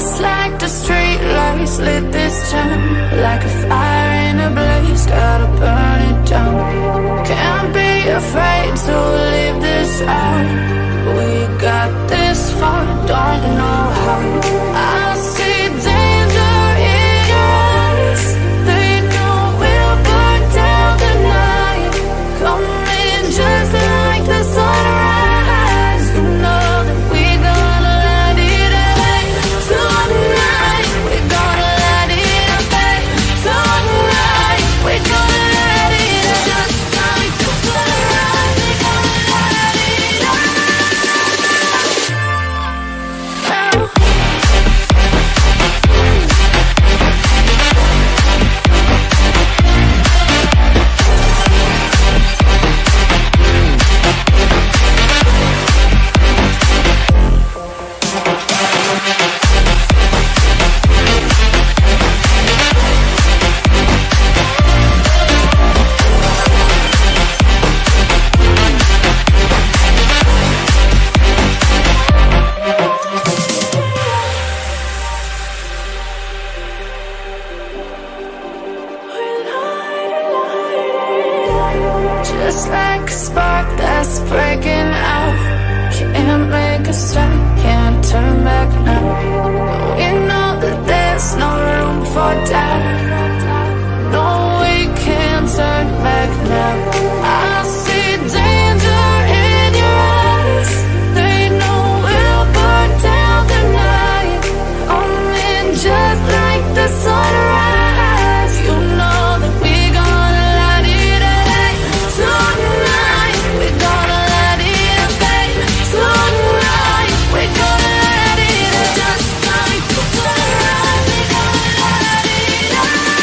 Just like the street lights lit this town, like a fire in a blaze, gotta burn it down. Can't be afraid to leave this out. We got this far, don't know how. I see danger in your eyes. They know we'll burn down the night. Coming just like the sunrise. You know that we gonna light it up. a start, can't turn back now. We know that there's no room for doubt. No, we can't turn back now. I see danger in your eyes. They know we'll burn down the night. Coming just like the sunrise. You know that we're gonna light it up tonight. We're gonna light it up, babe. Tonight we're gonna light it up just like the sunrise. We're gonna light it up now.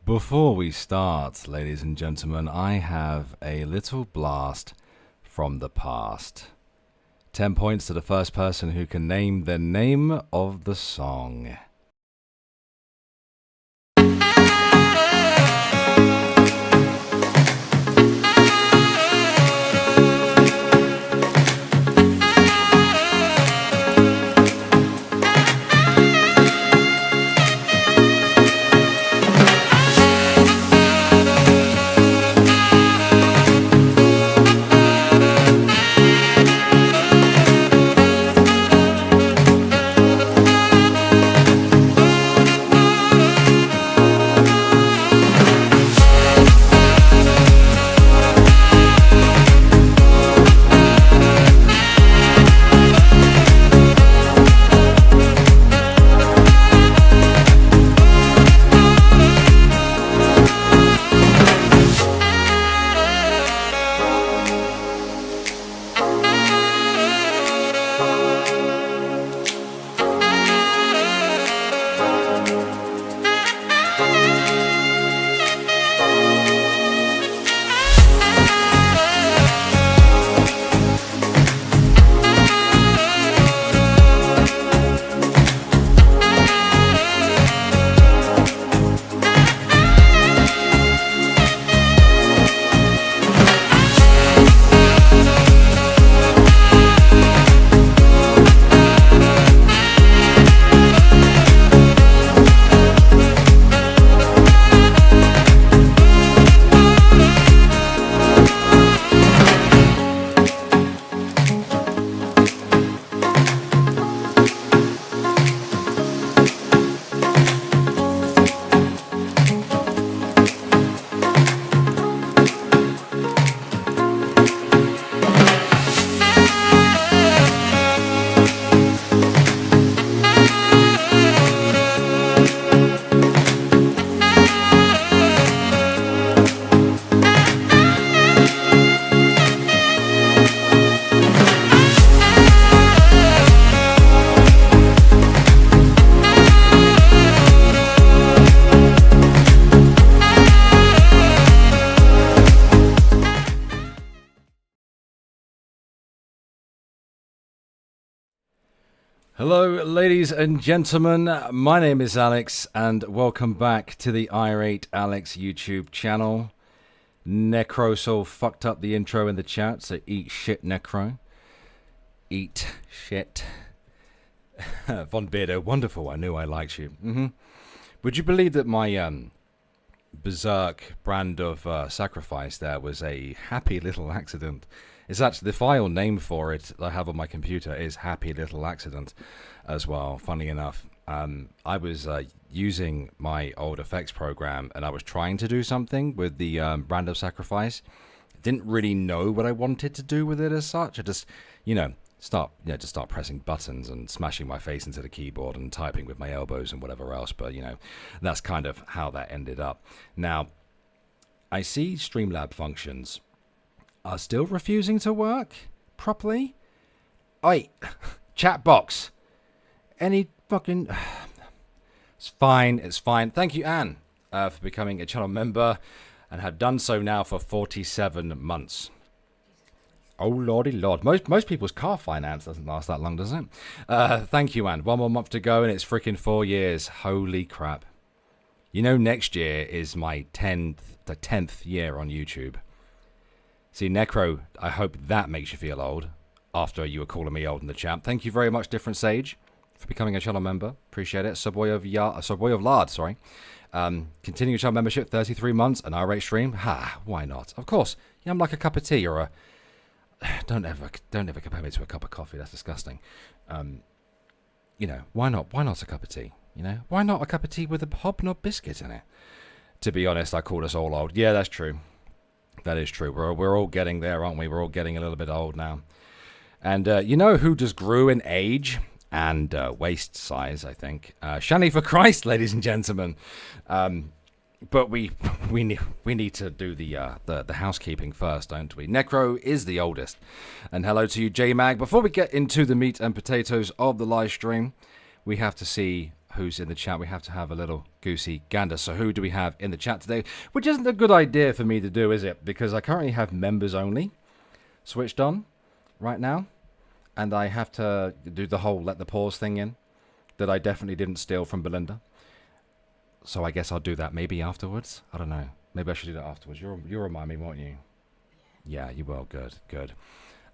Before we start, ladies and gentlemen, I have a little blast from the past. 10 points to the first person who can name the name of the song. Hello, ladies and gentlemen. My name is Alex, and welcome back to the Irate Alex YouTube channel. Necro so fucked up the intro in the chat, so eat shit, Necro. Eat shit. Von Beardo, wonderful. I knew I liked you. Would you believe that my berserk brand of sacrifice there was a happy little accident? It's actually the file name for it I have on my computer is Happy Little Accident as well, funny enough. I was using my old effects program and I was trying to do something with the brand of sacrifice. Didn't really know what I wanted to do with it as such. I just, you know, just start pressing buttons and smashing my face into the keyboard and typing with my elbows and whatever else. But, that's kind of how that ended up. Now, I see Streamlab functions are still refusing to work properly. Oi, chat box. Any fucking... It's fine. Thank you, Anne, for becoming a channel member and have done so now for 47 months. Oh, lordy lord. Most people's car finance doesn't last that long, does it? Thank you, Anne. 1 more month to go and it's freaking 4 years. Holy crap. Next year is my 10th year on YouTube. See, Necro, I hope that makes you feel old after you were calling me old in the chat. Thank you very much, Different Sage, for becoming a channel member. Appreciate it. Subway of Lard, sorry. Continuing channel membership, 33 months, an Irate stream. Why not? Of course. I'm like a cup of tea or a... Don't ever compare me to a cup of coffee. That's disgusting. Why not? Why not a cup of tea? Why not a cup of tea with a hobnob biscuit in it? To be honest, I call us all old. Yeah, that's true. That is true. We're all getting there, aren't we? We're all getting a little bit old now. And who just grew in age and waist size, I think? Shanny for Christ, ladies and gentlemen. But we need to do the housekeeping first, don't we? Necro is the oldest. And hello to you, J-Mag. Before we get into the meat and potatoes of the live stream, we have to see who's in the chat. We have to have a little goosey gander. So who do we have in the chat today? Which isn't a good idea for me to do, is it? Because I currently have members only switched on right now. And I have to do the whole let the pause thing in that I definitely didn't steal from Belinda. So I guess I'll do that maybe afterwards. I don't know. Maybe I should do that afterwards. You'll remind me, won't you? Yeah, you will. Good.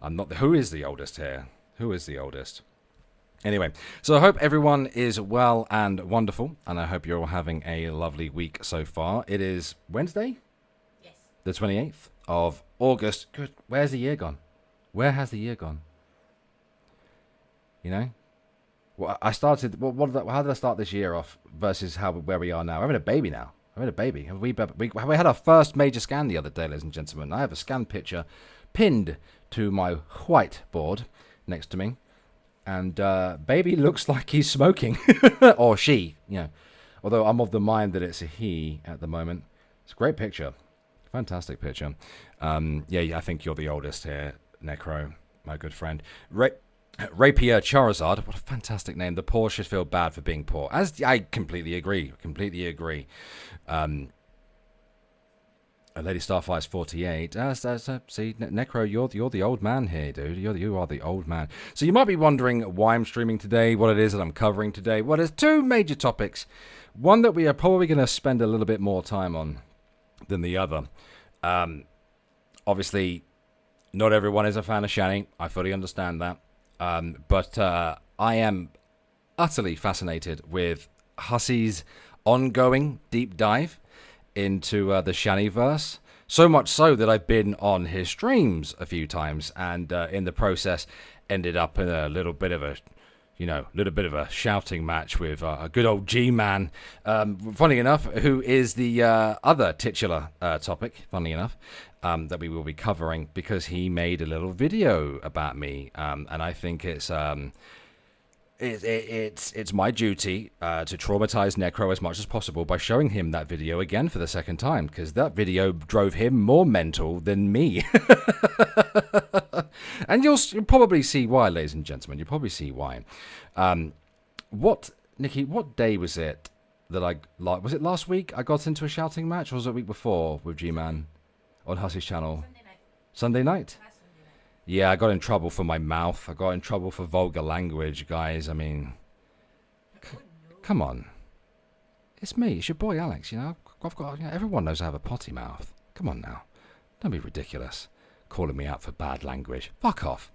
I'm not. Who is the oldest here? Who is the oldest? Anyway, so I hope everyone is well and wonderful, and I hope you're all having a lovely week so far. It is Wednesday? Yes. The 28th of August. Good. Where's the year gone? Where has the year gone? Well, I started. How did I start this year off versus where we are now? I'm having a baby now. We had our first major scan the other day, ladies and gentlemen. I have a scan picture pinned to my whiteboard next to me, and baby looks like he's smoking, or she. Although I'm of the mind that it's a he at the moment. It's a great picture, fantastic picture. I think you're the oldest here, Necro, my good friend. Rapier Charizard, what a fantastic name. The poor should feel bad for being poor. As I completely agree. Lady Starfire's 48. See, Necro, you're the old man here, dude. You are the old man. So you might be wondering why I'm streaming today, what it is that I'm covering today. Well, there's two major topics. One that we are probably going to spend a little bit more time on than the other. Obviously, not everyone is a fan of Shanny. I fully understand that. But I am utterly fascinated with Hussy's ongoing deep dive into the Shanny-Verse. So much so that I've been on his streams a few times, and in the process ended up in a little bit of a shouting match with a good old GMan. Funny enough, who is the other titular topic, funny enough, that we will be covering, because he made a little video about me, and I think it's my duty to traumatize Necro as much as possible by showing him that video again for the second time, because that video drove him more mental than me. And you'll probably see why, ladies and gentlemen. You'll probably see why. Nikki, what day was it that was it last week I got into a shouting match, or was it a week before with G-Man on Hussy's channel? Sunday night? Yeah, I got in trouble for my mouth. I got in trouble for vulgar language, guys. I mean, come on. It's me. It's your boy, Alex. I've got. Everyone knows I have a potty mouth. Come on now. Don't be ridiculous. Calling me out for bad language. Fuck off.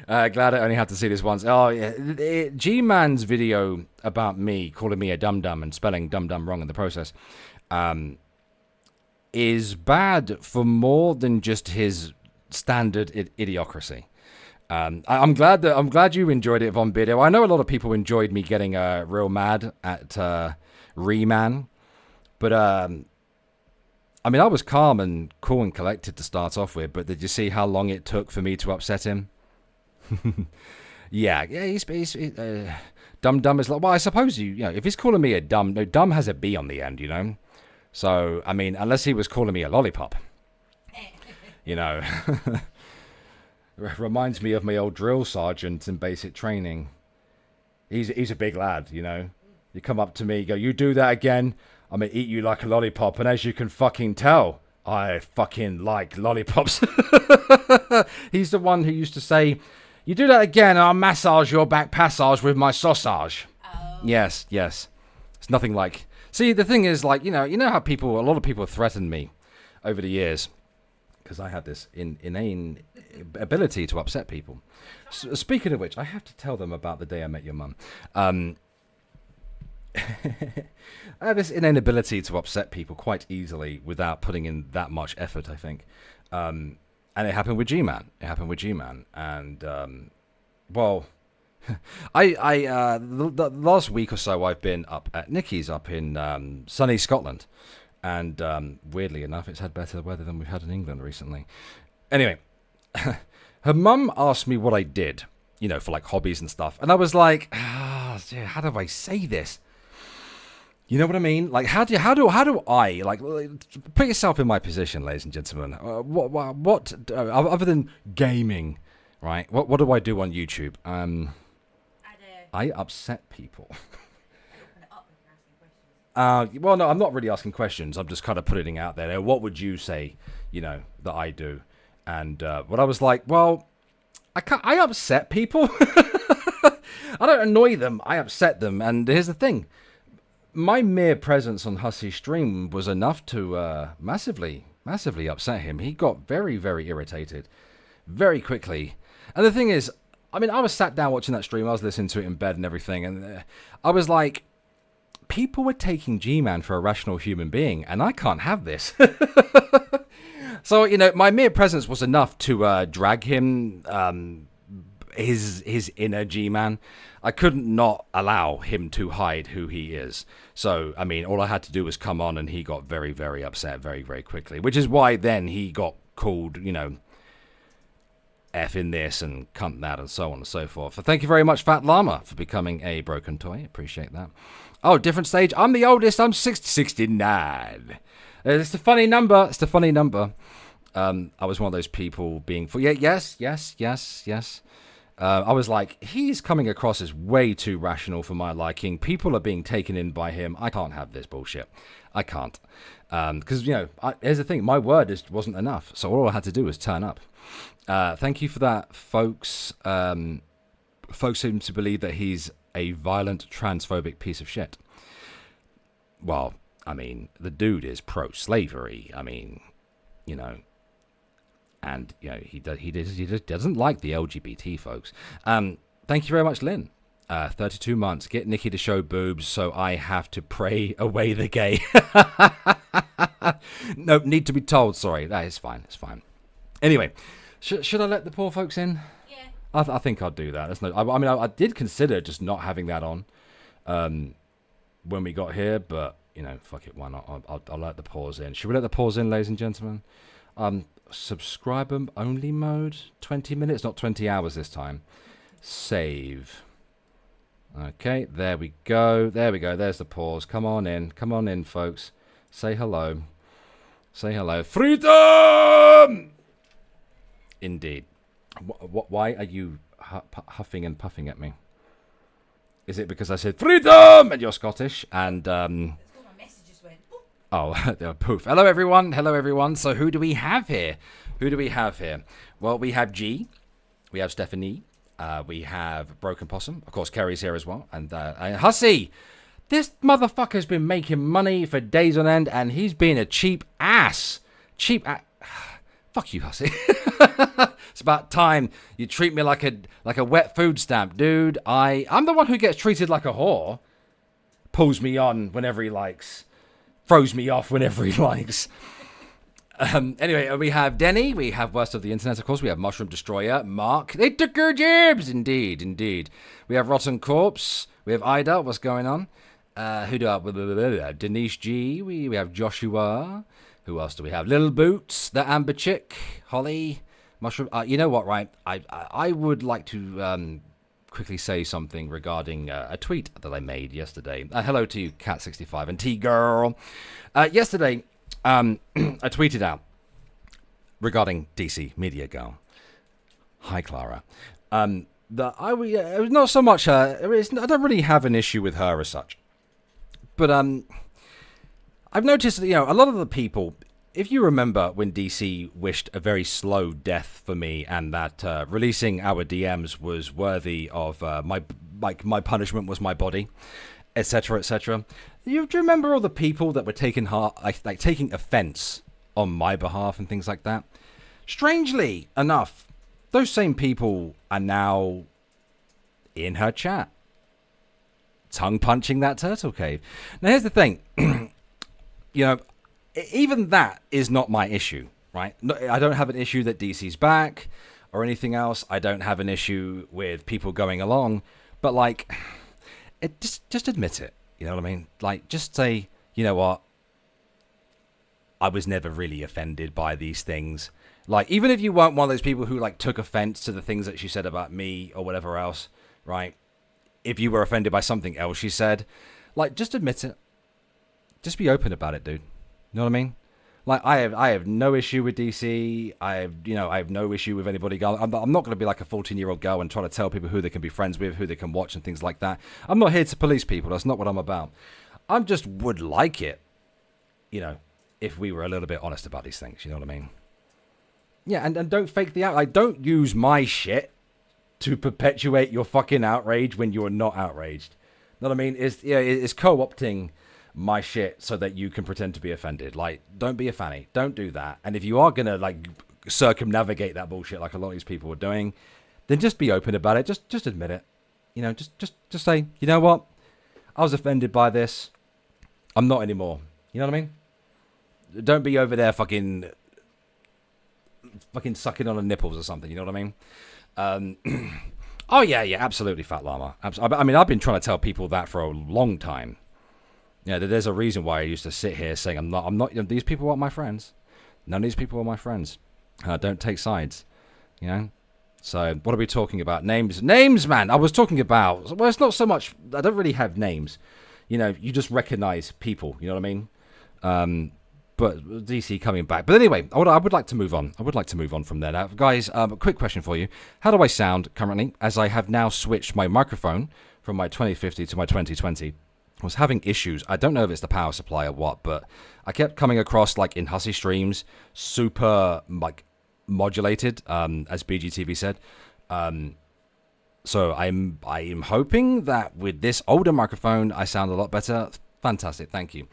Glad I only had to see this once. Oh, yeah. G-Man's video about me calling me a dum-dum and spelling dum-dum wrong in the process is bad for more than just his standard idiocracy. I'm glad you enjoyed it on video. I know a lot of people enjoyed me getting real mad at Reman, but I mean, I was calm and cool and collected to start off with, but did you see how long it took for me to upset him? Yeah, he's dumb is like, well, I suppose you know, if he's calling me a dumb, no, dumb has a B on the end, you know? So, I mean, unless he was calling me a lollipop, you know? Reminds me of my old drill sergeant in basic training. He's a big lad, you know? You come up to me, go, you do that again, I'm gonna eat you like a lollipop, and as you can fucking tell, I fucking like lollipops. He's the one who used to say, you do that again, I'll massage your back passage with my sausage. Oh. Yes. It's nothing like... See, the thing is, like, you know how a lot of people threatened me over the years, because I had this inane ability to upset people. So, speaking of which, I have to tell them about the day I met your mum. I have this inane ability to upset people quite easily without putting in that much effort, I think. And it happened with GMan. And, well, the last week or so I've been up at Nikki's up in sunny Scotland. And weirdly enough, it's had better weather than we've had in England recently. Anyway, her mum asked me what I did, you know, for like hobbies and stuff. And I was like, how do I say this? You know what I mean? Like, how do I, like, put yourself in my position, ladies and gentlemen. What other than gaming, right? What do I do on YouTube? I upset people. Well, no, I'm not really asking questions. I'm just kind of putting it out there. What would you say, you know, that I do? And what I was like, well, I upset people. I don't annoy them. I upset them. And here's the thing. My mere presence on Hussy's stream was enough to massively upset him. He got very, very irritated very quickly. And the thing is, I mean, I was sat down watching that stream. I was listening to it in bed and everything. And I was like, people were taking GMan for a rational human being, and I can't have this. So, you know, my mere presence was enough to drag him, his inner GMan. I couldn't not allow him to hide who he is. So, I mean, all I had to do was come on, and he got very, very upset very, very quickly. Which is why then he got called, you know, F in this and cunt that and so on and so forth. So thank you very much, Fat Llama, for becoming a broken toy. Appreciate that. Oh, different stage. I'm the oldest. I'm 69. It's a funny number. It's a funny number. I was one of those people being... Yes. I was like, he's coming across as way too rational for my liking. People are being taken in by him. I can't have this bullshit. I can't. Because, you know, here's the thing. My word wasn't enough. So all I had to do was turn up. Thank you for that, folks. Folks seem to believe that he's a violent, transphobic piece of shit. Well, I mean, the dude is pro-slavery. I mean, you know... And, you know, he just doesn't like the LGBT folks. Thank you very much, Lynn. 32 months. Get Nikki to show boobs, so I have to pray away the gay. No, need to be told. Sorry. That is fine. It's fine. Anyway, should I let the poor folks in? Yeah. I think I'll do that. That's no. I mean, I did consider just not having that on when we got here, but, you know, fuck it. Why not? I'll let the pause in. Should we let the pause in, ladies and gentlemen? Subscriber only mode, 20 minutes, not 20 hours this time. Save. Okay, there we go. There's the pause. Come on in, folks. Say hello. Freedom! Indeed. Why are you huffing and puffing at me? Is it because I said freedom and you're Scottish and Oh, poof. Hello, everyone. So who do we have here? Well, we have G. We have Stephanie. We have Broken Possum. Of course, Kerry's here as well. And Hussy. This motherfucker's been making money for days on end, and he's been a cheap ass. Fuck you, Hussy. It's about time you treat me like a wet food stamp, dude. I'm the one who gets treated like a whore. Pulls me on whenever he likes. Throws me off whenever he likes. Anyway, we have Denny. We have Worst of the Internet, of course. We have Mushroom Destroyer. Mark. They took her jibs. Indeed. We have Rotten Corpse. We have Ida. What's going on? Who do I have? Denise G. We have Joshua. Who else do we have? Little Boots, the Amber Chick, Holly, Mushroom. You know what, right? I would like to quickly say something regarding a tweet that I made yesterday. Hello to you, Cat65 and T-Girl. Yesterday, I tweeted out regarding DC Media Girl. Hi, Clara. It was not so much I don't really have an issue with her as such. But I've noticed that, a lot of the people, if you remember when DC wished a very slow death for me and that releasing our DMs was worthy of my punishment was my body, etc., etc. Do you remember all the people that were taking offense on my behalf and things like that? Strangely enough, those same people are now in her chat, tongue punching that turtle cave. Now here's the thing. Even that is not my issue, right? No, I don't have an issue that DC's back or anything else. I don't have an issue with people going along, but just admit it. You know what I mean? Just say, you know what? I was never really offended by these things. Even if you weren't one of those people who took offense to the things that she said about me or whatever else, right? If you were offended by something else she said, just admit it. Just be open about it, dude. You know what I mean? I have no issue with DC. I have no issue with anybody. I'm not going to be like a 14-year-old girl and try to tell people who they can be friends with, who they can watch and things like that. I'm not here to police people. That's not what I'm about. I just would like it, if we were a little bit honest about these things. You know what I mean? Yeah, and don't fake the out. Don't use my shit to perpetuate your fucking outrage when you're not outraged. You know what I mean? It's co-opting my shit so that you can pretend to be offended. Don't be a fanny. Don't do that. And if you are gonna circumnavigate that bullshit like a lot of these people are doing, then just be open about it. Just admit it. Just say, you know what? I was offended by this. I'm not anymore. You know what I mean? Don't be over there fucking sucking on the nipples or something. You know what I mean? Oh yeah, absolutely, Fat Llama. I mean, I've been trying to tell people that for a long time. Yeah, there's a reason why I used to sit here saying I'm not. These people aren't my friends. None of these people are my friends. Don't take sides. So what are we talking about? Names, man. I was talking about. Well, it's not so much. I don't really have names. You just recognize people. You know what I mean? But DC coming back. But anyway, I would like to move on. I would like to move on from there. Now, guys, a quick question for you. How do I sound currently, as I have now switched my microphone from my 2050 to my 2020? I was having issues. I don't know if it's the power supply or what, but I kept coming across, in Hussy streams, super, modulated, as BGTV said. So I'm hoping that with this older microphone, I sound a lot better. Fantastic, thank you.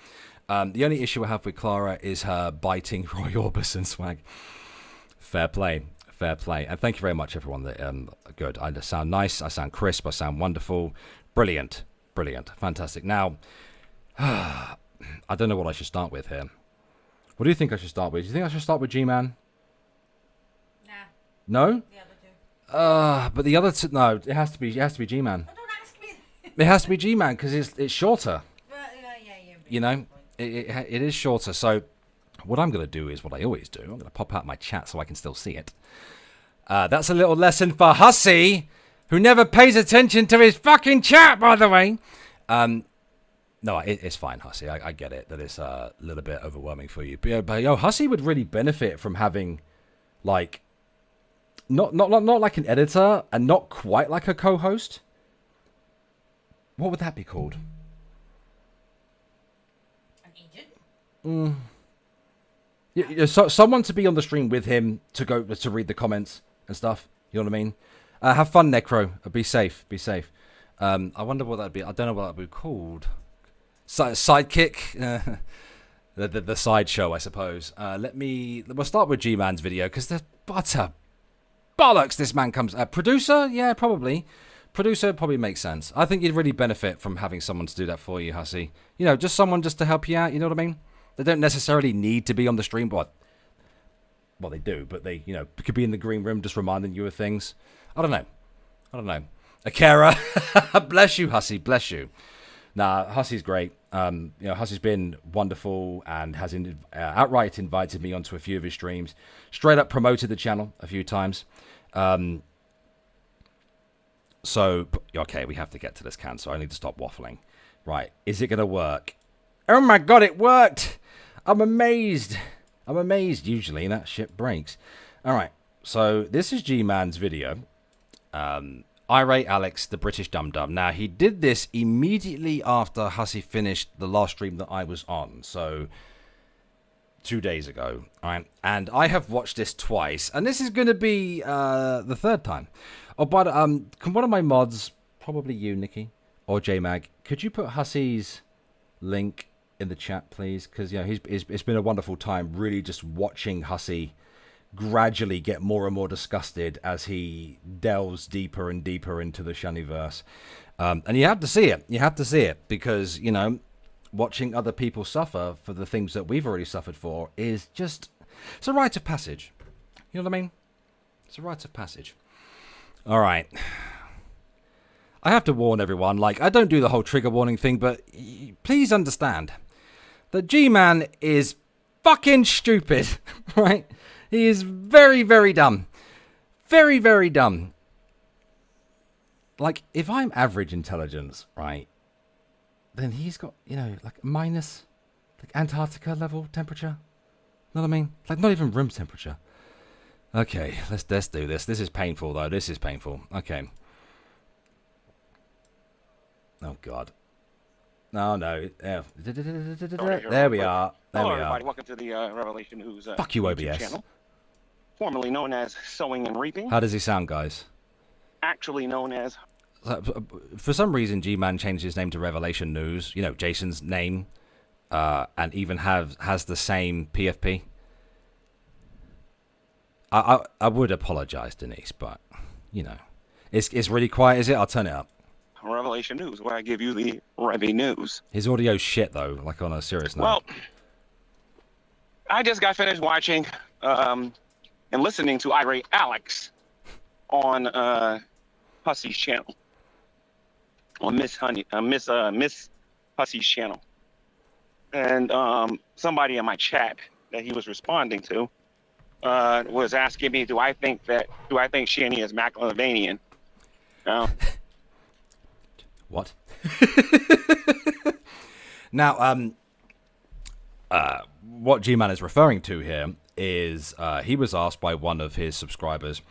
The only issue I have with Clara is her biting Roy Orbison swag. Fair play. And thank you very much, everyone. Good. I sound nice. I sound crisp. I sound wonderful. Brilliant. Fantastic. Now, I don't know what I should start with here. What do you think I should start with? Do you think I should start with GMan? Nah. No? The other two. But the other two, no, it has to be GMan. Oh, don't ask me. It has to be GMan because it's shorter. Yeah. It is shorter. So what I'm going to do is what I always do. I'm going to pop out my chat so I can still see it. That's a little lesson for Hussy, who never pays attention to his fucking chat, by the way. No, it's fine, Hussy. I get it that it's a little bit overwhelming for you. But Hussy would really benefit from having, not like an editor and not quite like a co-host. What would that be called? Yeah, so someone to be on the stream with him to read the comments and stuff. You know what I mean? Have fun, Necro. Be safe. I wonder what that'd be. I don't know what that'd be called. Sidekick. The sideshow, I suppose. We'll start with G-Man's video because the butter bollocks this man comes. Producer, yeah, probably. Producer probably makes sense. I think you'd really benefit from having someone to do that for you, Hussy. Just someone just to help you out. You know what I mean? They don't necessarily need to be on the stream, but well, they do. But they, could be in the green room just reminding you of things. I don't know. Akira, bless you, Hussy, bless you. Nah, Hussy's great. Hussy's been wonderful and has outright invited me onto a few of his streams. Straight up promoted the channel a few times. So, okay, we have to get to this can, so I need to stop waffling. Right, is it going to work? Oh my god, it worked! I'm amazed. I'm amazed. Usually that shit breaks. All right, so this is GMan's video. Irate Alex, the British Dum Dum. Now, he did this immediately after Hussy finished the last stream that I was on. So, 2 days ago. All right, and I have watched this twice, and this is going to be the third time. Oh, but can one of my mods, probably you, Nikki, or JMag, could you put Hussy's link in the chat, please? Because it's been a wonderful time, really, just watching Hussy gradually get more and more disgusted as he delves deeper and deeper into the Shanny-Verse. And you have to see it. You have to see it because, watching other people suffer for the things that we've already suffered for is just, it's a rite of passage. You know what I mean? It's a rite of passage. All right. I have to warn everyone, I don't do the whole trigger warning thing, but please understand that GMan is fucking stupid, right? He is very, very dumb. Very, very dumb. If I'm average intelligence, right, then he's got, minus, Antarctica level temperature. Know what I mean? Not even room temperature. Okay, let's do this. This is painful, though. This is painful. Okay. Oh, God. No. There we are. Hello, everybody. Welcome to the Revelation News Fuck you, OBS. channel, formerly known as Sowing and Reaping. How does he sound, guys? Actually known as... For some reason, G-Man changed his name to Revelation News. Jason's name. And even has the same PFP. I would apologize, Denise, but, It's really quiet, is it? I'll turn it up. Revelation News, where I give you the Revy News. His audio's shit, though, on a serious note. Well, I just got finished watching and listening to Irate Alex on Hussy's channel. On Miss Hussy's channel. And somebody in my chat that he was responding to was asking me, do I think Shanny is Machiavellian? What? Now, what G-Man is referring to here is he was asked by one of his subscribers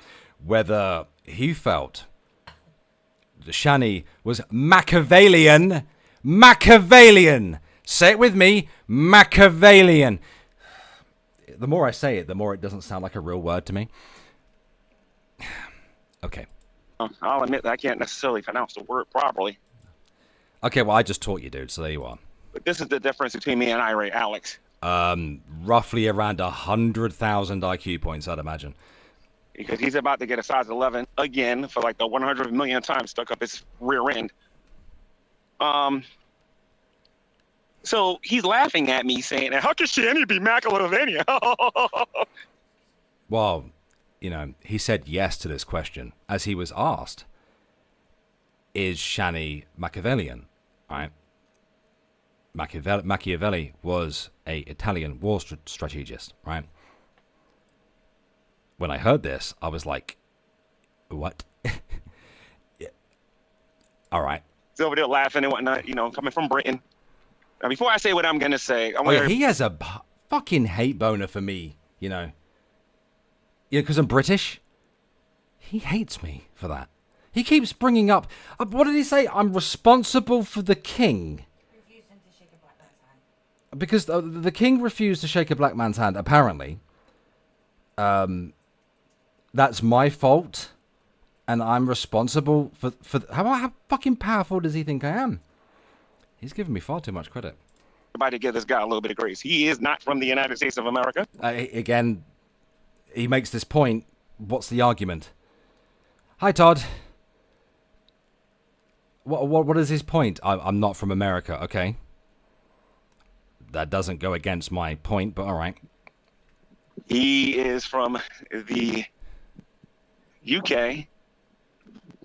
whether he felt the Shanny was Machiavellian. Machiavellian. Say it with me. Machiavellian. The more I say it, the more it doesn't sound like a real word to me. Okay. I'll admit that I can't necessarily pronounce the word properly. Okay, well, I just taught you, dude, so there you are. But this is the difference between me and Irate Alex. Roughly around 100,000 IQ points, I'd imagine. Because he's about to get a size 11 again for the 100 millionth time stuck up his rear end. So he's laughing at me saying, how could Shanny be Machiavellian? Well, he said yes to this question as he was asked, is Shanny Machiavellian? Right? Machiavelli was a Italian war strategist, right? When I heard this, I was like, what? Yeah. All right. He's over there laughing and whatnot, coming from Britain. Now, before I say what I'm going to say... he has a fucking hate boner for me, Yeah, because I'm British. He hates me for that. He keeps bringing up... what did he say? I'm responsible for the king. Refusing to shake a black man's hand. Because the king refused to shake a black man's hand, apparently. That's my fault. And I'm responsible for how fucking powerful does he think I am? He's giving me far too much credit. Everybody give this guy a little bit of grace. He is not from the United States of America. Again, he makes this point. What's the argument? Hi, Todd. What is his point? I'm not from America, okay? That doesn't go against my point, but all right. He is from the UK.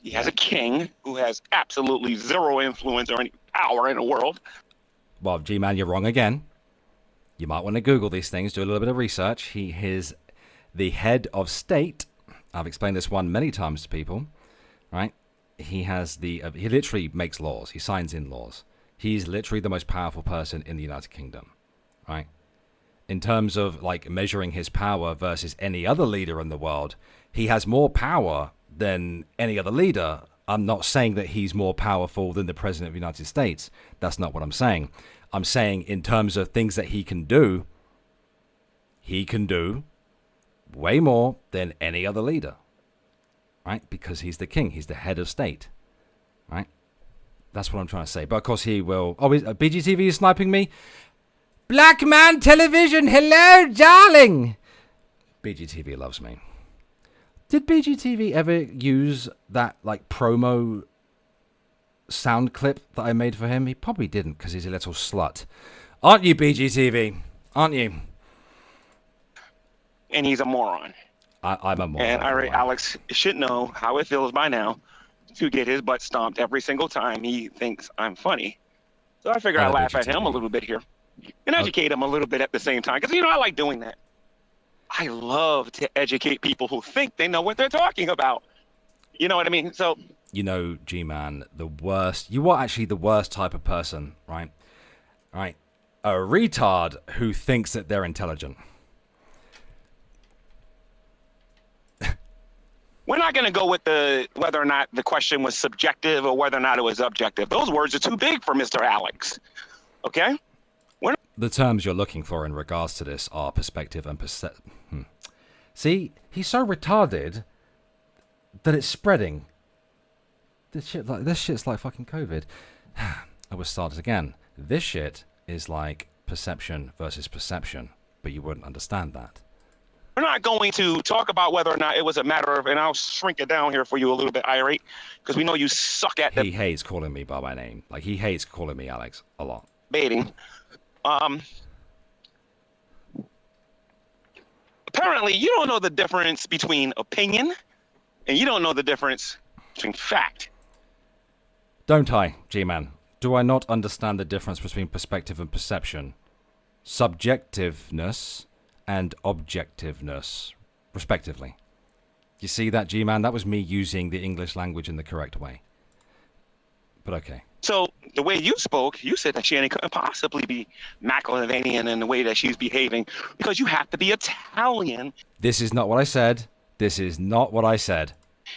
He has a king who has absolutely zero influence or any power in the world. Well, G-Man, you're wrong again. You might want to Google these things, do a little bit of research. He is the head of state. I've explained this one many times to people, right? He has he literally makes laws. He signs in laws. He's literally the most powerful person in the United Kingdom, right? In terms of like measuring his power versus any other leader in the world, he has more power than any other leader. I'm not saying that he's more powerful than the President of the United States. That's not what I'm saying. I'm saying in terms of things that he can do way more than any other leader, right? Because he's the king. He's the head of state, right? That's what I'm trying to say. But of course he will... Oh, BGTV is sniping me? Black Man Television, hello, darling! BGTV loves me. Did BGTV ever use that, like, promo sound clip that I made for him? He probably didn't, because he's a little slut. Aren't you, BGTV? Aren't you? And he's a moron. I'm a moron. And Alex should know how it feels by now to get his butt stomped every single time he thinks I'm funny. So I figure I'd laugh at him a little bit here and educate him a little bit at the same time. Because, I like doing that. I love to educate people who think they know what they're talking about. You know what I mean? So, G-Man, the worst. You are actually the worst type of person, right? Right. A retard who thinks that they're intelligent. We're not going to go with whether or not the question was subjective or whether or not it was objective. Those words are too big for Mr. Alex. Okay? The terms you're looking for in regards to this are perspective and See, he's so retarded that it's spreading. This shit's like fucking COVID. I will start it again. This shit is like perception versus perception, but you wouldn't understand that. We're not going to talk about whether or not it was a matter of, and I'll shrink it down here for you a little bit, Irate, because we know you suck at He hates calling me by my name. Like, he hates calling me Alex a lot. Debating. Apparently, you don't know the difference between opinion, and you don't know the difference between fact. Don't I, G-Man? Do I not understand the difference between perspective and perception? Subjectiveness and objectiveness, respectively. You see that, G-Man? That was me using the English language in the correct way. But okay. So the way you spoke, you said that Shanny couldn't possibly be Machiavellian in the way that she's behaving because you have to be Italian. This is not what I said. This is not what I said.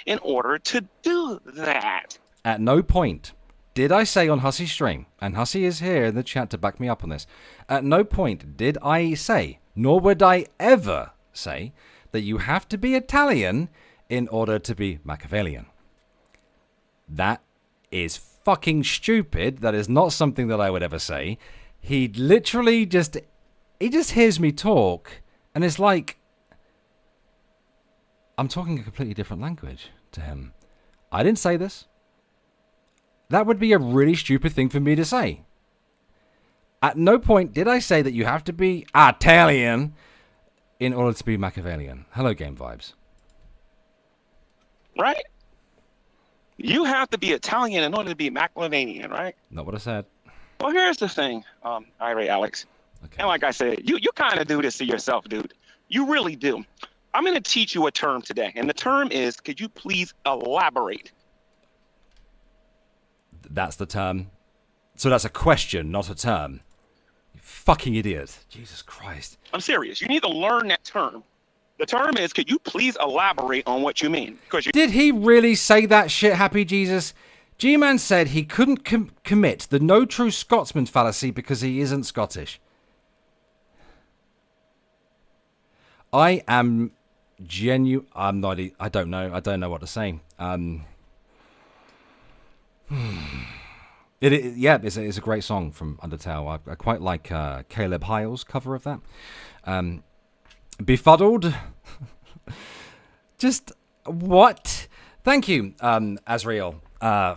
In order to do that. At no point did I say on Hussy's stream, and Hussy is here in the chat to back me up on this, at no point did I say, nor would I ever say, that you have to be Italian in order to be Machiavellian. That is fucking stupid. That is not something that I would ever say. He literally just hears me talk, and it's like I'm talking a completely different language to him. I didn't say this. That would be a really stupid thing for me to say. At no point did I say that you have to be Italian in order to be Machiavellian. Hello, Game Vibes. Right? You have to be Italian in order to be Machiavellian, right? Not what I said. Well, here's the thing, Irate, Alex. Okay. And like I said, you kind of do this to yourself, dude. You really do. I'm going to teach you a term today. And the term is, could you please elaborate? That's the term. So that's a question, not a term. You fucking idiot. Jesus Christ. I'm serious. You need to learn that term. The term is, could you please elaborate on what you mean? Did he really say that shit, Happy Jesus? G-Man said he couldn't commit the no true Scotsman fallacy because he isn't Scottish. I am genuine. I'm not. I don't know. I don't know what to say. It's a great song from Undertale. I quite like Caleb Hyle's cover of that. Befuddled. Just what? Thank you, Azrael,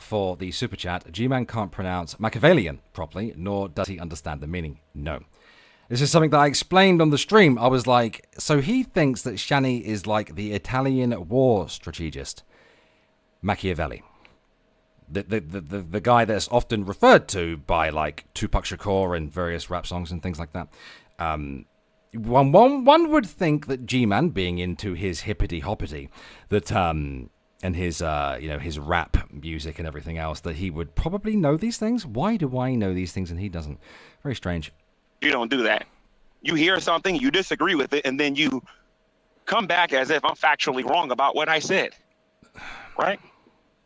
for the super chat. G-Man can't pronounce Machiavellian properly, nor does he understand the meaning. No. This is something that I explained on the stream. I was like, so he thinks that Shanny is like the Italian war strategist, Machiavelli. The guy that's often referred to by like Tupac Shakur in various rap songs and things like that. One would think that GMan, being into his hippity hoppity, that and his his rap music and everything else, that he would probably know these things. Why do I know these things and he doesn't? Very strange. You don't do that. You hear something, you disagree with it, and then you come back as if I'm factually wrong about what I said, right?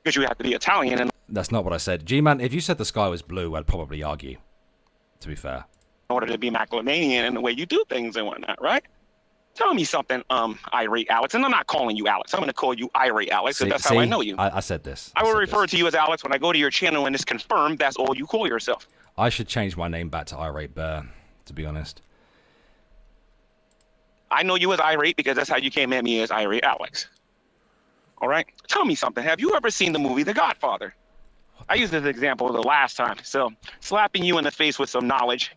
Because you have to be Italian. And that's not what I said. G-Man, if you said the sky was blue, I'd probably argue, to be fair. In order to be Maclemanian in the way you do things and whatnot, right? Tell me something, Irate Alex. And I'm not calling you Alex. I'm going to call you Irate Alex, because that's how I know you. I said this. I will refer to you as Alex when I go to your channel and it's confirmed that's all you call yourself. I should change my name back to Irate Bear, to be honest. I know you as Irate because that's how you came at me, as Irate Alex. All right? Tell me something. Have you ever seen the movie The Godfather? I used this example the last time. So slapping you in the face with some knowledge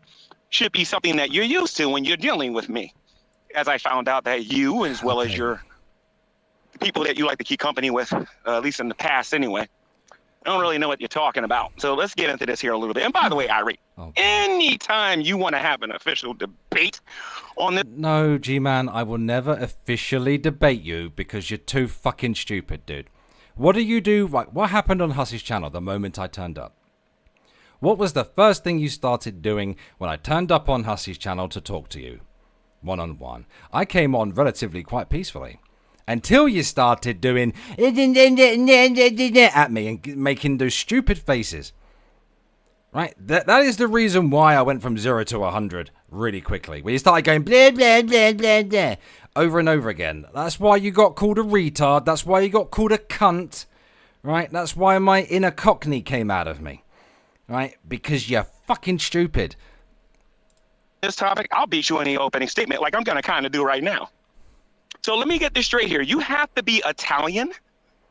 should be something that you're used to when you're dealing with me. As I found out that you, as well as your people that you like to keep company with, at least in the past anyway, I don't really know what you're talking about. So let's get into this here a little bit. And by the way, Irate, anytime you want to have an official debate on this... No, G-Man, I will never officially debate you because you're too fucking stupid, dude. What do you do? Right, what happened on Hussy's channel the moment I turned up? What was the first thing you started doing when I turned up on Hussy's channel to talk to you? One-on-one. I came on relatively quite peacefully. Until you started doing at me and making those stupid faces. Right? That is the reason why I went from 0 to 100 really quickly. Where you started going blah, blah, blah, blah, blah, over and over again. That's why you got called a retard. That's why you got called a cunt. Right? That's why my inner cockney came out of me. Right? Because you're fucking stupid. This topic, I'll beat you in the opening statement like I'm going to kind of do right now. So let me get this straight here. You have to be Italian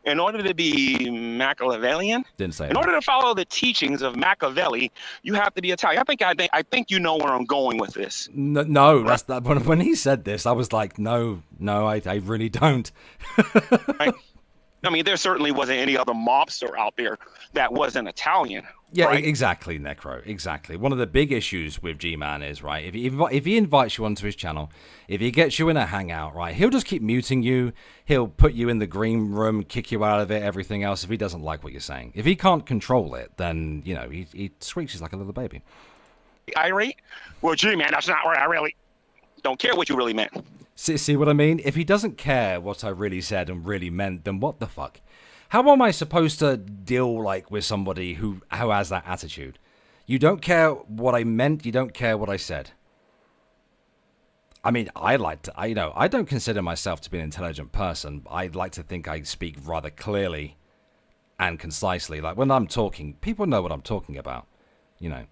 in order to be Machiavellian. Didn't say in order to follow the teachings of Machiavelli, you have to be Italian. I think you know where I'm going with this. No, that's that. When he said this, I was like, no, I really don't. Right? I mean, there certainly wasn't any other mobster out there that wasn't Italian. Yeah, right? Exactly, Necro. Exactly. One of the big issues with G-Man is, right, if he invites you onto his channel, if he gets you in a hangout, right, he'll just keep muting you. He'll put you in the green room, kick you out of it, everything else, if he doesn't like what you're saying. If he can't control it, then, you know, he screeches like a little baby. Irate? Well, G-Man, that's not where I really don't care what you really meant. See what I mean? If he doesn't care what I really said and really meant, then what the fuck? How am I supposed to deal like with somebody who has that attitude? You don't care what I meant. You don't care what I said. I mean, I don't consider myself to be an intelligent person. I'd like to think I speak rather clearly and concisely. Like when I'm talking, people know what I'm talking about. You know,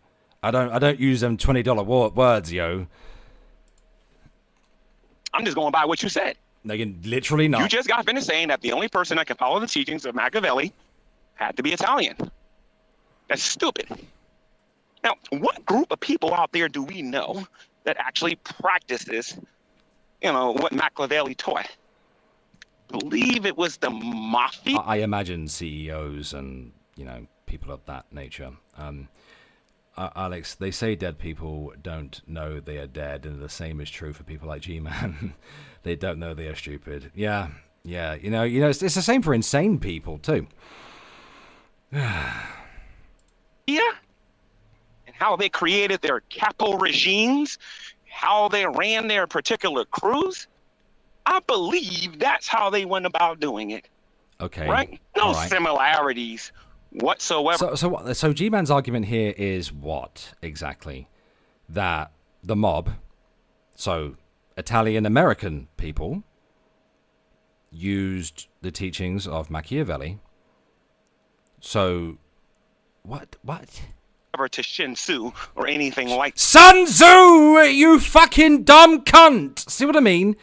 I don't use them $20 words, yo. I'm just going by what you said. They can literally not. You just got finished saying that the only person that can follow the teachings of Machiavelli had to be Italian. That's stupid. Now, what group of people out there do we know that actually practices, you know, what Machiavelli taught? I believe it was the mafia. I imagine CEOs and, you know, people of that nature. Alex, they say dead people don't know they are dead, and the same is true for people like G-Man. They don't know they are stupid. Yeah. You know, it's the same for insane people too. Yeah. And how they created their capo regimes, how they ran their particular crews. I believe that's how they went about doing it. Okay. Right? No similarities whatsoever. So G-Man's argument here is what exactly? That the mob, so Italian American people, used the teachings of Machiavelli. So what? To Shin Tzu or anything like Sun Tzu, you fucking dumb cunt. See what I mean?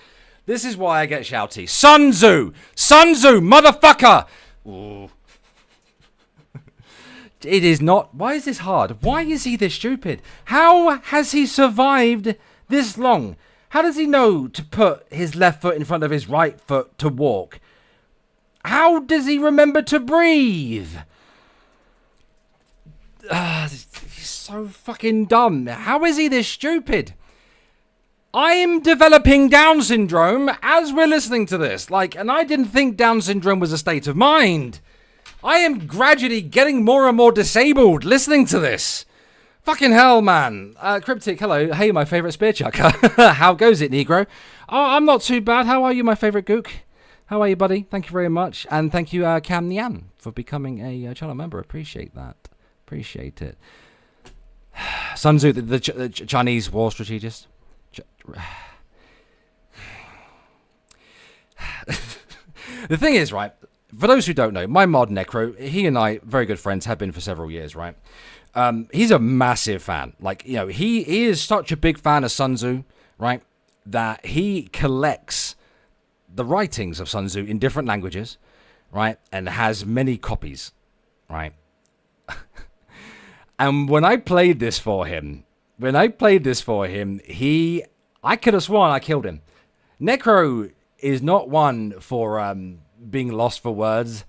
This is why I get shouty. Sun Tzu, motherfucker. Ooh. It is not. Why is this hard? Why is he this stupid? How has he survived this long? How does he know to put his left foot in front of his right foot to walk? How does he remember to breathe? He's so fucking dumb. How is he this stupid? I'm developing Down syndrome as we're listening to this. And I didn't think Down syndrome was a state of mind. I am gradually getting more and more disabled listening to this. Fucking hell, man. Cryptic, hello. Hey, my favourite spear chucker. How goes it, Negro? Oh, I'm not too bad. How are you, my favourite gook? How are you, buddy? Thank you very much. And thank you, Cam Nian, for becoming a channel member. Appreciate that. Appreciate it. Sun Tzu, the Chinese war strategist. The thing is, right, for those who don't know, my mod Necro, he and I, very good friends, have been for several years, right? He's a massive fan. He is such a big fan of Sun Tzu, right, that he collects the writings of Sun Tzu in different languages, right, and has many copies, right? And when I played this for him, I could have sworn I killed him. Necro is not one for being lost for words,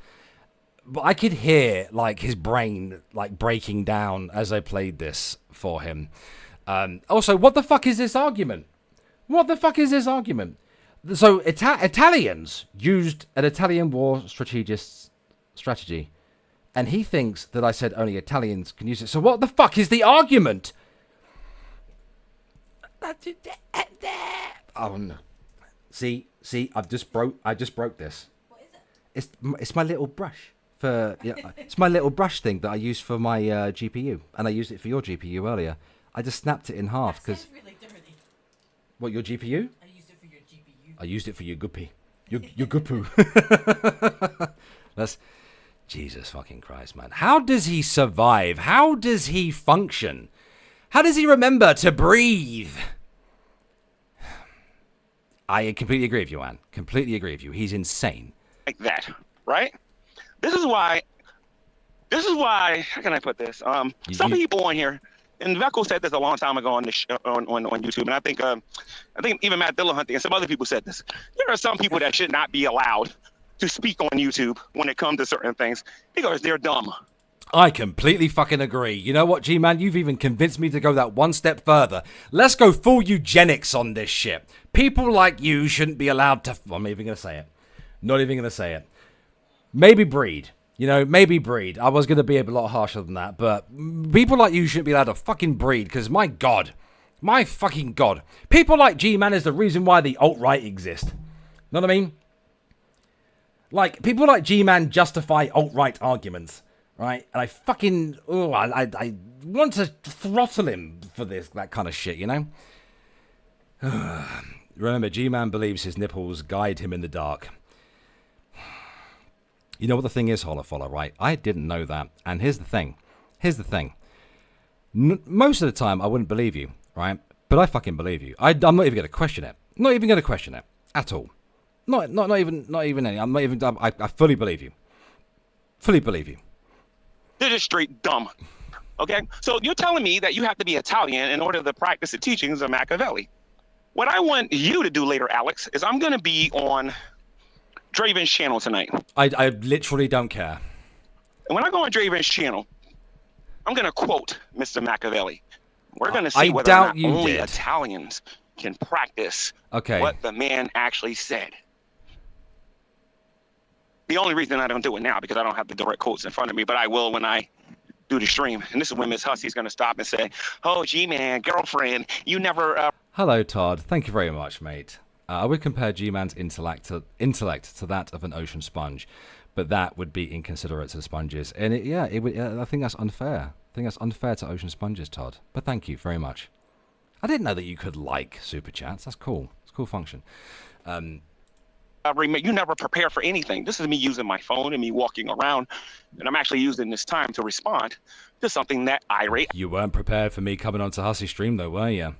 but I could hear his brain breaking down as I played this for him. Also, what the fuck is this argument? So Italians used an Italian war strategy, and he thinks that I said only Italians can use it. So what the fuck is the argument? Oh no! See, I just broke this. What is it? It's my little brush it's my little brush thing that I use for my GPU, and I used it for your GPU earlier. I just snapped it in half because. That sounds really dirty. What, your GPU? I used it for your GPU. I used it for your guppy. Your guppoo. That's Jesus fucking Christ, man. How does he survive? How does he function? How does he remember to breathe? I completely agree with you, Anne. Completely agree with you. He's insane. Like that, right? This is why, how can I put this? Some people on here, and Vecco said this a long time ago on the on YouTube, and I think even Matt Dillahunty and some other people said this. There are some people that should not be allowed to speak on YouTube when it comes to certain things because they're dumb. I completely fucking agree. You know what, G-Man? You've even convinced me to go that one step further. Let's go full eugenics on this shit. People like you shouldn't be allowed to... I'm not even going to say it. Not even going to say it. Maybe breed. Maybe breed. I was going to be a lot harsher than that, but people like you shouldn't be allowed to fucking breed, because my God. My fucking God. People like G-Man is the reason why the alt-right exist. Know what I mean? People like G-Man justify alt-right arguments. Right, and I fucking I want to throttle him for that kind of shit, Remember, G-Man believes his nipples guide him in the dark. You know what the thing is, Holofollow, right? I didn't know that, and here's the thing. Most of the time, I wouldn't believe you, right? But I fucking believe you. I'm not even going to question it. Not even going to question it at all. Not even any. I fully believe you. Fully believe you. They're just straight dumb. Okay? So you're telling me that you have to be Italian in order to practice the teachings of Machiavelli. What I want you to do later, Alex, is I'm going to be on Draven's channel tonight. I literally don't care. And when I go on Draven's channel, I'm going to quote Mr. Machiavelli. We're going to see whether or not only Italians can practice what the man actually said. The only reason I don't do it now because I don't have the direct quotes in front of me, but I will when I do the stream. And this is when Miss Hussy's going to stop and say, "Oh, G-Man, girlfriend, you never..." Hello, Todd. Thank you very much, mate. I would compare G-Man's intellect to that of an ocean sponge, but that would be inconsiderate to sponges. And I think that's unfair. I think that's unfair to ocean sponges, Todd. But thank you very much. I didn't know that you could like super chats. That's cool. It's a cool function. You never prepare for anything. This is me using my phone and me walking around, and I'm actually using this time to respond to something that Irate. You weren't prepared for me coming onto Hussy stream, though, were you?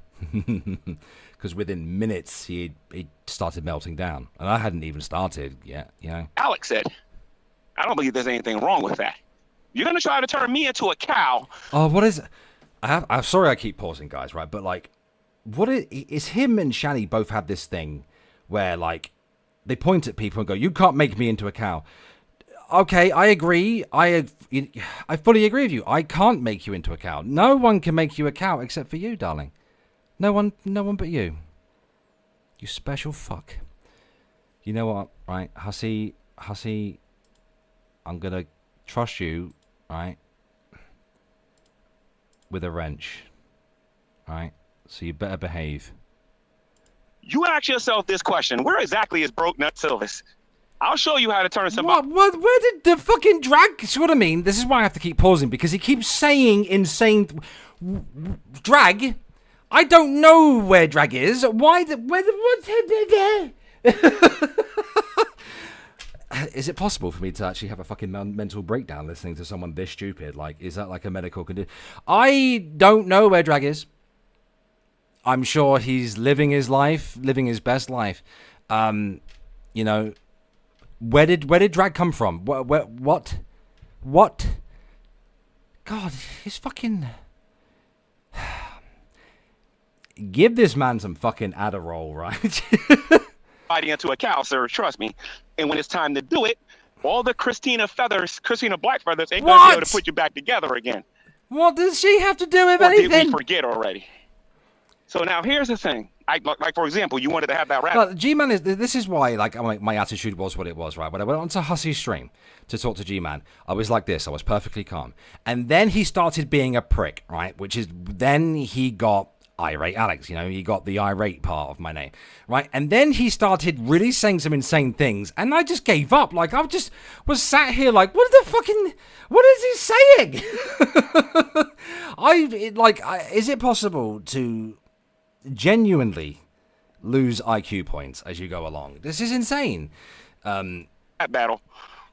Because within minutes he started melting down, and I hadn't even started yet. Alex said, "I don't believe there's anything wrong with that. You're gonna try to turn me into a cow." Oh, what is it? I'm sorry I keep pausing, guys. Right, but what is him and Shanny both have this thing where they point at people and go, "You can't make me into a cow." Okay, I agree. I fully agree with you. I can't make you into a cow. No one can make you a cow except for you, darling. No one but you. You special fuck. You know what, right? Hussy, I'm gonna trust you, right? With a wrench. Right? So you better behave. You ask yourself this question: where exactly is Broke Nut Silvis? I'll show you how to turn somebody. What? Where did the fucking drag? See what I mean? This is why I have to keep pausing, because he keeps saying insane drag. I don't know where drag is. Why? What? Is it possible for me to actually have a fucking mental breakdown listening to someone this stupid? Like, is that like a medical condition? I don't know where drag is. I'm sure he's living his life, living his best life. You know, where did drag come from? What? God, he's fucking. Give this man some fucking Adderall, right? Into a cow, sir. Trust me. And when it's time to do it, all the Christina Black feathers ain't gonna be able to put you back together again. What does she have to do with or anything? Did we forget already? So now here's the thing. Like for example, you wanted to have that rap. Look, G-Man is. This is why, like, my attitude was what it was, right? When I went onto Hussy's stream to talk to G-Man, I was like this. I was perfectly calm, and then he started being a prick, right? Which is then he got Irate Alex. You know, he got the irate part of my name, right? And then he started really saying some insane things, and I just gave up. Like, I just was sat here like, what is he saying? Is it possible to genuinely lose IQ points as you go along? This is insane. Rap battle,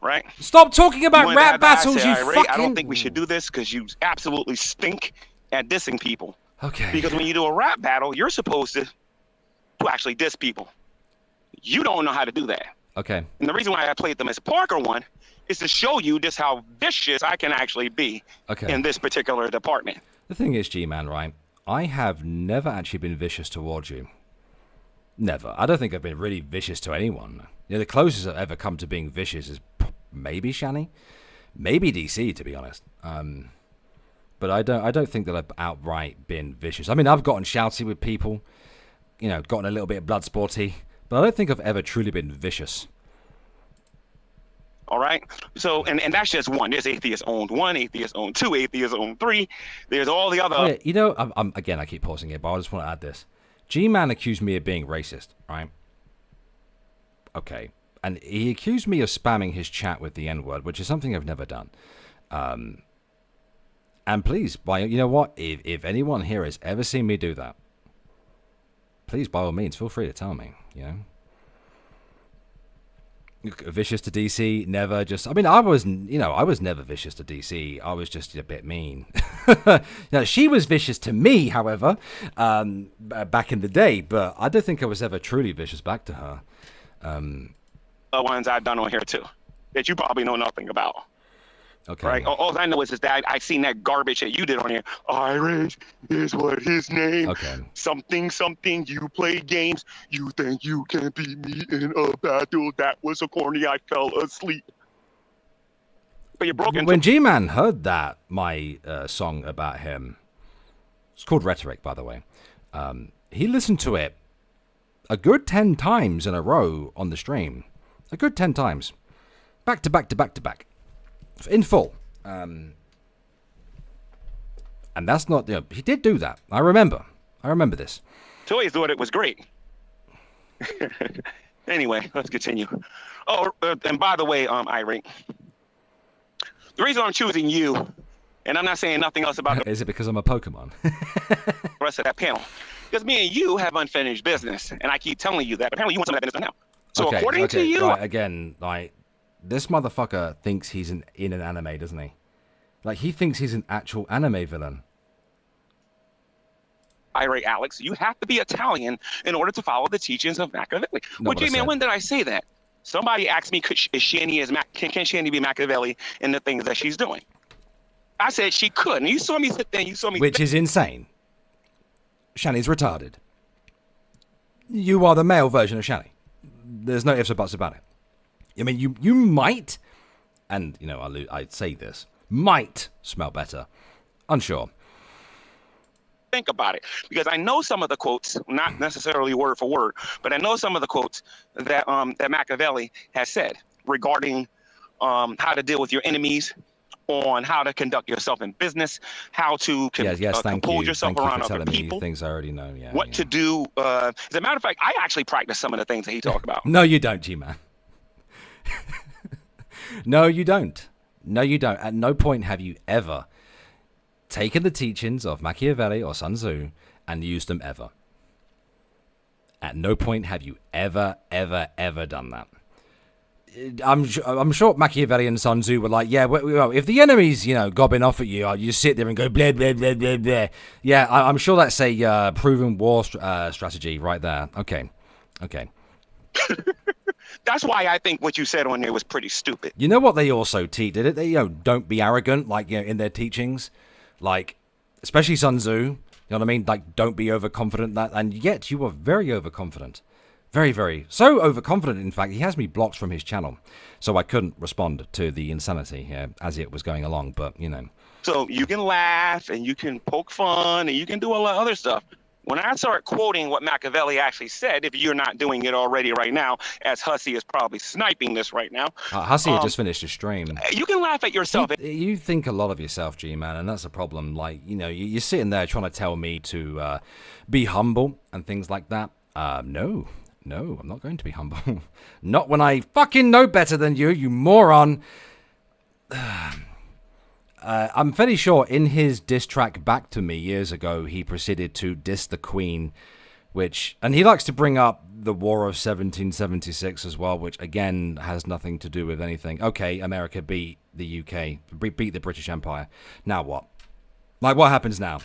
right? Stop talking about rap battles, you fucking... I don't think we should do this because you absolutely stink at dissing people. Okay. Because when you do a rap battle, you're supposed to actually diss people. You don't know how to do that. Okay. And the reason why I played the Miss Parker one is to show you just how vicious I can actually be in this particular department. The thing is, G-Man, right? I have never actually been vicious towards you. Never. I don't think I've been really vicious to anyone. You know, the closest I've ever come to being vicious is maybe Shanny, maybe DC, to be honest. But I don't think that I've outright been vicious. I mean, I've gotten shouty with people, you know, gotten a little bit blood sporty, but I don't think I've ever truly been vicious. All right. So, and that's just one. There's Atheist Owned 1, Atheist Owned 2, Atheist Owned 3. There's all the other. Oh, yeah. You know, again, I keep pausing it, but I just want to add this. G-Man accused me of being racist, right? Okay. And he accused me of spamming his chat with the N-word, which is something I've never done. And please, you know what? If anyone here has ever seen me do that, please, by all means, feel free to tell me, you know? Vicious to DC, never. Just, I mean, I was never vicious to DC. I was just a bit mean. Now, she was vicious to me, however, back in the day, but I don't think I was ever truly vicious back to her. The ones I've done on here too, that you probably know nothing about. Okay. Right. All I know is that I seen that garbage that you did on here. Irate is what his name. Okay. Something. You play games. You think you can beat me in a battle? That was so corny. I fell asleep. But you're broken. When G-Man heard that, my song about him, it's called Rhetoric, by the way. He listened to it a good 10 times in a row on the stream. A good 10 times. Back to back to back to back. In full. And that's not, you know, he did do that. I remember this. Toys thought it was great. Anyway, let's continue. Oh, and by the way, Irate, the reason I'm choosing you, and I'm not saying nothing else about Is it because I'm a Pokemon? the rest of that panel, because me and you have unfinished business, and I keep telling you that. Apparently, you want some of that business now. So according to you, right, again, like, this motherfucker thinks he's in an anime, doesn't he? Like, he thinks he's an actual anime villain. Irate Alex, you have to be Italian in order to follow the teachings of Machiavelli. Well, G-Man, when did I say that? Somebody asked me, can Shanny be Machiavelli in the things that she's doing? I said she could. And you saw me sit there and you saw me... Which is insane. Shanny's retarded. You are the male version of Shanny. There's no ifs or buts about it. I mean, you might and, you know, I'd say this, might smell better. Unsure. Think about it, because I know some of the quotes, not necessarily word for word, but I know some of the quotes that that Machiavelli has said regarding how to deal with your enemies, on how to conduct yourself in business, how to compose yourself around other people. Things I already know. Yeah. What to do. As a matter of fact, I actually practice some of the things that he talked about. No, you don't, G-Man. No, you don't. No, you don't. At no point have you ever taken the teachings of Machiavelli or Sun Tzu and used them ever. At no point have you ever done that. I'm sure Machiavelli and Sun Tzu were like, yeah, well, if the enemy's, you know, gobbing off at you, you sit there and go blah, blah, blah, blah, blah. Yeah, I'm sure that's a proven war strategy right there. Okay. That's why I think what you said on there was pretty stupid. You know what they also teach? Did it? They, you know, don't be arrogant, like, you know, in their teachings. Like, especially Sun Tzu, you know what I mean? Like, don't be overconfident. And yet you were very overconfident. Very, very. So overconfident, in fact, he has me blocked from his channel. So I couldn't respond to the insanity here as it was going along, but, you know. So you can laugh and you can poke fun and you can do a lot of other stuff. When I start quoting what Machiavelli actually said, if you're not doing it already right now, as Hussy is probably sniping this right now. Hussy had just finished a stream. You can laugh at yourself. You think a lot of yourself, G-Man, and that's a problem. Like, you know, you're sitting there trying to tell me to be humble and things like that. No, I'm not going to be humble. Not when I fucking know better than you, you moron. I'm fairly sure in his diss track back to me years ago, he proceeded to diss the Queen, and he likes to bring up the War of 1776 as well, which again has nothing to do with anything. Okay, America beat the UK, beat the British Empire. Now what? Like, what happens now?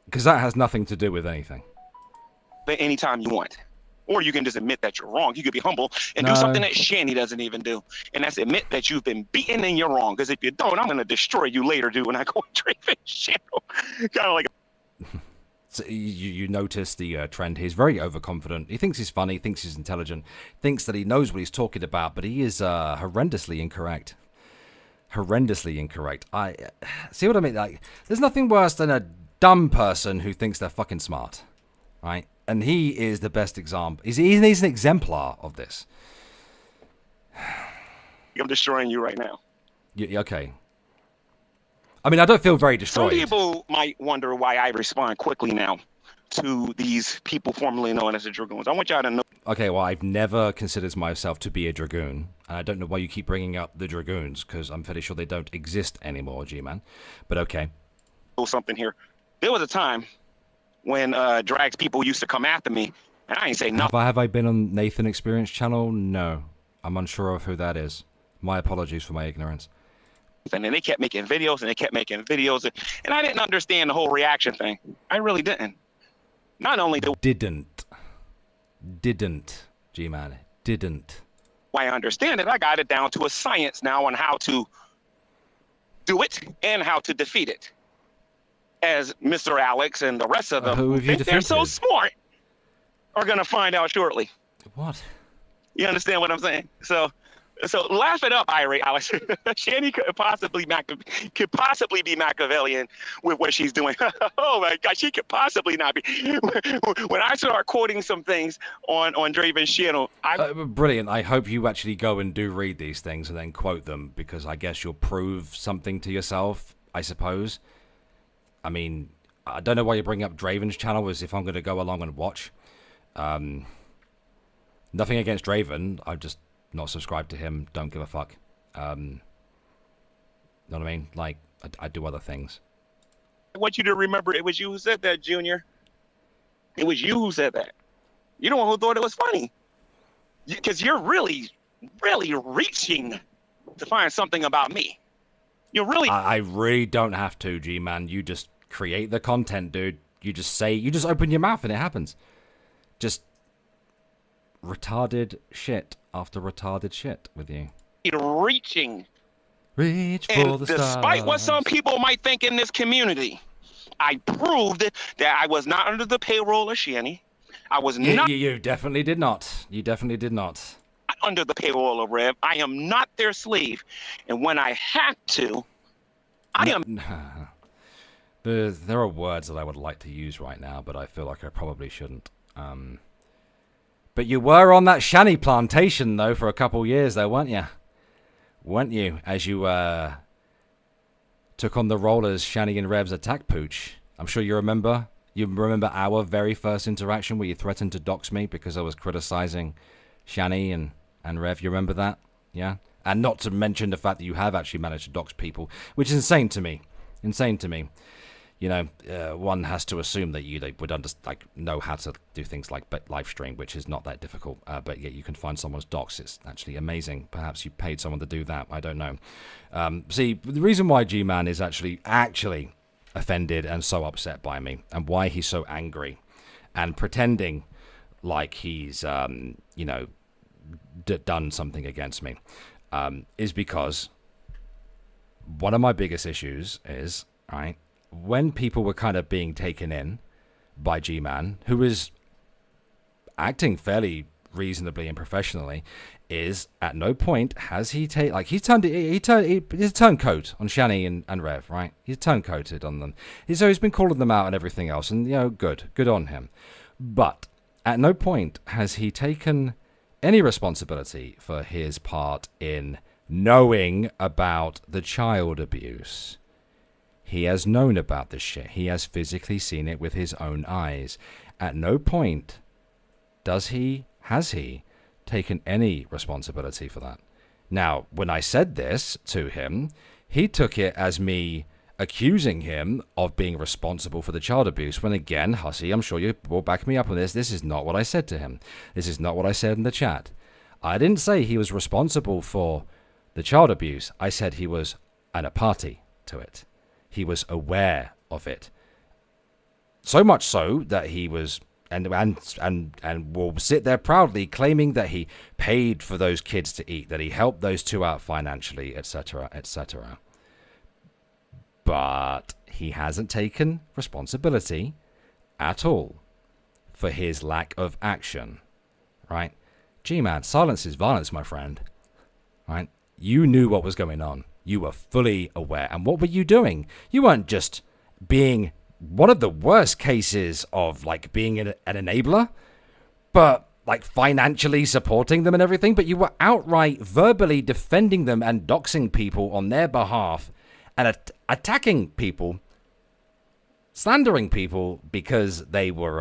Because that has nothing to do with anything. Anytime you want. Or you can just admit that you're wrong. You could be humble and do something that Shanny doesn't even do. And that's admit that you've been beaten and you're wrong. Because if you don't, I'm going to destroy you later, dude, when I go and Draven's channel. Kind of like... So you notice the trend. He's very overconfident. He thinks he's funny, thinks he's intelligent, thinks that he knows what he's talking about, but he is horrendously incorrect. Horrendously incorrect. I see what I mean? Like, there's nothing worse than a dumb person who thinks they're fucking smart, right? And he is the best example. He's an exemplar of this. I'm destroying you right now. Okay. I mean, I don't feel very destroyed. Some people might wonder why I respond quickly now to these people formerly known as the Dragoons. I want y'all to know. Okay, well, I've never considered myself to be a Dragoon. And I don't know why you keep bringing up the Dragoons, because I'm fairly sure they don't exist anymore, G-Man. But okay. Something here. There was a time when drags people used to come after me, and I ain't say nothing. Have I been on Nathan Experience channel? No. I'm unsure of who that is. My apologies for my ignorance. And then they kept making videos, and they kept making videos, and I didn't understand the whole reaction thing. I really didn't. Not only Didn't, G-Man. Didn't. I understand it. I got it down to a science now on how to do it and how to defeat it. As Mr. Alex and the rest of them who think they're so smart are going to find out shortly. What? You understand what I'm saying? So laugh it up, Irate, Alex. Shanny could possibly be Machiavellian with what she's doing. Oh my God, she could possibly not be. When I start quoting some things on Draven's channel, brilliant. I hope you actually go and do read these things and then quote them, because I guess you'll prove something to yourself, I suppose. I mean, I don't know why you bring up Draven's channel as if I'm going to go along and watch. Nothing against Draven. I'm just not subscribed to him. Don't give a fuck. Know what I mean? Like, I do other things. I want you to remember it was you who said that, Junior. It was you who said that. You're the one who thought it was funny. Because you're really, really reaching to find something about me. You're really... I really don't have to, G-Man. You just create the content, dude. You just open your mouth and it happens. Just retarded shit after retarded shit with you. Reaching. Reach for the stars. Despite what some people might think in this community, I proved that I was not under the payroll of Shanny. I was not... You definitely did not. You definitely did not. under the payroll of Rev. I am not their slave. And when I have to, I am. There are words that I would like to use right now, but I feel like I probably shouldn't. But you were on that Shanny plantation, though, for a couple years, though, weren't you? Weren't you? As you took on the role as Shanny and Rev's attack pooch. I'm sure you remember. You remember our very first interaction where you threatened to dox me because I was criticizing Shanny and Rev. You remember that? Yeah? And not to mention the fact that you have actually managed to dox people, which is insane to me. Insane to me. You know, one has to assume that you would know how to do things like live stream, which is not that difficult. But yet you can find someone's docs. It's actually amazing. Perhaps you paid someone to do that. I don't know. See, the reason why GMan is actually offended and so upset by me, and why he's so angry, and pretending like he's done something against me, is because one of my biggest issues is, right, when people were kind of being taken in by GMan, who was acting fairly reasonably and professionally, is at no point has he he's turncoat on Shanny and Rev, right? He's turncoated on them. He's been calling them out and everything else, and good on him. But at no point has he taken any responsibility for his part in knowing about the child abuse. He has known about this shit. He has physically seen it with his own eyes. At no point has he taken any responsibility for that. Now, when I said this to him, he took it as me accusing him of being responsible for the child abuse, when again, Hussy, I'm sure you will back me up on this. This is not what I said to him. This is not what I said in the chat. I didn't say he was responsible for the child abuse. I said he was a party to it. He was aware of it. So much so that he was and will sit there proudly claiming that he paid for those kids to eat, that he helped those two out financially, etc., etc. But he hasn't taken responsibility at all for his lack of action, right? GMan, silence is violence, my friend, right? You knew what was going on. You were fully aware. And what were you doing? You weren't just being one of the worst cases of being an enabler, but financially supporting them and everything, but you were outright verbally defending them and doxing people on their behalf and attacking people, slandering people because they were,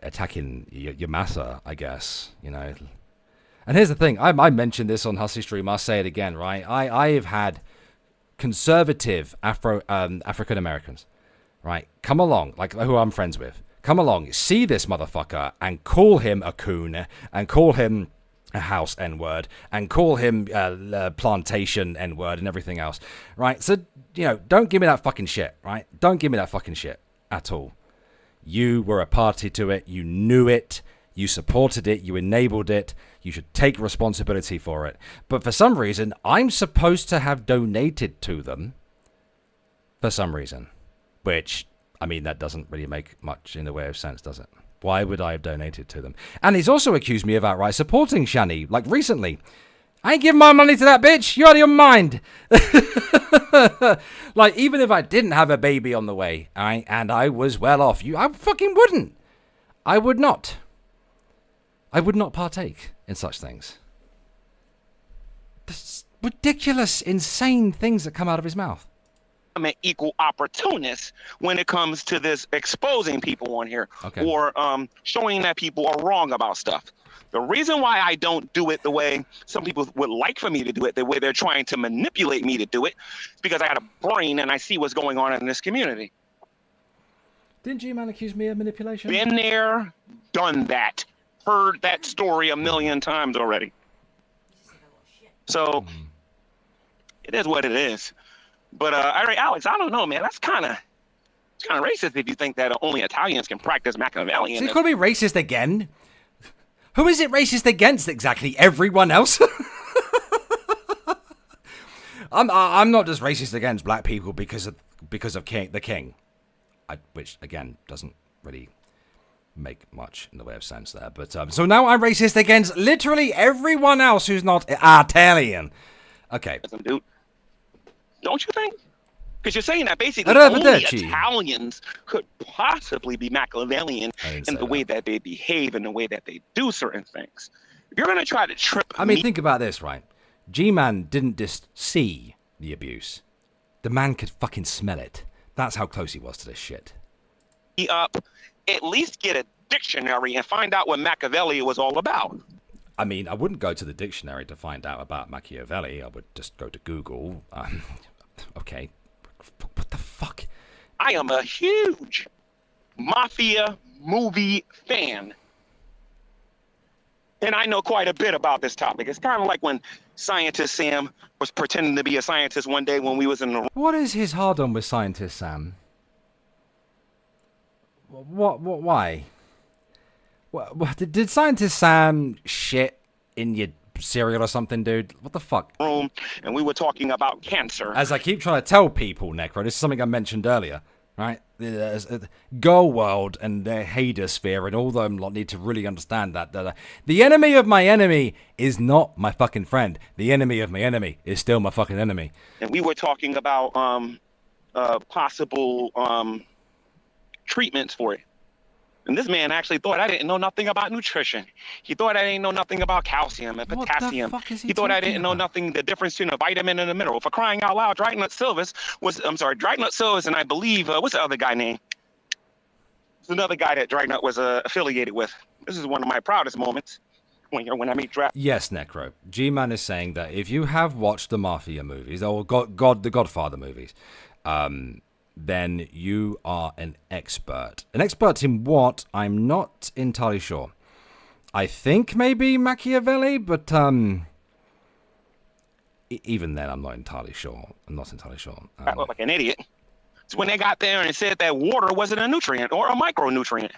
attacking your massa, I guess, And here's the thing, I mentioned this on Hussy Stream, I'll say it again, right? I have had conservative African Americans, right, come along, who I'm friends with, come along, see this motherfucker and call him a coon, and call him a house N-word, and call him plantation N-word and everything else, right? So, don't give me that fucking shit, right? Don't give me that fucking shit at all. You were a party to it, you knew it, you supported it, you enabled it, you should take responsibility for it. But for some reason, I'm supposed to have donated to them for some reason. Which, that doesn't really make much in the way of sense, does it? Why would I have donated to them? And he's also accused me of outright supporting Shanny, recently. I ain't giving my money to that bitch. You out of your mind. Even if I didn't have a baby on the way, and I was well off, I fucking wouldn't. I would not. I would not partake in such things. This ridiculous, insane things that come out of his mouth. I'm an equal opportunist when it comes to this exposing people on here, okay, or showing that people are wrong about stuff. The reason why I don't do it the way some people would like for me to do it, the way they're trying to manipulate me to do it, is because I got a brain and I see what's going on in this community. Didn't GMan accuse me of manipulation? Been there, done that. Heard that story a million times already. So it is what it is. But Alex, I don't know, man. That's kind of racist if you think that only Italians can practice Machiavellian. So you call me racist again? Who is it racist against exactly? Everyone else? I'm not just racist against black people because of the king, which again doesn't really make much in the way of sense there. But so now I'm racist against literally everyone else who's not Italian. Okay. Dude, don't you think? Because you're saying that basically Arrivederci. only Italians could possibly be Machiavellian in the way that they behave and the way that they do certain things. If you're going to try to trip think about this, right? G-Man didn't just see the abuse. The man could fucking smell it. That's how close he was to this shit. up, at least get a dictionary and find out what Machiavelli was all about. I mean, I wouldn't go to the dictionary to find out about Machiavelli. I would just go to Google. Okay. What the fuck? I am a huge mafia movie fan. And I know quite a bit about this topic. It's kind of like when Scientist Sam was pretending to be a scientist one day when we was in the... What is his hard-on with Scientist Sam? Why? What, did Scientist Sam shit in your cereal or something, dude? What the fuck? Room, and we were talking about cancer. As I keep trying to tell people, Necro, this is something I mentioned earlier, right? Girl World and their Hadosphere and all them lot need to really understand that the enemy of my enemy is not my fucking friend. The enemy of my enemy is still my fucking enemy. And we were talking about possible treatments for it. And this man actually thought I didn't know nothing about nutrition. He thought I didn't know nothing about calcium and potassium. What the fuck is he thought I didn't know nothing, the difference between a vitamin and a mineral. For crying out loud, Drynut Silvas and I believe, what's the other guy name? There's another guy that Drynut was affiliated with. This is one of my proudest moments when I meet draft. Yes, Necro. G-Man is saying that if you have watched the Mafia movies, or the Godfather movies, then you are an expert. An expert in what? I'm not entirely sure. I think maybe Machiavelli, but even then, I'm not entirely sure. I look like an idiot. It's when they got there and said that water wasn't a nutrient or a micronutrient. It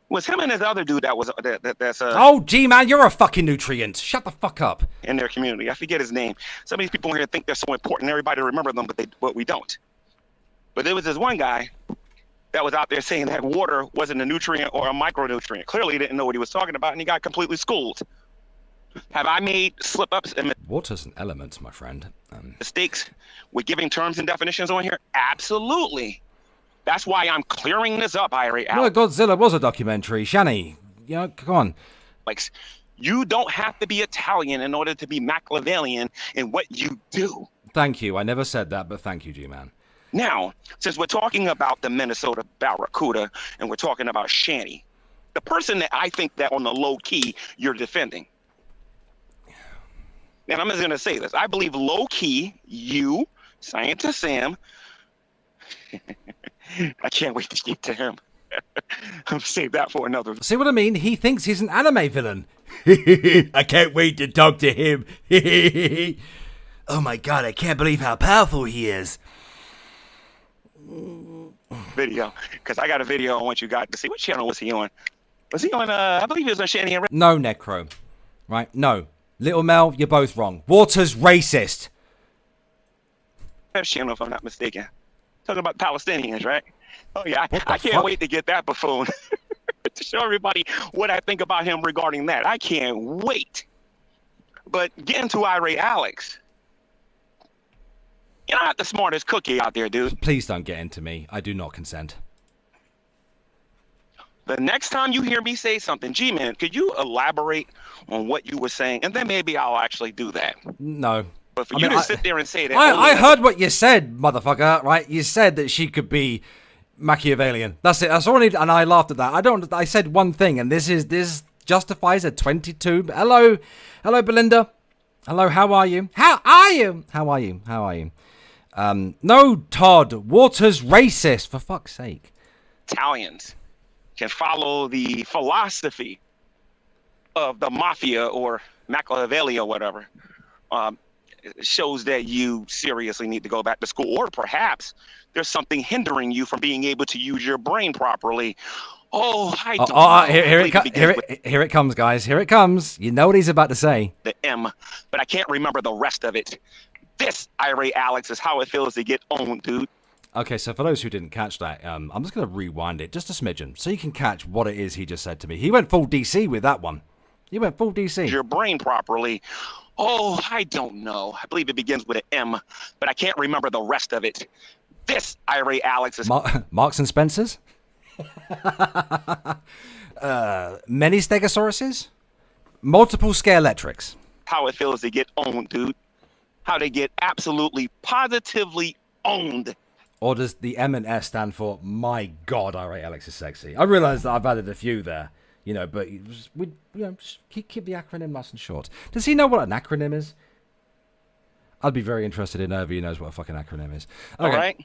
was him and this other dude that was that's Oh, G-Man, you're a fucking nutrient. Shut the fuck up. In their community. I forget his name. Some of these people here think they're so important, everybody remember them, but we don't. But there was this one guy that was out there saying that water wasn't a nutrient or a micronutrient. Clearly, he didn't know what he was talking about, and he got completely schooled. Have I made slip-ups and Water's an element, my friend. mistakes with giving terms and definitions on here? Absolutely. That's why I'm clearing this up, Irate. Well, Godzilla was a documentary. Shanny, come on. Like, you don't have to be Italian in order to be Machiavellian in what you do. Thank you. I never said that, but thank you, G-Man. Now, since we're talking about the Minnesota Barracuda and we're talking about Shanny, the person that I think that on the low key you're defending, and I'm just going to say this, I believe low key, you, Scientist Sam, I can't wait to get to him. I'll save that for another. See what I mean? He thinks he's an anime villain. I can't wait to talk to him. Oh my god, I can't believe how powerful he is. Video, because I got a video I want you guys to see. What channel was he on? Was he on, I believe he was on Shanny-Verse. No, Necro. Right? No. Little Mel, you're both wrong. Water's racist. Channel, if I'm not mistaken. Talking about Palestinians, right? Oh, yeah. I can't fuck? wait to get that buffoon to show everybody what I think about him regarding that. I can't wait. But getting to Irate Alex. You're not the smartest cookie out there, dude. Please don't get into me. I do not consent. The next time you hear me say something, G-Man, could you elaborate on what you were saying? And then maybe I'll actually do that. No. But for you to sit there and say that... I heard what you said, motherfucker, right? You said that she could be Machiavellian. That's it. That's all I need. And I laughed at that. I said one thing, and this justifies a 22... Hello, Belinda. Hello, how are you? How are you? No, Todd. Water's racist, for fuck's sake. Italians can follow the philosophy of the mafia or Machiavelli or whatever. It shows that you seriously need to go back to school, or perhaps there's something hindering you from being able to use your brain properly. Oh, I don't know. Here it comes, guys. Here it comes. You know what he's about to say. The M, but I can't remember the rest of it. This, Irate Alex, is how it feels to get owned, dude. Okay, so for those who didn't catch that, I'm just going to rewind it just a smidgen so you can catch what it is he just said to me. He went full DC with that one. He went full DC. Your brain properly. Oh, I don't know. I believe it begins with an M, but I can't remember the rest of it. This Irate Alex is Marks and Spencers? Many Stegosauruses? Multiple Scalelectrics. how it feels to get owned, dude. How they get absolutely, positively owned. Or does the M and S stand for, my God, Irate Alex is sexy? I realise that I've added a few there, you know, but just keep the acronym nice and short. Does he know what an acronym is? I'd be very interested in whoever knows what a fucking acronym is. Okay. All right.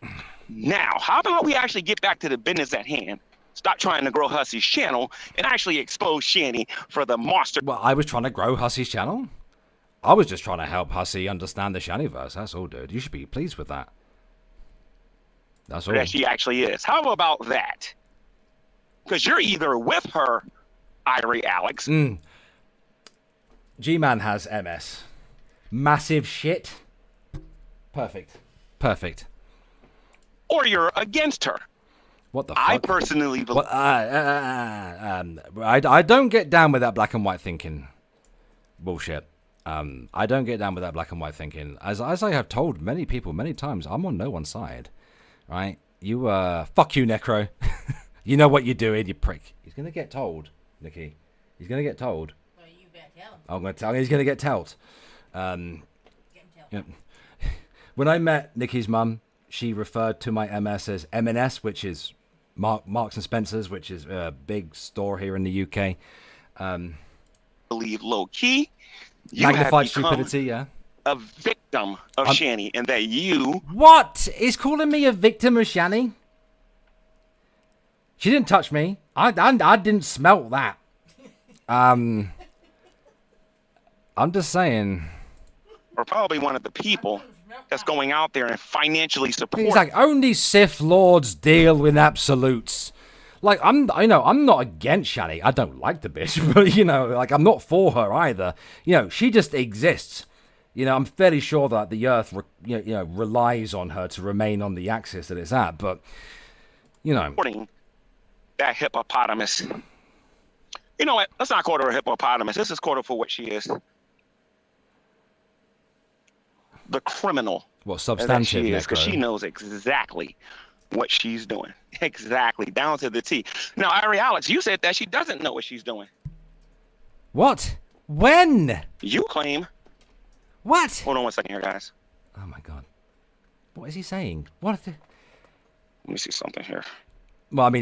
Now, how about we actually get back to the business at hand? Stop trying to grow Hussy's channel and actually expose Shanny for the monster. Well, I was trying to grow Hussy's channel. I was just trying to help Hussy understand the Shanny-Verse. That's all, dude. You should be pleased with that. That's all. That she actually is. How about that? Because you're either with her, Irate Alex. GMan has MS. Massive shit. Perfect. Perfect. Or you're against her. What the fuck? I personally believe. Well, I don't get down with that black and white thinking bullshit. I don't get down with that black and white thinking. As I have told many people many times, I'm on no one's side. Right? You, fuck you, Necro. You know what you're doing, you prick. He's gonna get told, Nikki. He's gonna get told. Well, you better tell him. I'm gonna tell him. He's gonna get told. Get him tell. Yeah. When I met Nikki's mum, she referred to my MS as M&S, which is Marks and Spencers, which is a big store here in the UK. Believe low key. You Magnified have become stupidity, yeah. a victim of Shanny, and that you. What? Is calling me a victim of Shanny? She didn't touch me. I didn't smell that. I'm just saying. Are probably one of the people that's going out there and financially support. He's like, only Sith Lords deal in absolutes. Like, I'm not against Shanny. I don't like the bitch, but, like, I'm not for her either. She just exists. I'm fairly sure that the Earth, relies on her to remain on the axis that it's at, but, Supporting that hippopotamus. You know what? Let's not call her a hippopotamus. Let's just call her for what she is. The criminal. What, substantive, she is, because Necro? she knows exactly what she's doing. Exactly, down to the T. Now, Irate Alex, you said that she doesn't know what she's doing. What? When? You claim. What? Hold on 1 second here, guys. Oh, my God. What is he saying? What? Let me see something here. Well,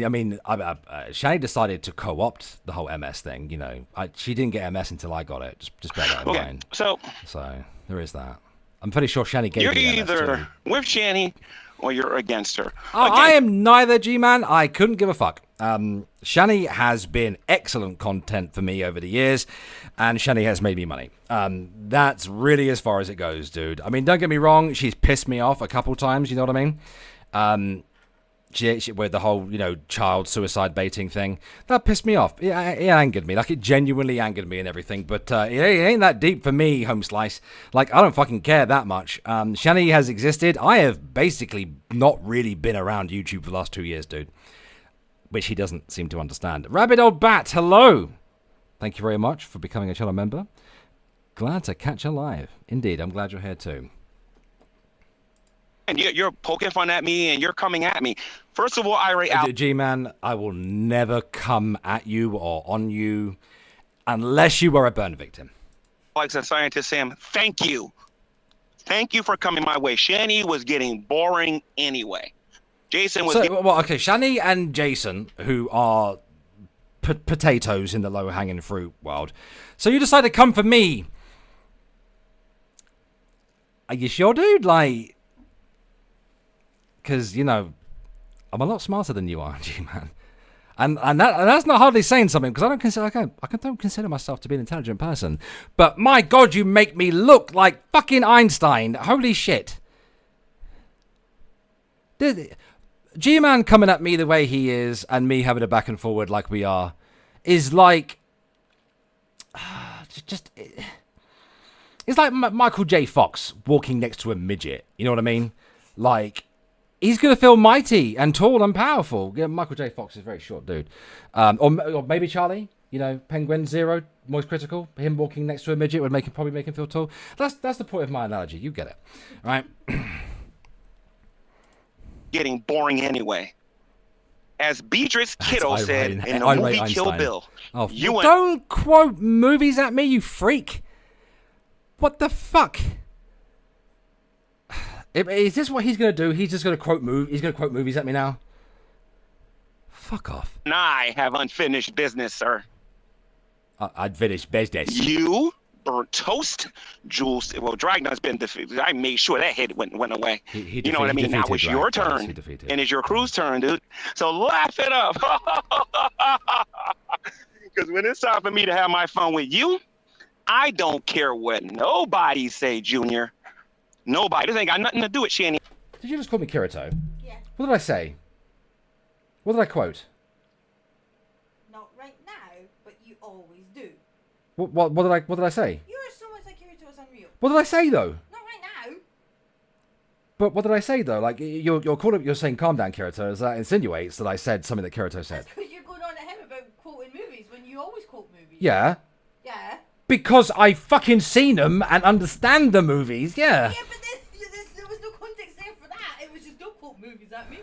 Shanny decided to co-opt the whole MS thing. She didn't get MS until I got it. Just bear that in mind. So there is that. I'm pretty sure Shanny gave you're me MS either too. with Shanny or you're against her. Oh, Again, I am neither, G-Man. I couldn't give a fuck. Shanny has been excellent content for me over the years, and Shanny has made me money. That's really as far as it goes, dude. Don't get me wrong. She's pissed me off a couple times, you know what I mean? She with the whole, child suicide baiting thing. That pissed me off. It angered me. Like, it genuinely angered me and everything. But it ain't that deep for me, Home Slice. Like, I don't fucking care that much. Shanny has existed. I have basically not really been around YouTube for the last 2 years, dude. Which he doesn't seem to understand. Rabbit Old Bat, hello! Thank you very much for becoming a channel member. Glad to catch you live. Indeed, I'm glad you're here too. and you're poking fun at me and you're coming at me. First of all, Irate Alex. G-Man, I will never come at you or on you unless you are a burn victim. Alex and Scientist Sam, thank you. Thank you for coming my way. Shanny was getting boring anyway. Jason was okay, Shanny and Jason, who are potatoes in the low-hanging fruit world. So you decide to come for me. Are you sure, dude? Like, because, I'm a lot smarter than you are, G-Man. And that's not hardly saying something, because I don't consider myself to be an intelligent person. But my God, you make me look like fucking Einstein. Holy shit. G-Man coming at me the way he is, and me having a back and forward like we are, is like... It's like Michael J. Fox walking next to a midget. You know what I mean? Like, he's going to feel mighty and tall and powerful. Yeah, Michael J. Fox is a very short dude. Or maybe Charlie, you know, Penguin Zero, Moist Critical. Him walking next to a midget would probably make him feel tall. That's the point of my analogy. You get it, right? Getting boring anyway. As Beatrice Kiddo said in the movie Kill Bill. Oh, don't quote movies at me, you freak. What the fuck? Is this what he's going to do? He's just going to quote He's going to quote movies at me now? Fuck off. And I have unfinished business, sir. Unfinished business. You burnt toast, Jules. Well, Dragnon's been defeated. I made sure that head went away. You know what I mean? Now it's your turn. And it's your crew's turn, dude. So laugh it up. Because when it's time for me to have my fun with you, I don't care what nobody say, Junior. Nobody. This ain't got nothing to do with Shanny. Did you just call me Kirito? Yeah. What did I say? What did I quote? Not right now, but you always do. What did I say? You are so much like Kirito, it's unreal. What did I say though? Not right now. But what did I say though? Like you're saying calm down, Kirito. As that insinuates that I said something that Kirito said. That's because you're going on at him about quoting movies when you always quote movies. Yeah. Yeah. Because I fucking seen them and understand the movies. Yeah. Yeah, but there was no context there for that. It was just don't quote movies at me.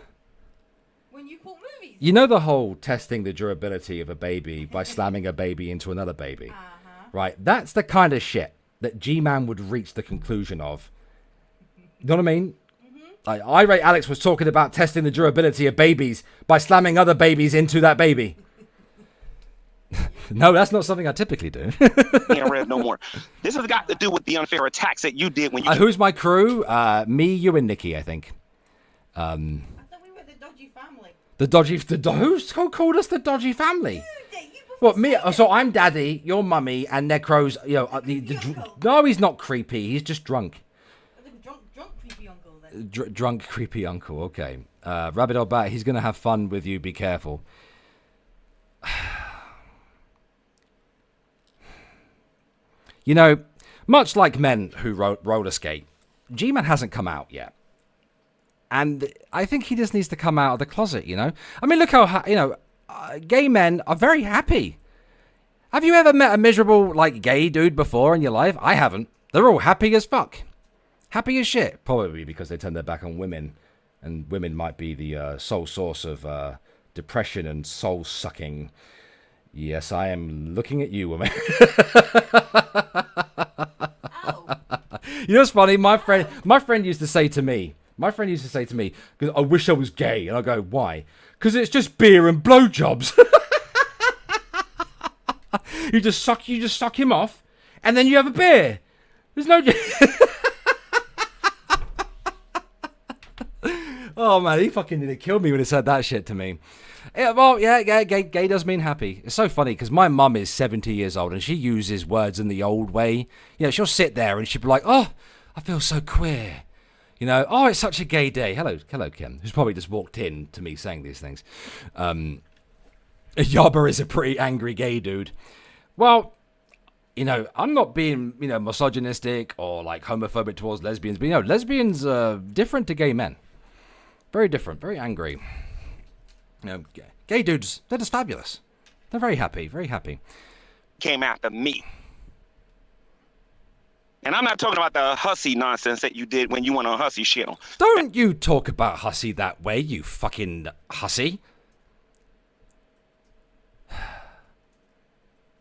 When you quote movies. You know the whole testing the durability of a baby by slamming a baby into another baby, right? That's the kind of shit that GMan would reach the conclusion of. You know what I mean? Like Irate Alex was talking about testing the durability of babies by slamming other babies into that baby. No, that's not something I typically do. Can't read no more. This has got to do with the unfair attacks that you did when you. Who's my crew? Me, you, and Nikki, I think. I thought we were the dodgy family. Who called us the dodgy family? You What, me? So I'm Daddy, you're Mummy, and Necro's. You know, no, he's not creepy. He's just drunk. Drunk creepy uncle then. Drunk creepy uncle. Okay. Rabbit or Bat, he's gonna have fun with you. Be careful. You know, much like men who roller skate, G-Man hasn't come out yet. And I think he just needs to come out of the closet, you know? I mean, look how, gay men are very happy. Have you ever met a miserable, gay dude before in your life? I haven't. They're all happy as fuck. Happy as shit. Probably because they turn their back on women. And women might be the sole source of depression and soul-sucking. Yes, I am looking at you, woman. Ow. You know what's funny? My friend used to say to me, because I wish I was gay. And I go, why? Because it's just beer and blowjobs. You just suck him off, and then you have a beer. There's no... Oh, man, he fucking nearly killed me when he said that shit to me. Yeah, well, yeah, gay does mean happy. It's so funny because my mum is 70 years old and she uses words in the old way. You know, she'll sit there and she'll be like, oh, I feel so queer. You know, oh, it's such a gay day. Hello, Kim, who's probably just walked in to me saying these things. Yabba is a pretty angry gay dude. Well, you know, I'm not being, misogynistic or homophobic towards lesbians, but lesbians are different to gay men. Very different, very angry. Gay dudes, they're just fabulous. They're very happy, very happy. Came after me. And I'm not talking about the Hussy nonsense that you did when you went on Hussy shit. Don't you talk about Hussy that way, you fucking Hussy.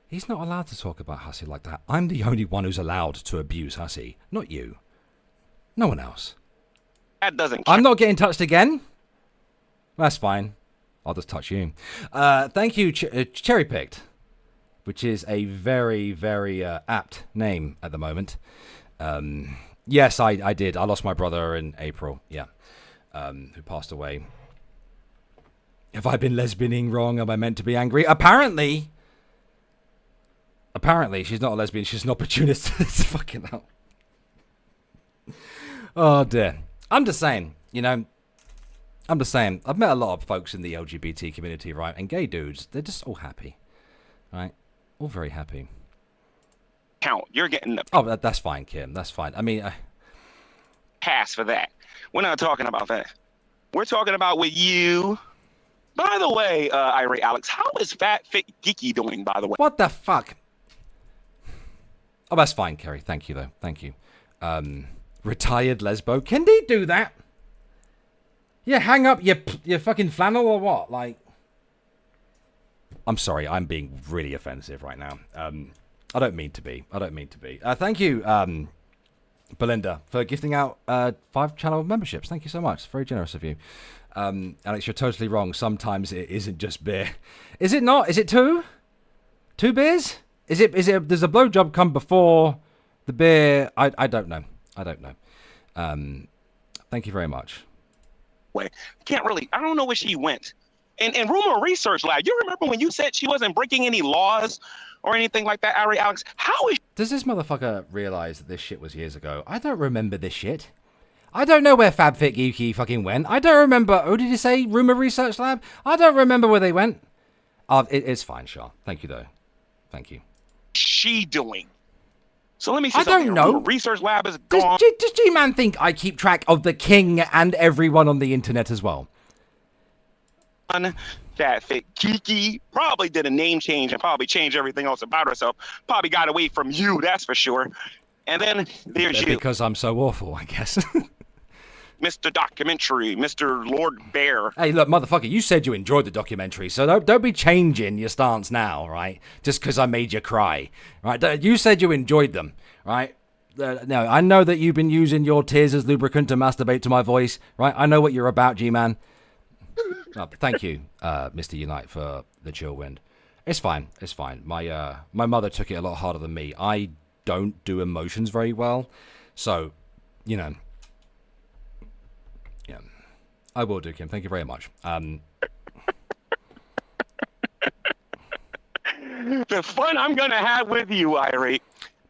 He's not allowed to talk about Hussy like that. I'm the only one who's allowed to abuse Hussy, not you. No one else. That doesn't count. I'm not getting touched again. That's fine. I'll just touch you. Thank you, Cherry Picked, which is a very, very apt name at the moment. Yes, I did. I lost my brother in April, yeah, who passed away. Have I been lesbianing wrong? Am I meant to be angry? Apparently, she's not a lesbian. She's an opportunist. It's fucking hell. Oh, dear. I'm just saying, I've met a lot of folks in the LGBT community, right? And gay dudes, they're just all happy, right? All very happy. Count. You're getting the Oh, that's fine, Kim. That's fine. I mean... pass for that. We're not talking about that. We're talking about with you. By the way, Irate Alex, how is Fat Fit Geeky doing, by the way? What the fuck? Oh, that's fine, Kerry. Thank you, though. Thank you. Retired lesbo. Can they do that? Yeah, hang up your fucking flannel or what? Like, I'm sorry. I'm being really offensive right now. I don't mean to be. I don't mean to be. Thank you, Belinda, for gifting out 5 channel memberships. Thank you so much. It's very generous of you. Alex, you're totally wrong. Sometimes it isn't just beer. Is it not? Is it 2? 2 beers? Is it? Does a blowjob come before the beer? I don't know. I don't know. Thank you very much. Way. Can't really. I don't know where she went. And Rumor Research Lab. You remember when you said she wasn't breaking any laws or anything like that, Ari Alex? How is? Does this motherfucker realize that this shit was years ago? I don't remember this shit. I don't know where FabFitGeeky fucking went. I don't remember. Oh, did you say Rumor Research Lab? I don't remember where they went. It's fine, Shah. Thank you, though. Thank you. She doing? So let me see. I don't know. Rumor Research Lab is gone. Does G-Man think I keep track of the king and everyone on the internet as well? Fat Fit Kiki probably did a name change and probably changed everything else about herself. Probably got away from you, that's for sure. And then there's you. Because I'm so awful, I guess. Mr. Documentary, Mr. Lord Bear. Hey, look, motherfucker, you said you enjoyed the documentary, so don't be changing your stance now, right? Just because I made you cry, right? You said you enjoyed them, right? No, I know that you've been using your tears as lubricant to masturbate to my voice, right? I know what you're about, G-Man. Oh, thank you, Mr. Unite, for the chill wind. It's fine. It's fine. My mother took it a lot harder than me. I don't do emotions very well, so, you know. Yeah, I will do, Kim. Thank you very much. The fun I'm gonna have with you, Irate.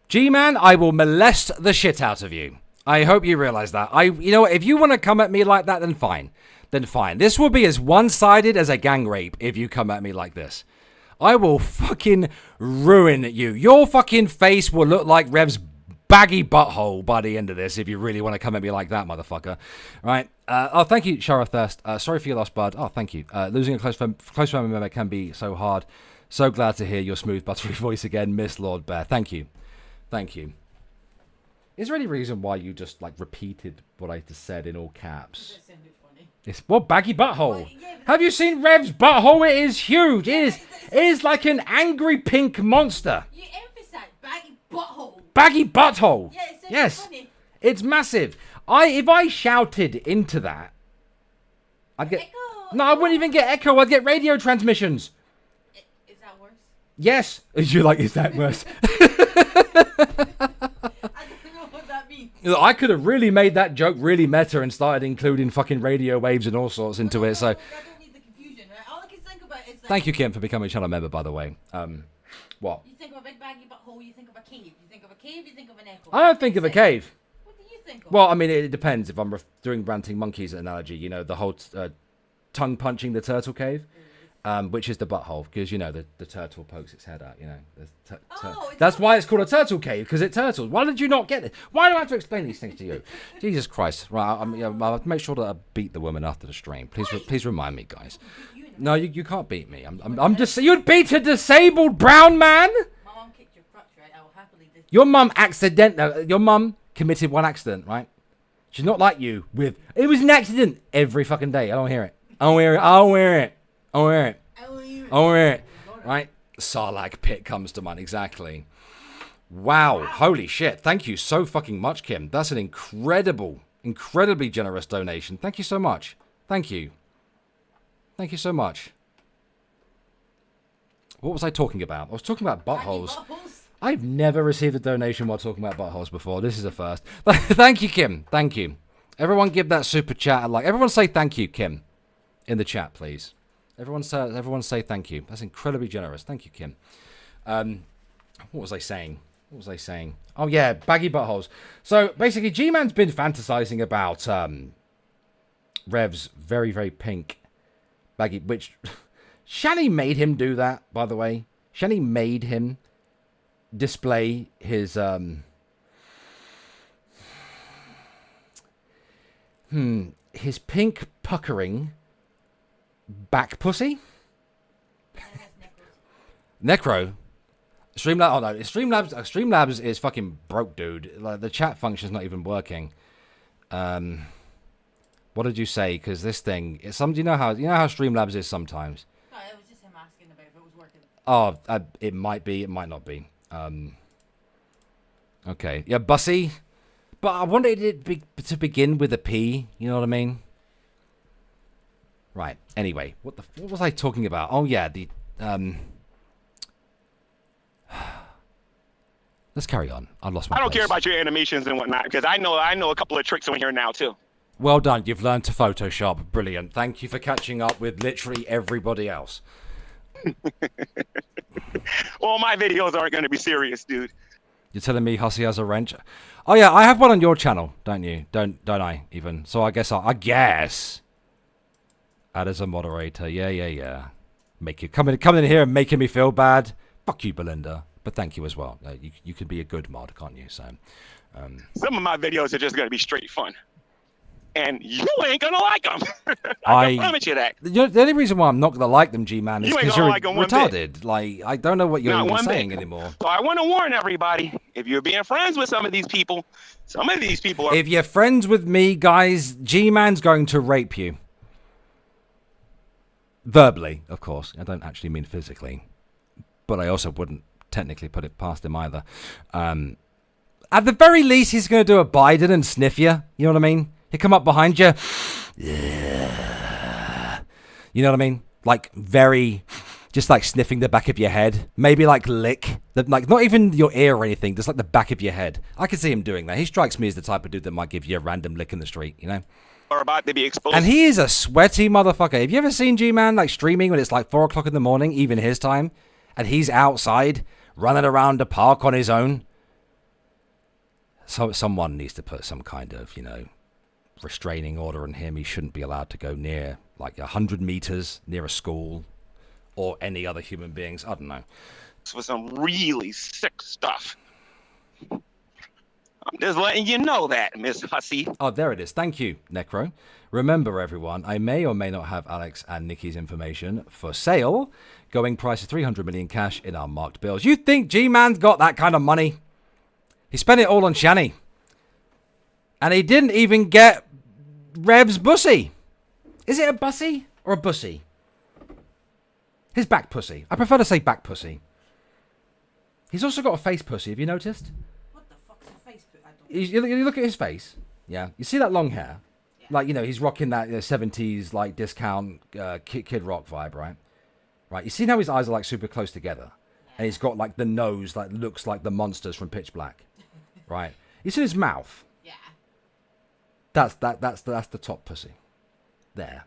G-Man, I will molest the shit out of you. I hope you realize that. You know what? If you want to come at me like that, then fine. Then fine. This will be as one-sided as a gang rape if you come at me like this. I will fucking ruin you. Your fucking face will look like Rev's baggy butthole by the end of this if you really want to come at me like that, motherfucker. Right? Oh, thank you, Shara Thirst. Sorry for your loss, bud. Oh, thank you. Losing a close family member can be so hard. So glad to hear your smooth, buttery voice again, Miss Lord Bear. Thank you. Thank you. Is there any reason why you just, like, repeated what I just said in all caps? It's what baggy butthole. Have you seen Rev's butthole? It is huge. It is like an angry pink monster. You emphasize baggy butthole. Baggy butthole. Yeah, it's yes, funny. It's massive. If I shouted into that, I'd get Echo. no. I wouldn't even get echo. I'd get radio transmissions. Is that worse? Yes. You're like, is that worse? I don't know what that means. I could have really made that joke really meta and started including fucking radio waves and all sorts into it. So, I don't need the confusion, right? All I can think about is like, thank you, Kim, for becoming a channel member, by the way. What? You think of a big baggy butthole, you think of a cave. You think of a cave, you think of an echo. I don't think of a cave. What do you think of? Well, I mean, it depends. If I'm doing ranting monkeys analogy, you know, the whole tongue punching the turtle cave, which is the butthole, because you know the turtle pokes its head out. You know, that's why it's called a turtle cave, because it turtles. Why did you not get it? Why do I have to explain these things to you? Jesus Christ! Right, I'll make sure that I beat the woman after the stream. Please remind me, guys. No, you can't beat me. I'm just. You'd beat a disabled brown man. My mum kicked your crotch, right? I will happily. Your mum Your mum committed one accident, right? She's not like you. It was an accident every fucking day. I don't hear it. I'll wear it. Right? Sarlacc pit comes to mind. Exactly. Wow. Holy shit. Thank you so fucking much, Kim. That's an incredibly generous donation. Thank you so much. Thank you. Thank you so much. What was I talking about? I was talking about buttholes. I've never received a donation while talking about buttholes before. This is a first. Thank you, Kim. Thank you. Everyone give that super chat a like. Everyone say thank you, Kim, in the chat, please. Everyone say thank you. That's incredibly generous. Thank you, Kim. What was I saying? Oh, yeah, baggy buttholes. So, basically, G-Man's been fantasizing about Rev's very, very pink baggy, which Shanny made him do that, by the way. Shanny made him display his his pink puckering back pussy? Necro. Streamlabs. Oh no, Streamlabs is fucking broke, dude. Like the chat function's not even working. What did you say? Because this thing, do you know how Streamlabs is sometimes? No, it was just him asking about if it was working. Oh, it might be. It might not be. Okay. Yeah, Bussy. But I wanted it to begin with a P. You know what I mean? Right. Anyway, what was I talking about? Oh yeah, the Let's carry on. I lost my. I don't place. care about your animations and whatnot because I know a couple of tricks on here now too. Well done. You've learned to Photoshop. Brilliant. Thank you for catching up with literally everybody else. Well, my videos aren't going to be serious, dude. You're telling me Hussy has a wrench? Oh yeah, I have one on your channel, don't you? Don't I even? So I guess add as a moderator. Yeah. Make you coming in here and making me feel bad. Fuck you, Belinda. But thank you as well. You can be a good mod, can't you? So, some of my videos are just going to be straight fun. And you ain't gonna like them. I promise you that. The only reason why I'm not gonna like them, G-Man, is because you're like retarded. Like, I don't know what you're even saying anymore. So I want to warn everybody: if you're being friends with some of these people are. If you're friends with me, guys, G-Man's going to rape you. Verbally, of course. I don't actually mean physically, but I also wouldn't technically put it past him either. At the very least, he's going to do a Biden and sniff you. You know what I mean? He'll come up behind you. Yeah. You know what I mean? Like, just like sniffing the back of your head. Maybe like lick. Like, not even your ear or anything. Just like the back of your head. I can see him doing that. He strikes me as the type of dude that might give you a random lick in the street, you know? Or about to be exposed. And he is a sweaty motherfucker. Have you ever seen G-Man like streaming when it's like 4 o'clock in the morning, even his time? And he's outside running around a park on his own? So someone needs to put some kind of, restraining order on him. He shouldn't be allowed to go near like 100 meters near a school or any other human beings. I don't know. For some really sick stuff. I'm just letting you know that, Miss Hussy. Oh, there it is. Thank you, Necro. Remember, everyone, I may or may not have Alex and Nikki's information for sale. Going price of 300 million cash in our marked bills. You think G-Man's got that kind of money? He spent it all on Shanny. And he didn't even get Rev's bussy. Is it a bussy or a bussy? His back pussy. I prefer to say back pussy. He's also got a face pussy. Have you noticed? What the fuck's a face pussy? You look at his face. Yeah. You see that long hair? Yeah. Like, he's rocking that 70s, like, discount Kid Rock vibe, right? Right. You see how his eyes are, like, super close together? Yeah. And he's got, like, the nose that looks like the monsters from Pitch Black. Right. You see his mouth? Yeah. That's the top pussy. There.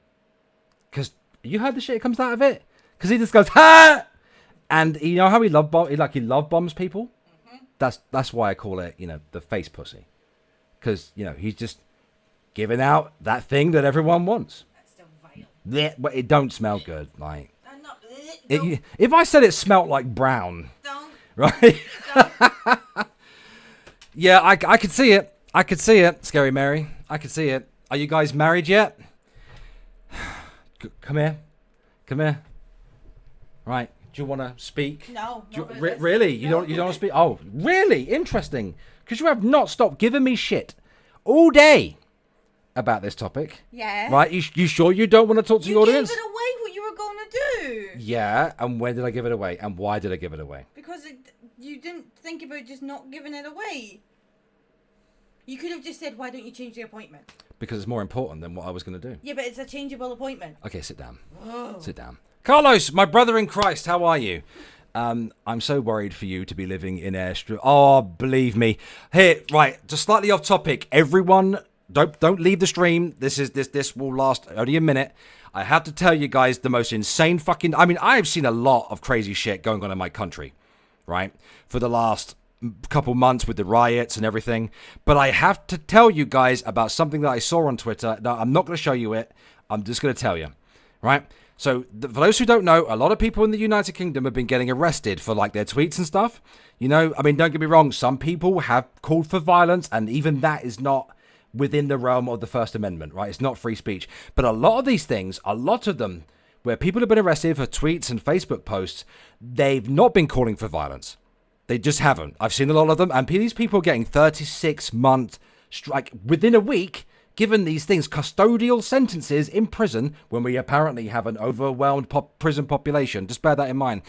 Because you heard the shit that comes out of it? Because he just goes, ha! And you know how he love bombs people? Mm-hmm. That's why I call it, the face pussy. Because, he's just giving out that thing that everyone wants. That's still vile. Yeah, but it don't smell good. Like, I'm not, if I said it smelled like brown. Don't. Right? Don't. Yeah, I could see it. I could see it, Scary Mary. I could see it. Are you guys married yet? Come here. Come here. Right. Do you want to speak? No. Really? You don't want to speak? Oh, really? Interesting. Because you have not stopped giving me shit all day about this topic. Yeah. Right? You sure you don't want to talk to the audience? You gave it away what you were going to do. Yeah. And when did I give it away? And why did I give it away? Because you didn't think about just not giving it away. You could have just said, why don't you change the appointment? Because it's more important than what I was going to do. Yeah, but it's a changeable appointment. Okay, sit down. Whoa. Sit down. Carlos, my brother in Christ, how are you? I'm so worried for you to be living in Airstream. Oh, believe me. Here, right, just slightly off topic. Everyone, don't leave the stream. This will last only a minute. I have to tell you guys the most insane fucking... I mean, I've seen a lot of crazy shit going on in my country, right? For the last couple months with the riots and everything. But I have to tell you guys about something that I saw on Twitter. Now, I'm not going to show you it. I'm just going to tell you, right? So, for those who don't know, a lot of people in the United Kingdom have been getting arrested for, like, their tweets and stuff. I mean, don't get me wrong. Some people have called for violence, and even that is not within the realm of the First Amendment, right? It's not free speech. But a lot of these things, a lot of them, where people have been arrested for tweets and Facebook posts, they've not been calling for violence. They just haven't. I've seen a lot of them, and these people are getting 36-month strike within a week, given these things, custodial sentences in prison, when we apparently have an overwhelmed prison population. Just bear that in mind.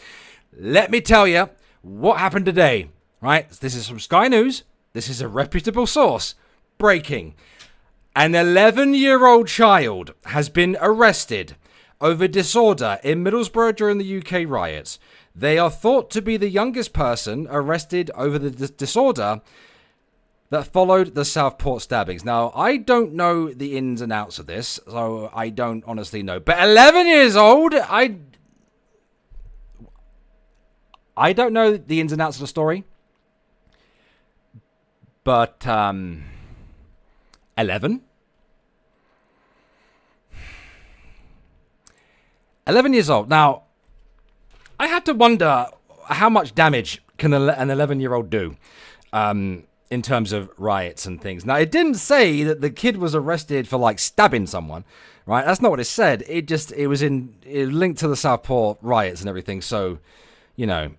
Let me tell you what happened today, right? This is from Sky News. This is a reputable source. Breaking. An 11-year-old child has been arrested over disorder in Middlesbrough during the UK riots. They are thought to be the youngest person arrested over the disorder that followed the Southport stabbings. Now, I don't know the ins and outs of this, so I don't honestly know. But 11 years old, I don't know the ins and outs of the story. But 11 years old. Now, I have to wonder how much damage can an 11-year-old do in terms of riots and things. Now, it didn't say that the kid was arrested for, like, stabbing someone, right? That's not what it said. It was linked to the Southport riots and everything. So, you know,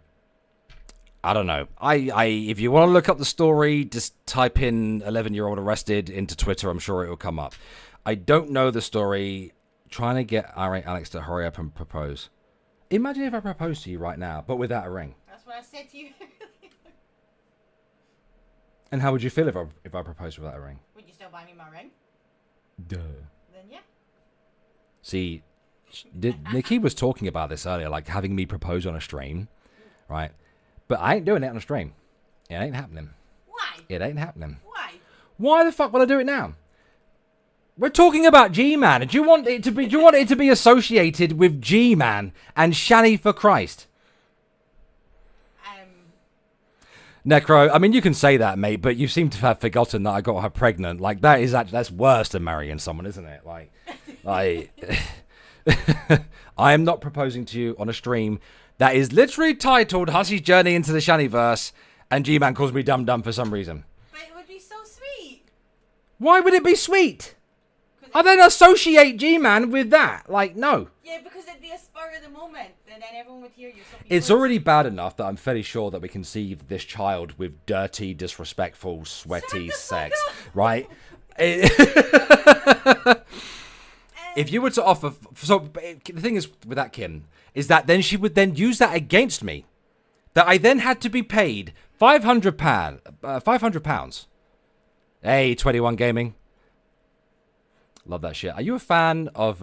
I don't know. If you want to look up the story, just type in 11-year-old arrested into Twitter. I'm sure it will come up. I don't know the story. Trying to get Irate Alex to hurry up and propose. Imagine if I proposed to you right now, but without a ring. That's what I said to you earlier. And how would you feel if I proposed without a ring? Would you still buy me my ring? Duh. Then yeah. See, Nikki was talking about this earlier, like having me propose on a stream, right? But I ain't doing it on a stream. It ain't happening. Why? It ain't happening. Why? Why the fuck would I do it now? We're talking about G-Man. Do you want it to be associated with G-Man and Shanny for Christ? Necro, I mean, you can say that, mate, but you seem to have forgotten that I got her pregnant. Like, that's worse than marrying someone, isn't it? Like, I am not proposing to you on a stream that is literally titled Hussy's Journey into the Shanny-Verse, and G-Man calls me dumb for some reason. But it would be so sweet. Why would it be sweet? I then associate G-Man with that. Like, no. Yeah, because it'd be a spur of the moment, and then everyone would hear you. It's already bad enough that I'm fairly sure that we conceive this child with dirty, disrespectful, sweaty sex, right? If you were to offer... So, the thing is with that, Kim, is that then she would then use that against me. That I then had to be paid £500. Hey, 21 Gaming. Love that shit. Are you a fan of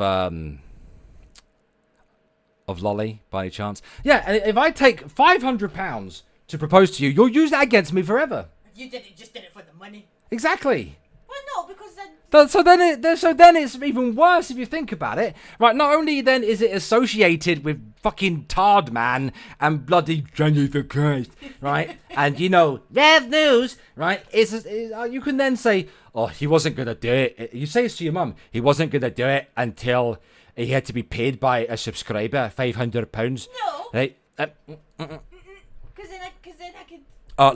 Lolly, by any chance? Yeah, and if I take £500 to propose to you, you'll use that against me forever. You just did it for the money. Exactly. Well, no, because then... So then it's even worse if you think about it. Right, not only then is it associated with fucking Tard Man and bloody Johnny the Christ, right? And, you know, there's news, right? You can then say, oh, he wasn't going to do it. You say this to your mum. He wasn't going to do it until he had to be paid by a subscriber, £500. No. Right? Because then I could...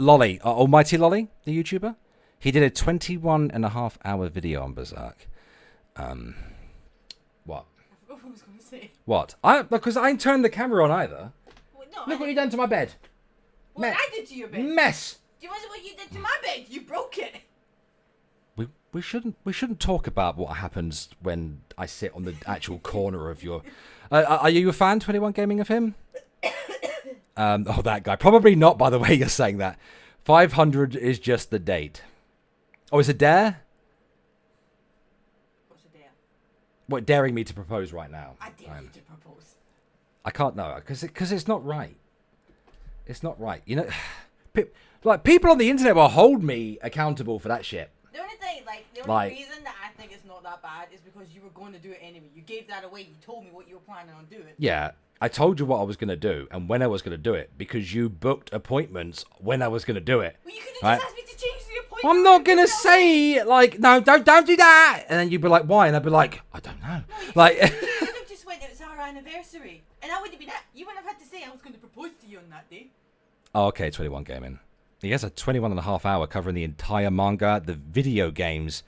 Lolly, Almighty Lolly, the YouTuber. He did a 21.5-hour video on Berserk. What? I forgot what I was going to say. What? Because I ain't turned the camera on either. Well, no, Look what you done to my bed. What I did to your bed? Mess. It wasn't what you did to my bed. You broke it. We shouldn't talk about what happens when I sit on the actual corner of your... are you a fan, 21 Gaming, of him? Oh, that guy. Probably not, by the way you're saying that. 500 is just the date. Oh, it's a dare? What's a dare? What, daring me to propose right now? I dare you to propose. I can't know, because it's not right. It's not right. You know, like, people on the internet will hold me accountable for that shit. The only thing, the only reason that I think it's not that bad is because you were going to do it anyway. You gave that away. You told me what you were planning on doing. Yeah, I told you what I was going to do and when I was going to do it because you booked appointments when I was going to do it. Well, you could have just asked me to change the appointment. I'm not going to say, like, no, don't do that. And then you'd be like, why? And I'd be like, I don't know. No, you like, could have just went, it was our anniversary. And I would have been, you wouldn't have had to say I was going to propose to you on that day. Oh, okay, 21 Gaming. He has a 21.5 hour covering the entire manga, the video games,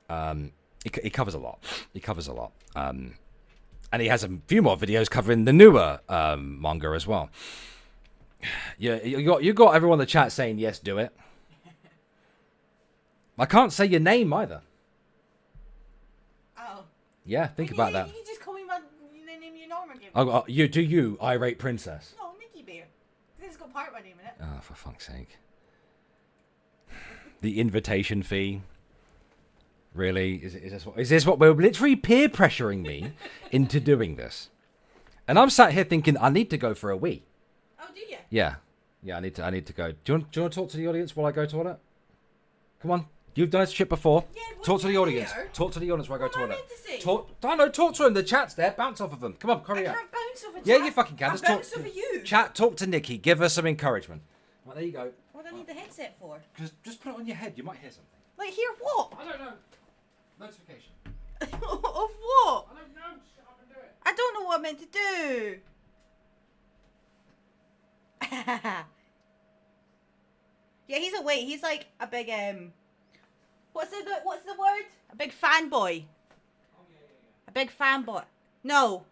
He covers a lot. He covers a lot. And he has a few more videos covering the newer manga as well. Yeah, you got everyone in the chat saying yes, do it. I can't say your name either. Oh. Yeah, think about that. You just call me by the name you normally give me. Oh, you, Irate Princess. No, Mickey Bear. This has got part of my name in it. Oh, for fuck's sake. The invitation fee. Really? Is this what we're literally peer pressuring me into doing this? And I'm sat here thinking I need to go for a wee. Oh, do you? Yeah. I need to go. Do you want to talk to the audience while I go toilet? Come on. You've done this shit before. Yeah, talk to the audience. Here? Talk to the audience while I go What am I toilet. meant to say? Talk to them. The chat's there. Bounce off of them. Come on, hurry I up. can't bounce off a Yeah, chat. you fucking can. I Just bounce talk. off of you. Chat. Talk to Nikki. Give her some encouragement. Right, there you go. What do I need the headset for? Just put it on your head. You might hear something. Like, hear what? I don't know. Notification. Of what? I don't know. Shut up and do it. I don't know what I'm meant to do. Yeah, he's away. He's like a big what's the word? A big fanboy. A big fanboy. No,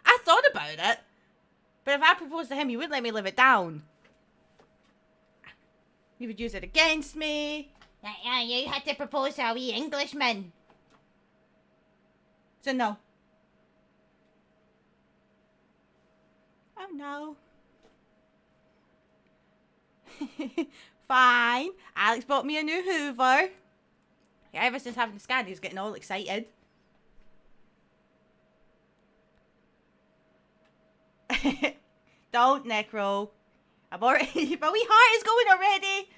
I thought about it, but if I proposed to him, he wouldn't let me live it down. He would use it against me. Yeah, you had to propose to a wee Englishman. So no. Oh no. Fine. Alex bought me a new Hoover. Yeah, ever since having the scan, he's getting all excited. Don't, Necro. I've already. My wee heart is going already.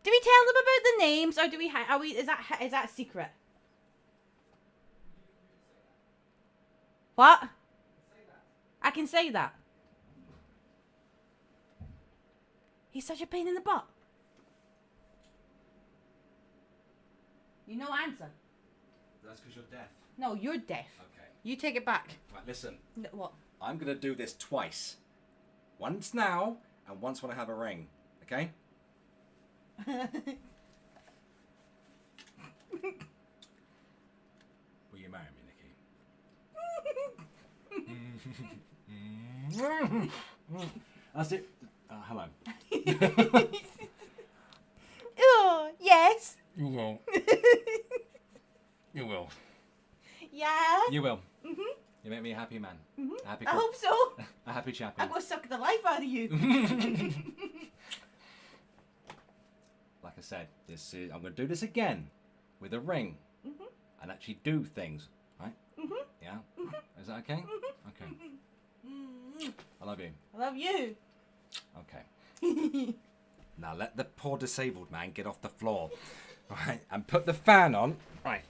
Do we tell them about the names, or do we? Are we? Is that a secret? What? I can say that. He's such a pain in the butt. You know answer. That's because you're deaf. No, you're deaf. Okay. You take it back. Right, listen. No, what? I'm going to do this twice. Once now, and once when I have a ring. Okay? Will you marry me, Nikki? That's it. Hello. Oh, yes. You will. You will. Yeah. You will. You make me a happy man. A happy I hope so. A happy chappy. I'm going to suck the life out of you. Like I said, I'm going to do this again with a ring and actually do things, right? Yeah? Is that okay? Okay. I love you. I love you. Okay. Now let the poor disabled man get off the floor, right? And put the fan on. Right.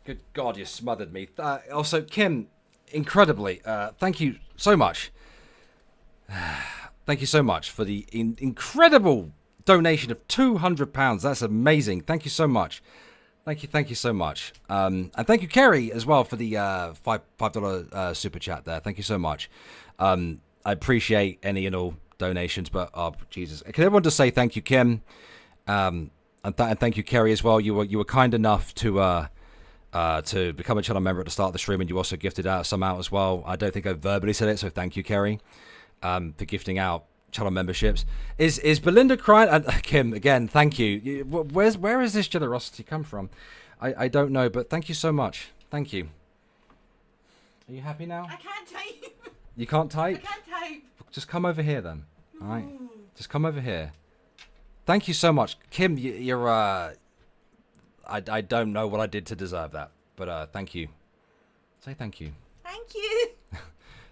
Good God, you smothered me. Also, Kim, incredibly, thank you so much. Thank you so much for the incredible donation of £200. That's amazing. Thank you so much. Thank you so much. And thank you, Kerry, as well, for the $5 super chat there. Thank you so much. I appreciate any and all donations, but oh Jesus, can everyone just say thank you, Kim, and thank you, Kerry, as well. You were kind enough to become a channel member at the start of the stream, and you also gifted out some out as well. I don't think I verbally said it, so thank you, Kerry, for gifting out channel memberships. Is Belinda crying? And Kim, again, thank you. Where is this generosity come from? I don't know, but thank you so much. Thank you. Are you happy now? I can't type. You can't type? I can't type. Just come over here then. All right. Just come over here. Thank you so much, Kim. You're I don't know what I did to deserve that, but thank you. Say thank you. Thank you.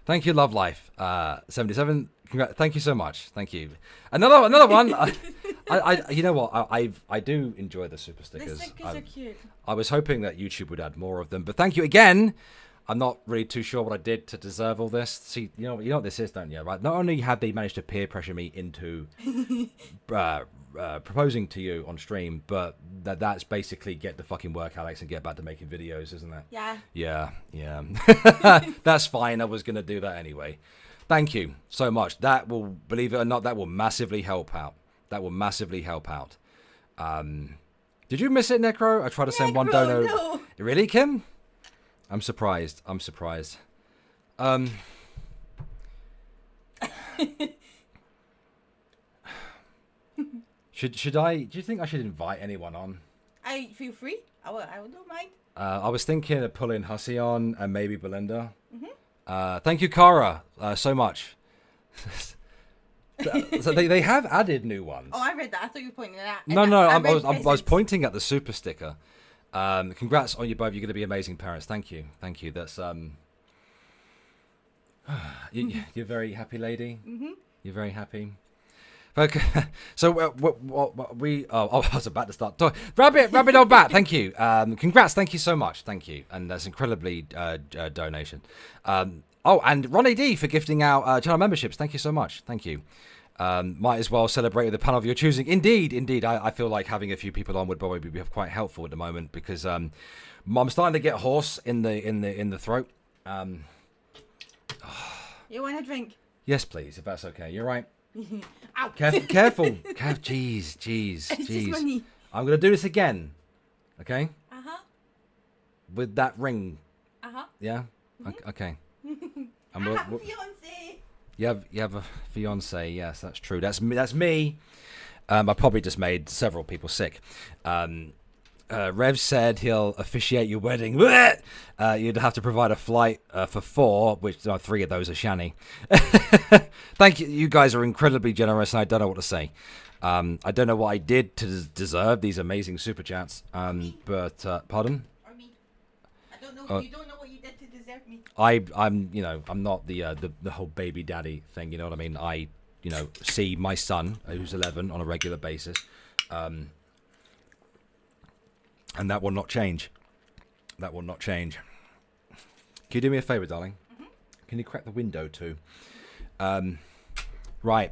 Thank you, Love Life 77. Thank you so much. Thank you. Another one. I you know what? I do enjoy the super stickers. The stickers are cute. I was hoping that YouTube would add more of them, but thank you again. I'm not really too sure what I did to deserve all this. See, you know what this is, don't you? Right? Not only had they managed to peer pressure me into proposing to you on stream, but that's basically get the fucking work, Alex, and get back to making videos, isn't it? Yeah. Yeah. That's fine. I was going to do that anyway. Thank you so much. That will, believe it or not, that will massively help out. That will massively help out. Did you miss it, Necro? I tried to send one dono. No. Really, Kim? I'm surprised. I'm surprised. Should I? Do you think I should invite anyone on? I feel free. I don't mind. I was thinking of pulling Hussy on and maybe Belinda. Thank you, Kara, so much. So they have added new ones. Oh, I read that. I thought you were pointing at that. No, I was presents. pointing at the super sticker. Congrats on you both. You're going to be amazing parents. Thank you. That's you're very happy, lady. You're very happy. Okay, so what we I was about to start talking. Rabbit on bat. Thank you. Congrats. Thank you so much. Thank you, and that's incredibly donation. Oh, and Ronnie D for gifting out channel memberships. Thank you so much. Thank you. Might as well celebrate with the panel of your choosing. Indeed. I feel like having a few people on would probably be quite helpful at the moment because I'm starting to get hoarse in the throat. You want a drink? Yes, please, if that's okay. You're right. Ow. Careful. Jeez. It's just money. I'm gonna do this again. Okay. With that ring. Yeah. Okay. I have a fiance. You have a fiance. Yes, that's true. That's me. I probably just made several people sick. Rev said he'll officiate your wedding. You'd have to provide a flight for 4, which 3 of those are Shanny. Thank you. You guys are incredibly generous, and I don't know what to say. I don't know what I did to deserve these amazing super chats. But pardon? Or me. I don't know. You don't know what you did to deserve me. I'm not the whole baby daddy thing. You know what I mean? I see my son who's 11 on a regular basis. And that will not change. That will not change. Can you do me a favor, darling? Can you crack the window too? Right.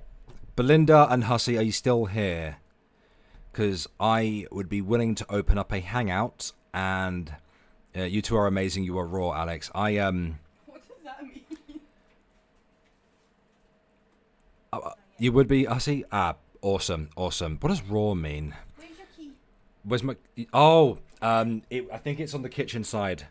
Belinda and Hussy, are you still here? Because I would be willing to open up a hangout, and you two are amazing. You are raw, Alex. What does that mean? You would be, Hussy? Awesome. What does raw mean? Where's your key? Where's my... Oh, I think it's on the kitchen side.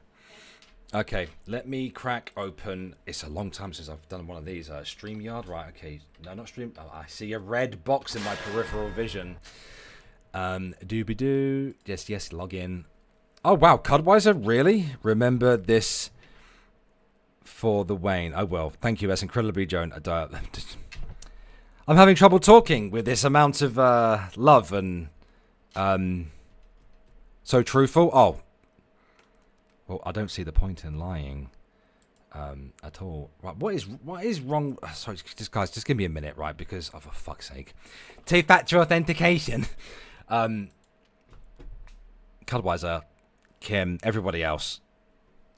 Okay, let me crack open... It's a long time since I've done one of these. StreamYard? Right, okay. No, not Stream... Oh, I see a red box in my peripheral vision. Doobie-doo. Yes, log in. Oh, wow, Cudweiser, really? Remember this for the Wayne. Oh, well, thank you. That's incredibly Joan. I'm having trouble talking with this amount of love and... So truthful? Oh. Well, I don't see the point in lying at all. Right, what is wrong? Sorry, guys, just give me a minute, right? Because, oh, for fuck's sake. Two-factor authentication. Cudweiser, Kim, everybody else.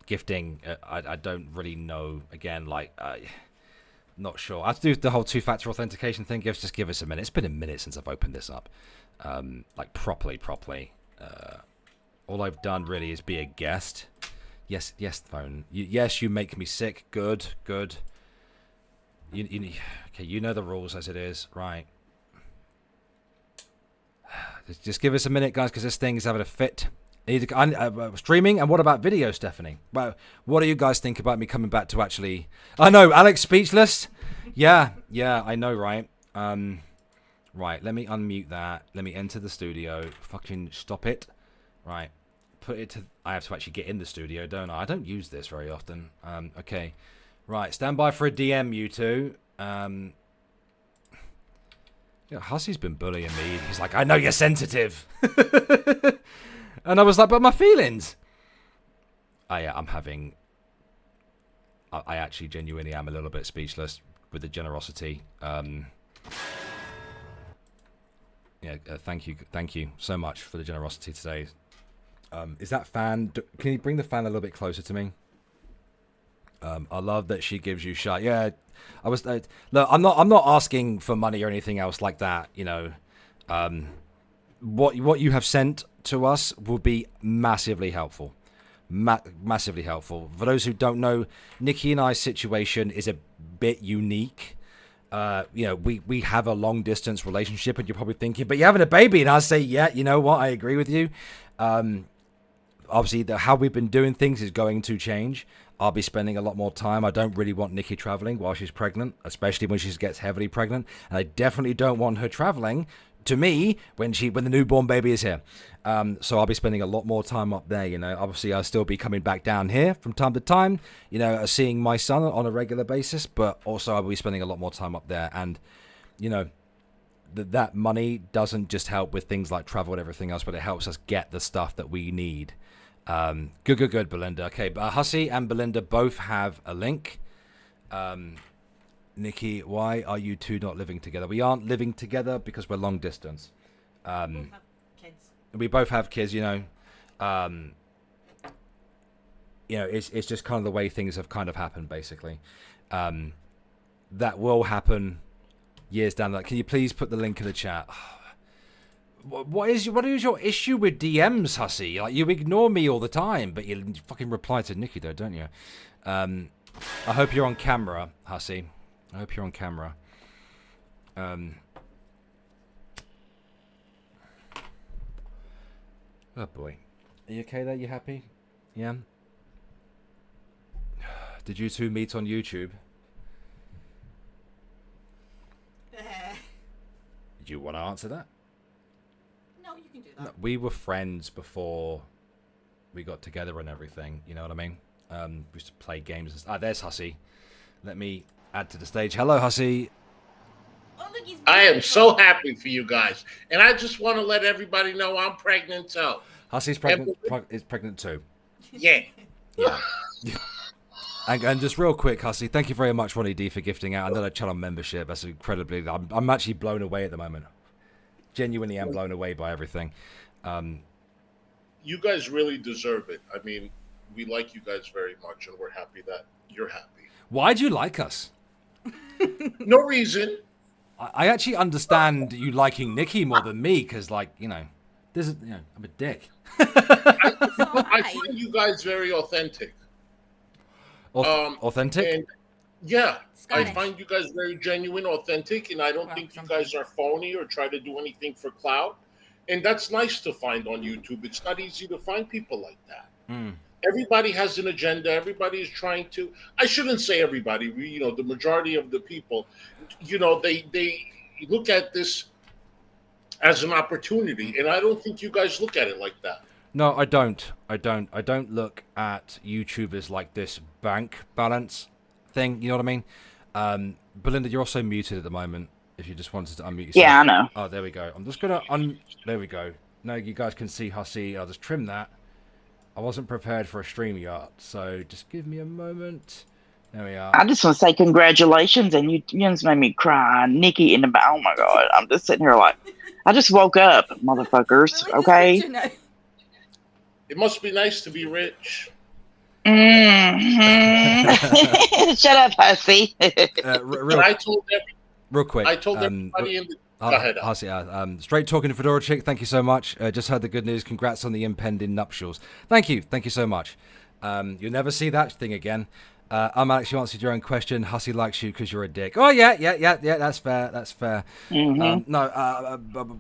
Gifting, I don't really know. Again, like, not sure. I have to do the whole two-factor authentication thing. Just give us a minute. It's been a minute since I've opened this up. Like, properly. All I've done really is be a guest. Yes, phone. Yes, you make me sick. Good. Okay, you know the rules as it is, right? Just give us a minute, guys, because this thing is having a fit. Streaming, and what about video, Stephanie? Well, what do you guys think about me coming back to actually... I know, Alex speechless. Yeah, I know, right? Right, let me unmute that. Let me enter the studio. Fucking stop it. Right, put it to... I have to actually get in the studio, don't I? I don't use this very often. Okay. Right, stand by for a DM, you two. Yeah, Hussy's been bullying me. He's like, I know you're sensitive. And I was like, but my feelings. I'm having... I actually genuinely am a little bit speechless with the generosity. Yeah, thank you so much for the generosity today. Is that fan... Can you bring the fan a little bit closer to me? I love that she gives you shot. Yeah, I was... look, I'm not asking for money or anything else like that, you know. What you have sent to us will be massively helpful. Massively helpful. For those who don't know, Nikki and I's situation is a bit unique. we have a long distance relationship, and you're probably thinking, but you're having a baby, and I say, yeah, you know what, I agree with you. Obviously, how we've been doing things is going to change. I'll be spending a lot more time. I don't really want Nikki traveling while she's pregnant, especially when she gets heavily pregnant, and I definitely don't want her traveling to me when the newborn baby is here. So I'll be spending a lot more time up there. Obviously I'll still be coming back down here from time to time, seeing my son on a regular basis, but also I'll be spending a lot more time up there. And that money doesn't just help with things like travel and everything else, but it helps us get the stuff that we need. Good, Belinda. Okay, but Hussy and Belinda both have a link. Nikki, why are you two not living together? We aren't living together because we're long distance. We both have kids, it's just kind of the way things have kind of happened, basically. That will happen years down the line. Can you please put the link in the chat? What is your issue with DMs, Hussy? Like, you ignore me all the time, but you fucking reply to Nikki, though, don't you? I hope you're on camera, Hussy. I hope you're on camera. Oh boy. Are you okay there? You happy? Yeah? Did you two meet on YouTube? Do you want to answer that? No, you can do that. No, we were friends before we got together and everything. You know what I mean? We used to play games. There's Hussy. Let me add to the stage. Hello, Hussy. Oh, look, he's I am so happy for you guys, and I just want to let everybody know I'm pregnant too. Hussy's pregnant. Is pregnant too. Yeah. Yeah. And just real quick, Hussy, thank you very much, Ronnie D, for gifting out another channel membership. That's incredibly. I'm actually blown away at the moment. Genuinely, am blown away by everything. You guys really deserve it. I mean, we like you guys very much, and we're happy that you're happy. Why do you like us? No reason. I actually understand you liking Nikki more than me, because, I'm a dick. I find you guys very authentic. Authentic? And yeah, Scottish. I find you guys very genuine, authentic, and I don't think you guys are phony or try to do anything for clout. And that's nice to find on YouTube. It's not easy to find people like that. Everybody has an agenda. Everybody is trying to. I shouldn't say everybody. The majority of the people, they look at this as an opportunity, and I don't think you guys look at it like that. No, I don't. I don't look at YouTubers like this bank balance thing. You know what I mean? Belinda, you're also muted at the moment. If you just wanted to unmute yourself. Yeah, I know. Oh, there we go. I'm just gonna There we go. Now you guys can see Hussy. I'll just trim that. I wasn't prepared for a stream yet, so just give me a moment. There we are. I just want to say congratulations, and you just made me cry. Nikki in the back. Oh my God. I'm just sitting here like, I just woke up, motherfuckers. Okay. It must be nice to be rich. Mm-hmm. Shut up, Hussy. Real quick. I told everybody in the... Go ahead. Hussy, straight talking to Fedora Chick. Thank you so much. Just heard the good news. Congrats on the impending nuptials. Thank you so much. You'll never see that thing again. Alex, you answered your own question. Hussy likes you because you're a dick. Oh yeah. That's fair. Mm-hmm.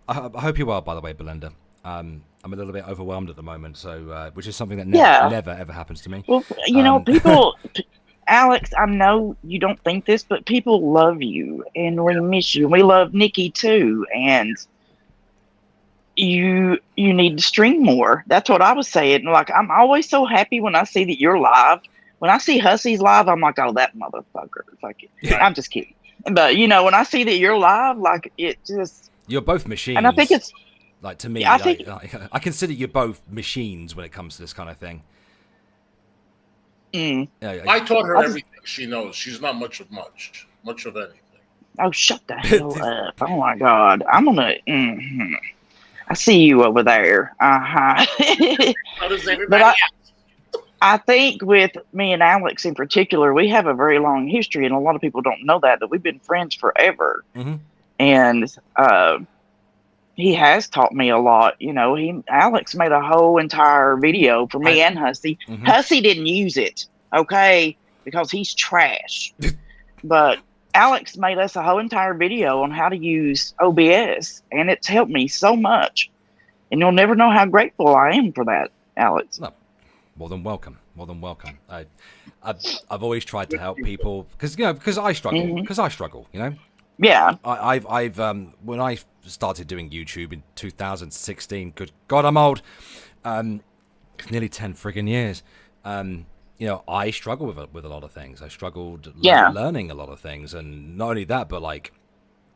I hope you're well. By the way, Belinda. I'm a little bit overwhelmed at the moment, so which is something that never ever happens to me. Well, people. Alex, I know you don't think this, but people love you, and we miss you. We love Nikki too, and you need to stream more. That's what I was saying. Like, I'm always so happy when I see that you're live. When I see Hussy's live, I'm like, oh, that motherfucker. Like, I'm just kidding. But when I see that you're live, like, it just. You're both machines. And I think it's. Like, to me, Yeah, I consider you both machines when it comes to this kind of thing. Mm. I taught her everything she knows. She's not much of anything. Oh, shut the hell up. Oh, my God. I'm going to... Mm-hmm. I see you over there. Uh-huh. How does everybody else? I think with me and Alex in particular, we have a very long history, and a lot of people don't know that we've been friends forever. Mm-hmm. And he has taught me a lot. Alex made a whole entire video for me and Hussy. Mm-hmm. Hussy didn't use it, okay, because he's trash. But Alex made us a whole entire video on how to use OBS, and it's helped me so much. And you'll never know how grateful I am for that, Alex. No, more than welcome. More than welcome. I've always tried to help people because I struggle. Because I struggle, Yeah. I've when I started doing YouTube in 2016. Good God, I'm old. Nearly 10 friggin' years. I struggle with a lot of things. I struggled learning a lot of things, and not only that, but like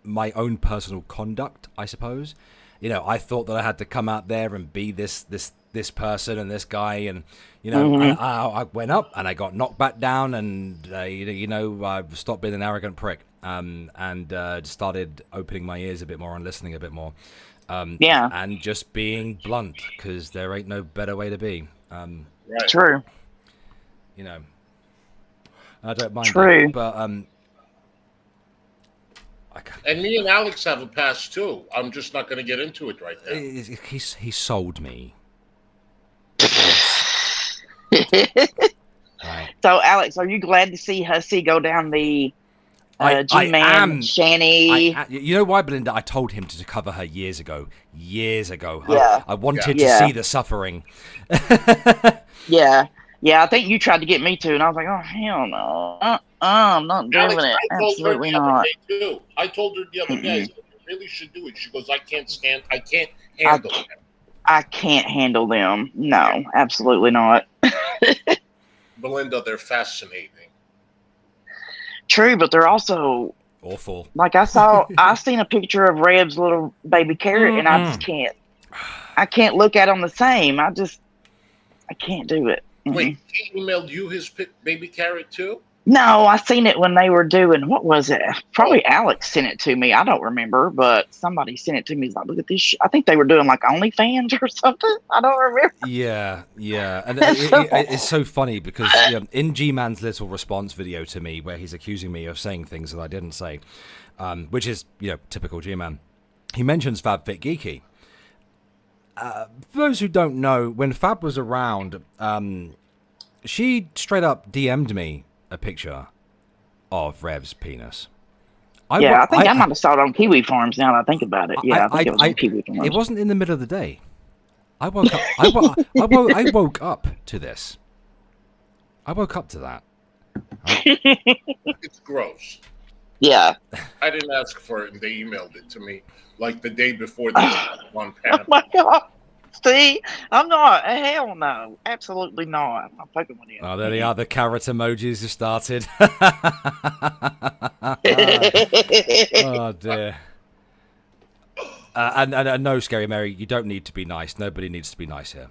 my own personal conduct, I suppose. I thought that I had to come out there and be this person and this guy, and I went up and I got knocked back down, and I stopped being an arrogant prick, and started opening my ears a bit more and listening a bit more, and just being blunt, because there ain't no better way to be. Right. True. I don't mind True. that, but And me and Alex have a past too. I'm just not going to get into it right now. he sold me. Right. So, Alex, are you glad to see Hussy go down the GMan, Shanny? You know why, Belinda? I told him to cover her years ago. Yeah. I wanted to see the suffering. Yeah. Yeah, I think you tried to get me to, and I was like, oh, hell no. I'm not doing Alex, it. I told Absolutely her the not. other day too. I told her the other day, you really should do it. She goes, I can't handle it. I can't handle them. No, absolutely not. Belinda, they're fascinating. True, but they're also awful. like I seen a picture of Reb's little baby carrot, and I just can't. I can't look at them the same. I can't do it. Wait, he emailed you his baby carrot too? No, I seen it when they were doing, what was it? Probably Alex sent it to me. I don't remember, but somebody sent it to me. He's like, look at this. I think they were doing like OnlyFans or something. I don't remember. Yeah. And it's so funny because in GMan's little response video to me, where he's accusing me of saying things that I didn't say, which is, typical GMan, he mentions FabFitGeeky. For those who don't know, when Fab was around, she straight up DM'd me a picture of Rev's penis. I think I might have saw it on Kiwi Farms now that I think about it. Yeah, I think it was on Kiwi Farms. It wasn't in the middle of the day. I woke up. I woke up to this. I woke up to that. It's gross. Yeah. I didn't ask for it, and they emailed it to me like the day before they on Panama. Oh my God. See, I'm not. Hell no. Absolutely not. I'm not fucking with you. Oh, there they are. The carrot emojis have started. Oh, dear. And no, Scary Mary, you don't need to be nice. Nobody needs to be nice here.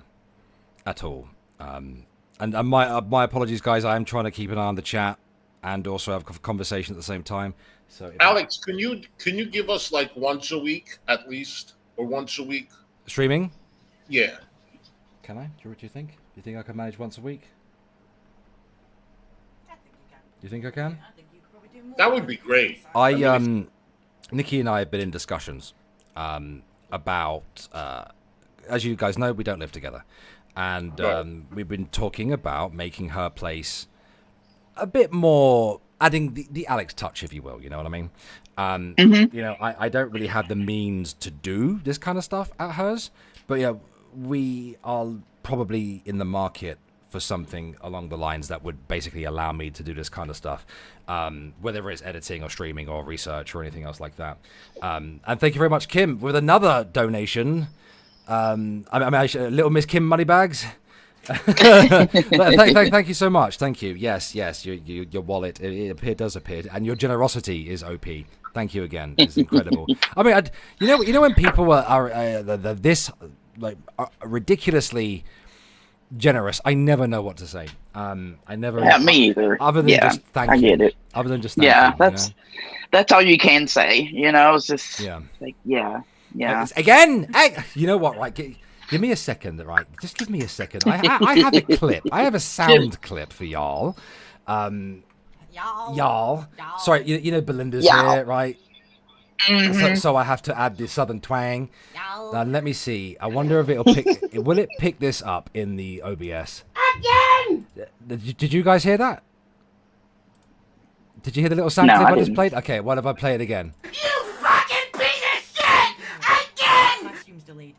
At all. And my apologies, guys. I am trying to keep an eye on the chat and also have a conversation at the same time. So, Alex, can you give us like once a week at least, or once a week streaming? Yeah. Can I? What do you think? Do you think I can manage once a week? I think you can. Do you think I can? I think you could probably do more. That would be great. Nikki and I have been in discussions about, as you guys know, we don't live together, and we've been talking about making her place a bit more, adding the Alex touch, if you will. You know what I mean? I don't really have the means to do this kind of stuff at hers, but we are probably in the market for something along the lines that would basically allow me to do this kind of stuff, whether it's editing or streaming or research or anything else like that. And thank you very much, Kim, with another donation. Little Miss Kim Moneybags. Thank you so much. Thank you. Yes. Your wallet does appear, and your generosity is OP. Thank you again. It's incredible. I mean, when people are this ridiculously generous, I never know what to say. I never. Yeah, me either. Other than just thank you. I get it. Other than just thank you. That's all you can say. It's just yeah. Again, you know what? Right. Give me a second, right? Just give me a second. I have a clip. I have a sound clip for y'all. Y'all. Sorry, you know Belinda's here, right? So I have to add the southern twang. Now let me see. I wonder if it'll pick. Will it pick this up in the OBS? Again. Did you guys hear that? Did you hear the little sound No, clip I I just didn't. played? Okay, what if I play it again? You fucking piece of shit! Again! My stream's delayed.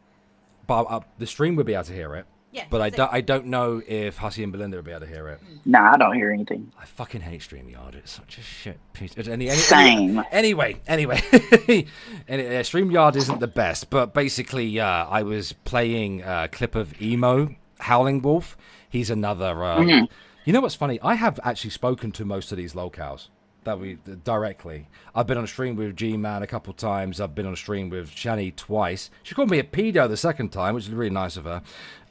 But the stream would be able to hear it. Yeah. But that's I don't know if Hussy and Belinda would be able to hear it. No, I don't hear anything. I fucking hate StreamYard. It's such a shit piece. Same. Anyway, StreamYard isn't the best, but basically, I was playing a clip of Emo, Howling Wolf. He's another. You know what's funny? I have actually spoken to most of these locals that we directly. I've been on a stream with GMan a couple times. I've been on a stream with Shanny twice. She called me a pedo the second time, which is really nice of her.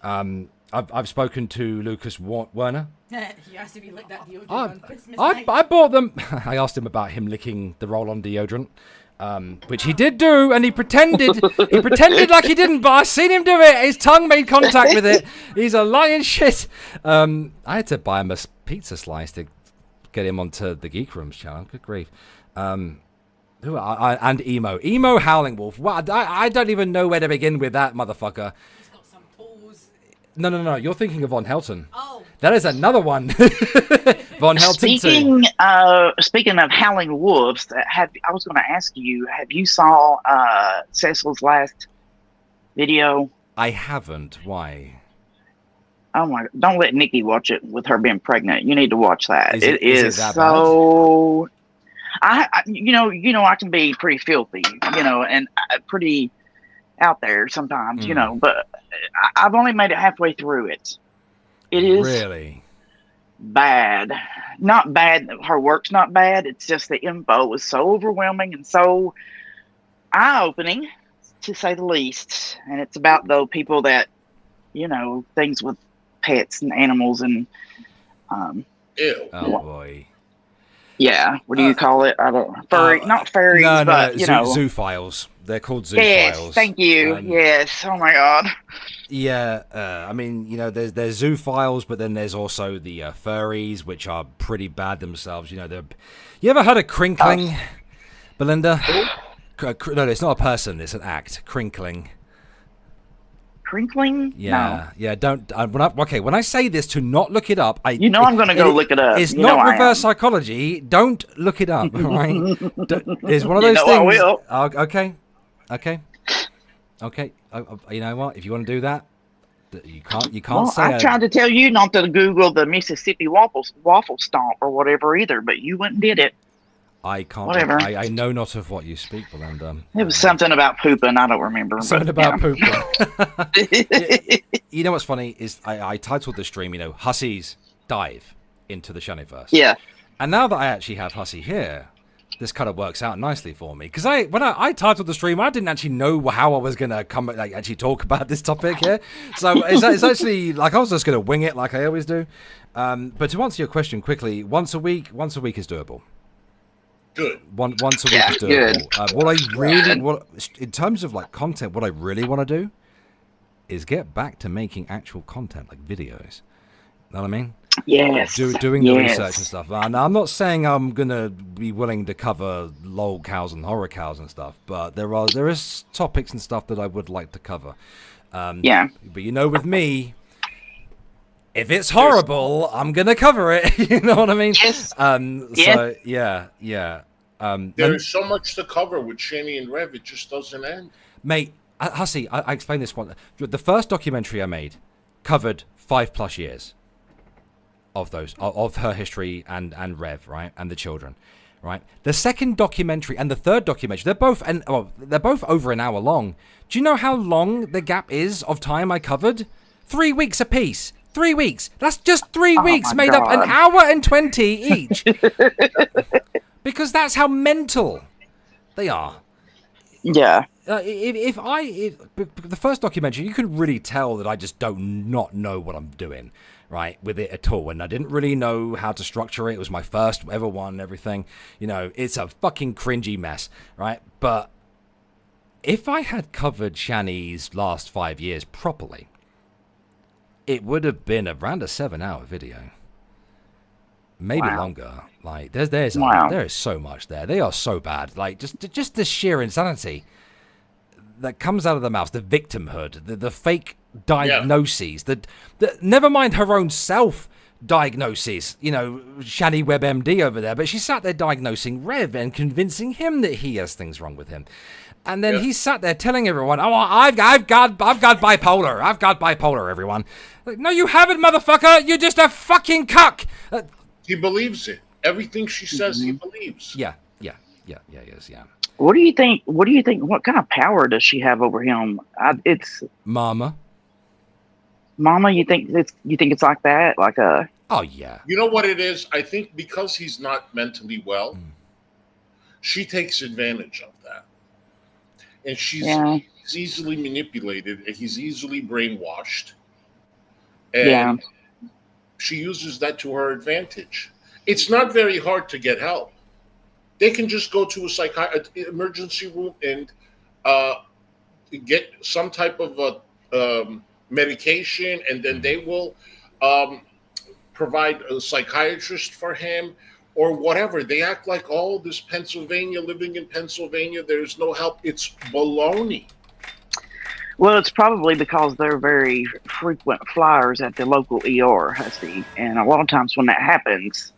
I've spoken to Lucas Werner. He asked if you licked that deodorant on Christmas I night. bought them. I asked him about him licking the roll-on deodorant, which he did do, and he pretended like he didn't, but I seen him do it. His tongue made contact with it. He's a lying shit. I had to buy him a pizza slice to get him onto the Geek Rooms channel. Good grief. And Emo Howling Wolf. Wow, I don't even know where to begin with that motherfucker. He's got some toes. No. You're thinking of Von Helton. Oh. That is another one. Von Helton too. Speaking of howling wolves, I was going to ask you: have you saw Cecil's last video? I haven't. Why? Oh my! Don't let Nikki watch it with her being pregnant. You need to watch that. Is it that so. You know, I can be pretty filthy, and pretty out there sometimes, but I've only made it halfway through it. It is really bad. Not bad. Her work's not bad. It's just the info is so overwhelming and so eye-opening, to say the least. And it's about those people that, things with pets and animals and Ew. Oh boy. yeah, what do you call it? I don't not furries, No, but zoophiles. They're called zoophiles. Yes, thank you. Yes. Oh my god. Yeah, I mean, there's zoophiles, but then there's also the furries, which are pretty bad themselves. You ever heard of crinkling, Belinda? No, it's not a person; it's an act. Crinkling. Crinkling? Yeah, yeah. Don't. When I say this, to not look it up. I'm going to go look it up. It's You not know I reverse am. psychology. Don't look it up. All right. It's one of those I things. will. Okay. You know what? If you want to do that, you can't Well, say. I tried to tell you not to Google the Mississippi waffle stomp or whatever either, but you went and did it. I can't. Whatever. I know not of what you speak, Belinda. It was something about pooping. I don't remember. Something but, about pooping. poop. You know what's funny is I titled the stream, Hussy's dive into the Shanny-Verse. Yeah. And now that I actually have Hussy here, this kind of works out nicely for me. Because when I titled the stream, I didn't actually know how I was going to actually talk about this topic here. So it's actually like I was just going to wing it like I always do. But to answer your question quickly, once a week is doable. Good. Once a week is doable. In terms of like content, what I really want to do is get back to making actual content, like videos. Know what I mean? Yes. Doing the research and stuff. Now, I'm not saying I'm gonna be willing to cover lol cows and horror cows and stuff, but there is topics and stuff that I would like to cover. Yeah. But with me, if it's horrible, I'm gonna cover it. You know what I mean? Yes. So yeah. There's so much to cover with Shanny and Rev, it just doesn't end. Mate, Hussy, I explained this one. The first documentary I made covered 5+ years of her history and Rev, right, and the children, right. The second documentary and the third documentary, they're both over an hour long. Do you know how long the gap is of time I covered? 3 weeks apiece. 3 weeks. That's just 3 weeks made up an hour and 20 each. Because that's how mental they are. Yeah. If the first documentary, you can really tell that I just not know what I'm doing, right, with it at all, and I didn't really know how to structure it. It was my first ever one and everything. It's a fucking cringy mess, right? But if I had covered Shanny's last 5 years properly, it would have been around a 7-hour video. Maybe longer. Like there is so much there. They are so bad. Like just the sheer insanity that comes out of the mouth, the victimhood, the fake diagnoses, the never mind her own self diagnoses, Shanny WebMD over there, but she sat there diagnosing Rev and convincing him that he has things wrong with him. And then he sat there telling everyone, "Oh, I've got bipolar. I've got bipolar, everyone." Like, no, you haven't, motherfucker. You're just a fucking cuck. He believes it. Everything she says, he believes. Yeah. What do you think? What kind of power does she have over him? It's Mama. You think it's like that? Like a? Oh yeah. You know what it is? I think because he's not mentally well, she takes advantage of that, and he's easily manipulated, and he's easily brainwashed, and she uses that to her advantage. It's not very hard to get help. They can just go to a emergency room and get some type of medication, and then they will provide a psychiatrist for him or whatever. They act like, oh, this Pennsylvania, living in Pennsylvania, there's no help. It's baloney. Well, it's probably because they're very frequent flyers at the local ER, Hussy. And a lot of times when that happens,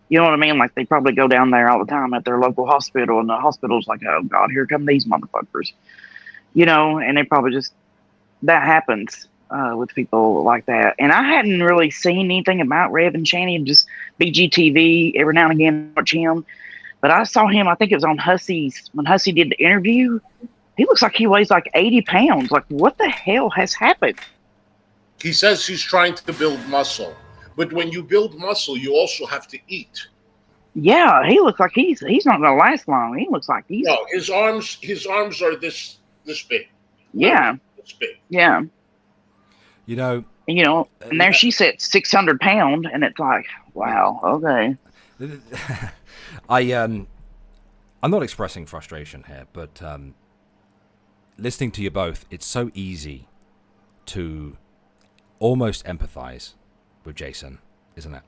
you know what I mean? Like, they probably go down there all the time at their local hospital, and the hospital's like, oh, God, here come these motherfuckers. And they probably just, that happens with people like that. And I hadn't really seen anything about Rev and Shanny, just BGTV, every now and again, watch him. But I saw him, I think it was on Hussy's, when Hussy did the interview. He looks like he weighs like 80 pounds. Like, what the hell has happened? He says he's trying to build muscle. But when you build muscle, you also have to eat. Yeah, he looks like he's not going to last long. He looks like he's... No, his arms are this big. Yeah. This big. Yeah. And there she's at 600 pounds, and it's like, wow, okay. I'm not expressing frustration here, but listening to you both, it's so easy to almost empathize with Jason, isn't it?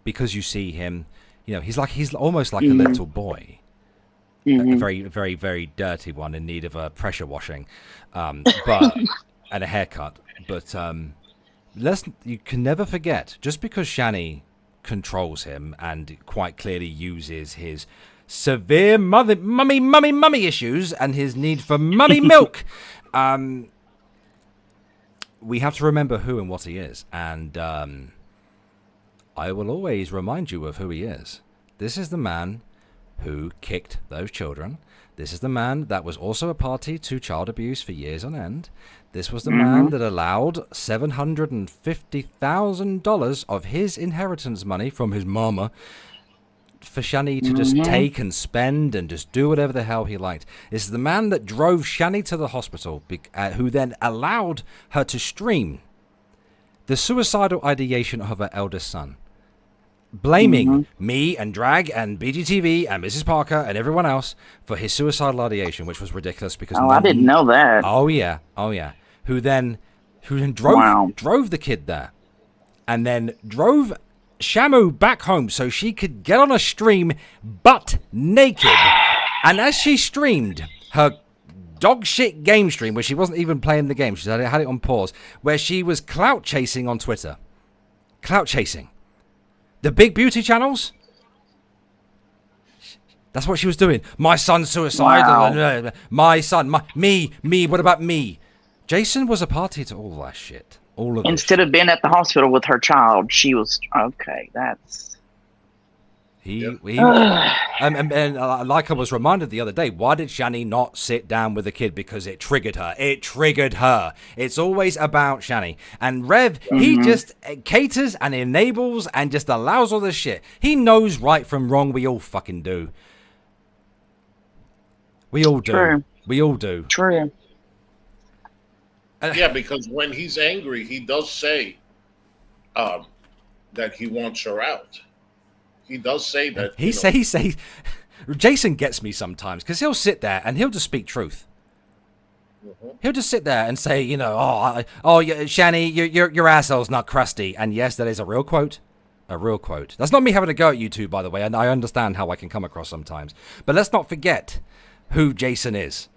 Because you see him, he's almost like a little boy, a very, very, very dirty one in need of a pressure washing, but and a haircut. But you can never forget, just because Shanny controls him and quite clearly uses his severe mummy issues and his need for mummy milk, we have to remember who and what he is. And I will always remind you of who he is. This is the man who kicked those children. This is the man that was also a party to child abuse for years on end. This was the man that allowed $750,000 of his inheritance money from his mama for Shanny to just take and spend and just do whatever the hell he liked. This is the man that drove Shanny to the hospital, who then allowed her to stream the suicidal ideation of her eldest son, blaming me and Drag and BGTV and Mrs. Parker and everyone else for his suicidal ideation, which was ridiculous because I didn't know that. Oh yeah. Who then drove the kid there, and then drove Shamu back home so she could get on a stream butt naked. And as she streamed her dog shit game stream, where she wasn't even playing the game, she had it on pause, where she was clout chasing on Twitter. Clout chasing. The big beauty channels? That's what she was doing. My son's suicidal. Wow. My son. Me. What about me? Jason was a party to all that shit. All of Instead of being at the hospital with her child, she was okay. That's and like I was reminded the other day, why did Shanny not sit down with the kid? Because it triggered her. It's always about Shanny. And Rev, he just caters and enables and just allows all this shit. He knows right from wrong. We all fucking do. We all do. True. We all do. True. Yeah, because when he's angry, he does say that he wants her out. He does say that. He say. Jason gets me sometimes because he'll sit there and he'll just speak truth. He'll just sit there and say, Shanny, your asshole's not crusty. And yes, that is a real quote. A real quote. That's not me having a go at you two, by the way. And I understand how I can come across sometimes. But let's not forget who Jason is.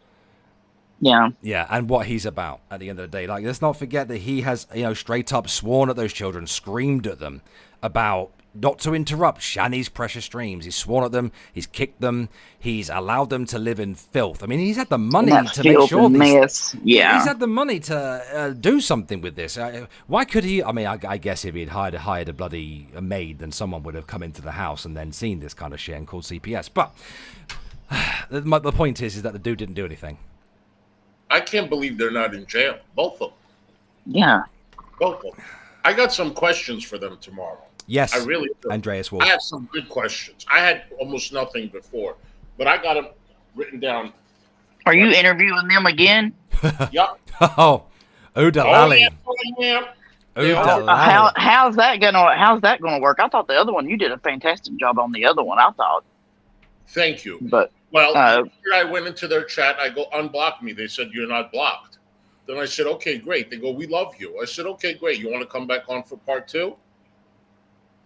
Yeah. Yeah, and what he's about at the end of the day. Like, let's not forget that he has, straight up sworn at those children, screamed at them about not to interrupt Shanny's precious streams. He's sworn at them. He's kicked them. He's allowed them to live in filth. I mean, he's had the money to make sure mess. Yeah. He's had the money to do something with this. Why could he? I mean, I guess if he'd hired a bloody maid, then someone would have come into the house and then seen this kind of shit and called CPS. But the point is that the dude didn't do anything. I can't believe they're not in jail. Both of them. Yeah. Both of them. I got some questions for them tomorrow. Yes, I really do. Andreas Wolf. I have some good questions. I had almost nothing before, but I got them written down. Are you interviewing them again? Yup. Oh, Oodalali. How's that gonna work? I thought the other one, you did a fantastic job on the other one, I thought. Thank you. But here I went into their chat. I go, unblock me. They said, you're not blocked. Then I said, okay, great. They go, we love you. I said, okay, great. You want to come back on for part 2?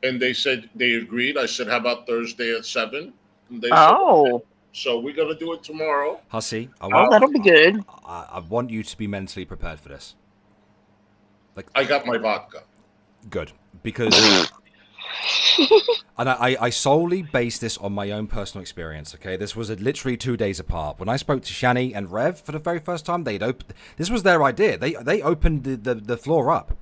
And they said they agreed. I said, how about Thursday at 7? And they said, so we're going to do it tomorrow. Hussy, that'll be good. I want you to be mentally prepared for this. Like, I got my vodka. Good. Because... and I solely base this on my own personal experience, okay? This was literally 2 days apart. When I spoke to Shanny and Rev for the very first time, this was their idea. They opened the floor up,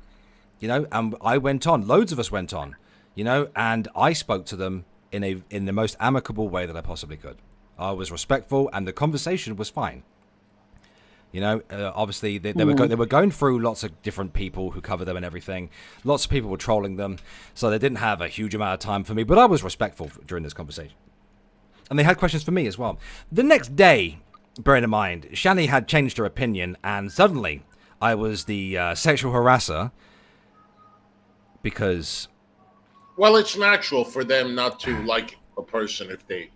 and I went on. Loads of us went on, and I spoke to them in the most amicable way that I possibly could. I was respectful, and the conversation was fine. Obviously they were going through lots of different people who cover them and everything. Lots of people were trolling them, so they didn't have a huge amount of time for me. But I was respectful during this conversation, and they had questions for me as well. The next day, bearing in mind, Shanny had changed her opinion, and suddenly I was the sexual harasser because. Well, it's natural for them not to like a person if they.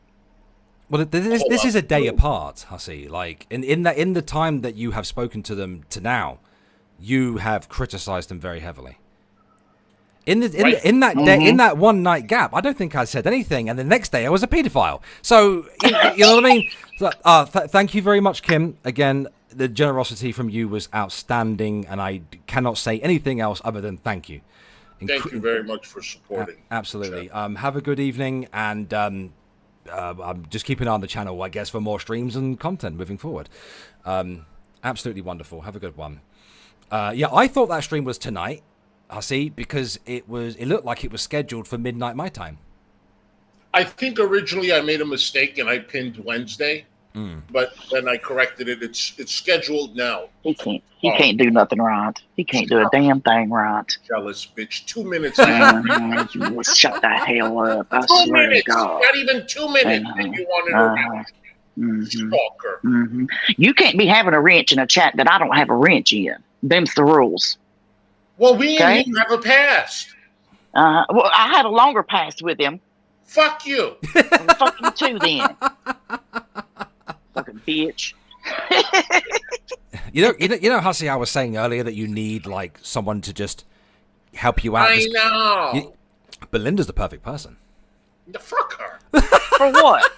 Well, this is a day apart, Hussy. Like in the time that you have spoken to them to now, you have criticized them very heavily. In that one night gap, I don't think I said anything, and the next day I was a pedophile. So you know what I mean. So, thank you very much, Kim. Again, the generosity from you was outstanding, and I cannot say anything else other than thank you. Thank you very much for supporting. Absolutely. Have a good evening, and. I'm just keeping an eye on the channel, I guess, for more streams and content moving forward. Absolutely wonderful. Have a good one. I thought that stream was tonight, Hussy, because it looked like it was scheduled for midnight my time. I think originally I made a mistake and I pinned Wednesday, but then I corrected it. It's scheduled now. He can't do nothing right. He can't do a damn thing right. Jealous bitch. 2 minutes. You shut the hell up. I 2 swear minutes. to God. Not even 2 minutes. And you wanted to stalker. You can't be having a wrench in a chat that I don't have a wrench in. Them's the rules. Well, we and him have a past. Well, I had a longer past with him. Fuck you. Well, fuck you too, then. Fucking bitch. You know, Hussy, I was saying earlier that you need like someone to just help you out. I know. Belinda's the perfect person. Fuck her. For what?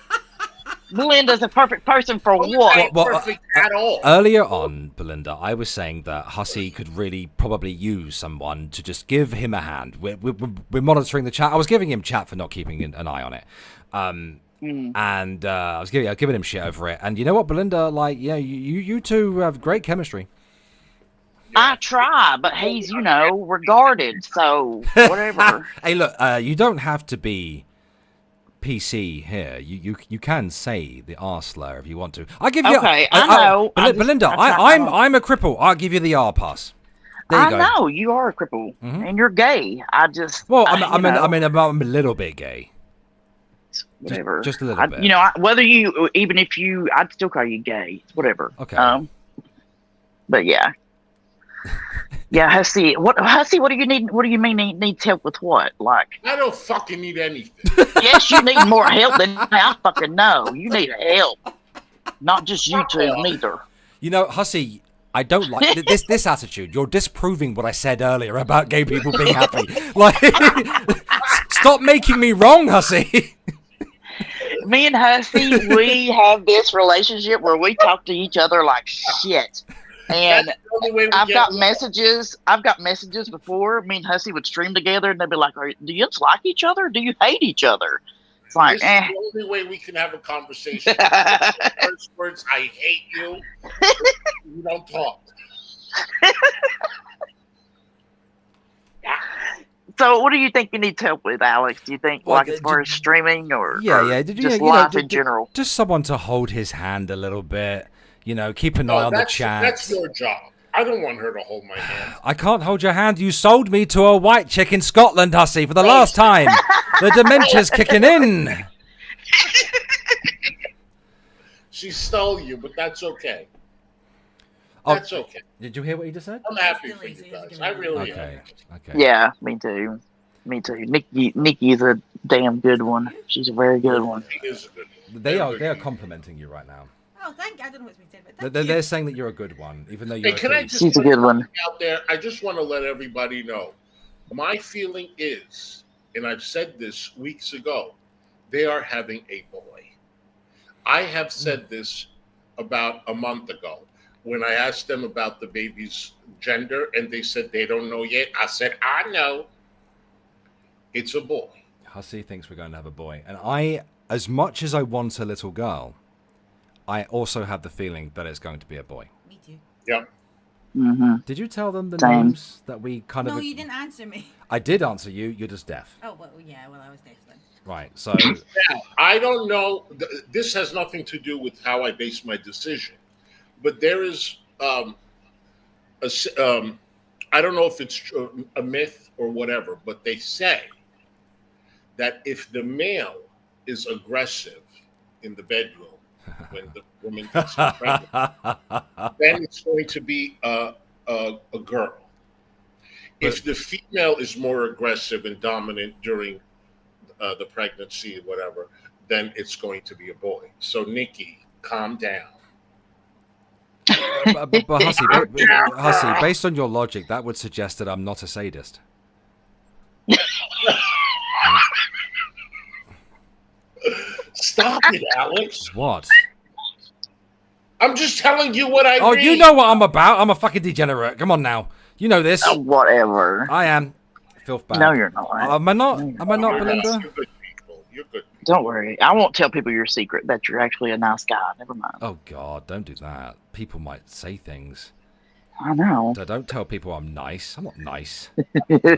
Belinda's a perfect person for what? Perfect at all. Earlier on, Belinda, I was saying that Hussy could really probably use someone to just give him a hand. We're monitoring the chat. I was giving him chat for not keeping an eye on it. And I was giving him shit over it. And you know what, Belinda? Like, yeah, you two have great chemistry. I try, but he's, regarded, so whatever. Hey, look, you don't have to be PC here. You can say the R slur if you want to. I give you. Okay, I know. Belinda, I'm a cripple. I'll give you the R pass. There you go. I know you are a cripple, and you're gay. I'm a little bit gay. Whatever. Just a little bit. I'd still call you gay. Whatever. Okay. But yeah. Yeah, Hussy. What do you need? What do you mean he needs help with what? Like, I don't fucking need anything. Yes, you need more help than I fucking know. You need help. Not just you two, neither. Hussy, I don't like this attitude. You're disproving what I said earlier about gay people being happy. Like, stop making me wrong, Hussy. Me and Hussy, we have this relationship where we talk to each other like shit. And That's the only way we I've get got along. messages. I've got messages before. Me and Hussy would stream together, and they'd be like, "Do you like each other? Do you hate each other?" It's like, This is the only way we can have a conversation. First words, I hate you. We don't talk. So, what do you think you need help with, Alex? Do you think, Well, like, as far as streaming or Did just you life in general? Just someone to hold his hand a little bit. You know, keep an eye on the chat. That's your job. I don't want her to hold my hand. I can't hold your hand. You sold me to a white chick in Scotland, Hussy, for the last time. The dementia's kicking in. She stole you, but that's okay. Oh, That's okay. Did you hear what he just said? I'm happy for you guys. I really am. Okay. Yeah, me too. Me too. Nikki's a damn good one. She's a very good one. She is a good one. They are complimenting you right now. Oh, thank you. I don't know what's been said, but thank They're you. saying that you're a good one, even though Hey, you're can I just She's a good one. out there? I just want to let everybody know. My feeling is, and I've said this weeks ago, they are having a boy. I have said this about a month ago when I asked them about the baby's gender, and they said they don't know yet. I said, I know. It's a boy. Hussy thinks we're going to have a boy. And I, as much as I want a little girl, I also have the feeling that it's going to be a boy. Me too. Yeah. Mm-hmm. Did you tell them the Same. names that we kind of... No, you didn't answer me. I did answer you. You're just deaf. Oh, well, yeah, well, I was deaf then. Right, so... Now, I don't know. This has nothing to do with how I base my decision. But there is, I don't know if it's a myth or whatever, but they say that if the male is aggressive in the bedroom when the woman gets pregnant, then it's going to be a girl. If the female is more aggressive and dominant during the pregnancy or whatever, then it's going to be a boy. So, Nikki, calm down. but Hussy, based on your logic, that would suggest that I'm not a sadist. Stop it, Alex. What? I'm just telling you what I Oh, read. you know what I'm about. I'm a fucking degenerate. Come on now. You know this. Whatever. I am. Filth bag. No, you're not. Am I not? Am I not, You're Belinda? You're good people. You're good. Don't worry. I won't tell people your secret that you're actually a nice guy. Never mind. Oh, God, don't do that. People might say things. I know. So don't tell people I'm nice. I'm not nice. Let me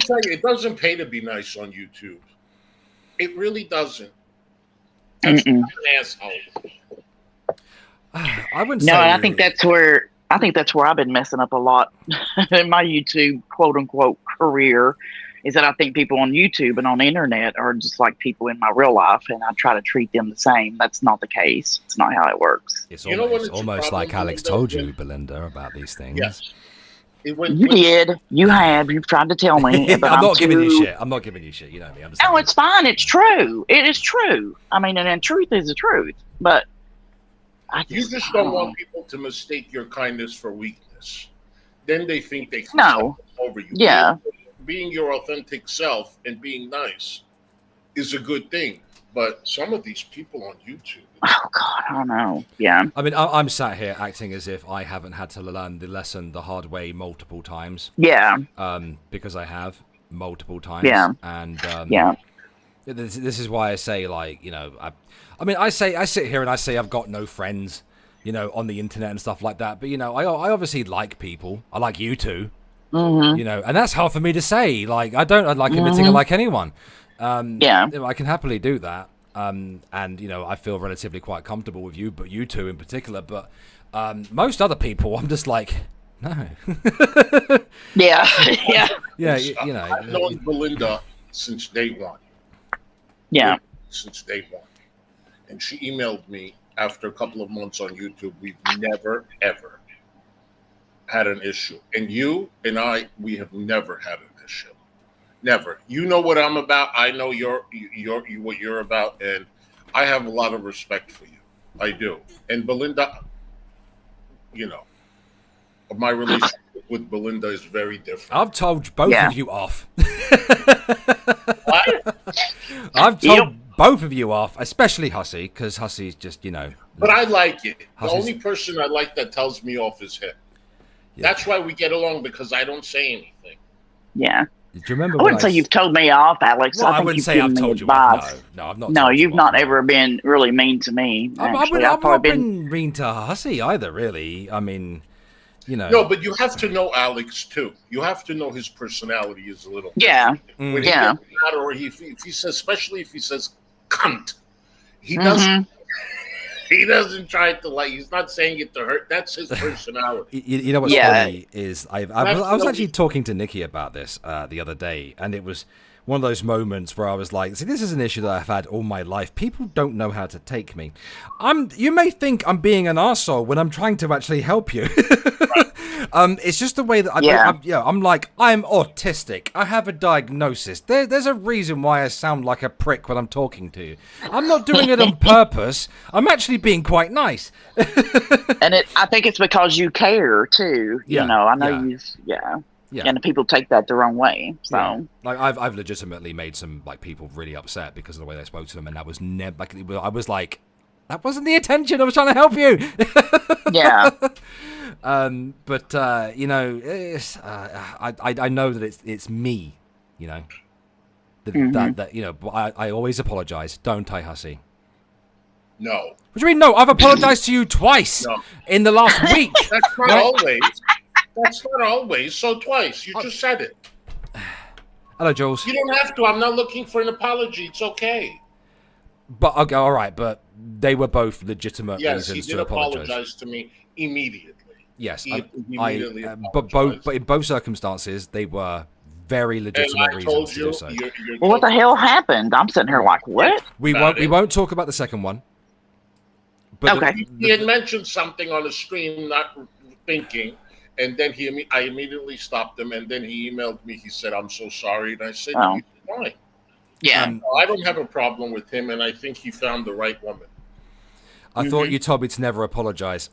tell you, it doesn't pay to be nice on YouTube. It really doesn't. That's Mm-mm. an asshole. I wouldn't No, say... and I think that's where I've been messing up a lot in my YouTube quote unquote career. Is that I think people on YouTube and on the internet are just like people in my real life, and I try to treat them the same. That's not the case. It's not how it works. It's You know what almost, it's almost problem, like Alex Belinda? told you, Belinda, about these things. Yes. You did. You have. You've tried to tell me. But I'm not giving you too- shit. I'm not giving you shit. You know me. I'm just No, saying. it's fine. It's true. It is true. I mean, and truth is the truth. But You just don't want people to mistake your kindness for weakness. Then they think they can No. step over you. Yeah. Being your authentic self and being nice is a good thing. But some of these people on YouTube, Oh God, I don't know. Yeah. I mean, I'm sat here acting as if I haven't had to learn the lesson the hard way multiple times. Yeah. Because I have multiple times. Yeah. And Yeah. this is why I say, like, you know, I mean, I sit here and I say I've got no friends, you know, on the internet and stuff like that. But, you know, I obviously like people. I like you too. Mm-hmm. You know, and that's hard for me to say. Like, I don't like admitting I like anyone. Yeah. You know, I can happily do that. And, you know, I feel relatively quite comfortable with you, but you two in particular. But most other people, I'm just like, no. Yeah. Yeah. Yeah, you know. I've known Belinda since day one. Yeah. Since day one. And she emailed me after a couple of months on YouTube. We've never, ever had an issue. And you and I, we have never had an issue. Never. You know what I'm about. I know what you're about. And I have a lot of respect for you. I do. And Belinda, you know, my relationship with Belinda is very different. I've told both Yeah. of you off. What? I've told Yep. both of you off, especially Hussy, because Hussy's just, But I like it. The Hussy's- only person I like that tells me off is him. Yeah. That's why we get along, because I don't say anything. Yeah. Do you remember? I wouldn't say you've told me off, Alex. Well, I think wouldn't you've say I've given me told you advice. off. No, I've not. No, told you you've not off, no. ever been really mean to me. I've Actually, not probably been mean to Hussy either, really. I mean, No, but you have to know Alex too. You have to know his personality is a little. Yeah. Mm. When he Yeah. gets mad, or if he says, especially if he says "cunt," he doesn't. He doesn't try to he's not saying it to hurt. That's his personality. You know what's Yeah. funny is I was actually talking to Nikki about this the other day, and it was one of those moments where I was like, see, this is an issue that I've had all my life. People don't know how to take me. You may think I'm being an arsehole when I'm trying to actually help you. It's just the way that I'm like, I'm autistic. I have a diagnosis. There's a reason why I sound like a prick when I'm talking to you. I'm not doing it on purpose. I'm actually being quite nice. And I think it's because you care too. Yeah, You know, I know yeah. Yeah. And people take that the wrong way. So Yeah. Like I've legitimately made some people really upset because of the way they spoke to them, and that was never I was like, that wasn't the intention. I was trying to help you. yeah. But it's, I know that it's me, that I always apologize, don't I, Hussy? No, What do you mean? No, I've apologized to you twice in the last week. that's not always. That's not always. So twice. You just said it. Hello, Jules. You don't have to. I'm not looking for an apology. It's okay. But okay, all right, but they were both legitimate Yes, he reasons did to apologize. apologize to me immediately. Yes, He immediately but in both circumstances, they were very And legitimate I reasons told to you. do so. You're Well, what the hell happened? I'm sitting here like, what? We won't talk about the second one. But Okay. He had mentioned something on the screen, not thinking, and then I immediately stopped him, and then he emailed me. He said, "I'm so sorry," and I said, Oh. "You're fine." Yeah. I don't have a problem with him, and I think he found the right woman. I thought you told me to never apologize.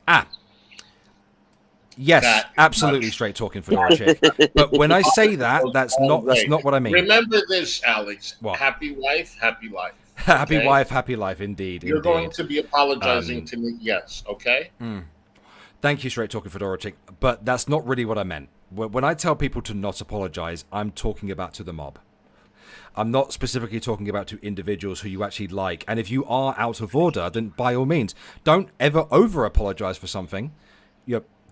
Yes, That is absolutely much. straight talking Fedora chick. But when I say that, that's not what I mean. Remember this, Alex. What? Happy wife, happy life. Happy okay? wife, happy life, indeed. You're indeed. going to be apologizing to me, yes, okay? Thank you, straight talking Fedora chick. But that's not really what I meant. When I tell people to not apologize, I'm talking about to the mob. I'm not specifically talking about to individuals who you actually like. And if you are out of order, then by all means, don't ever over apologize for something.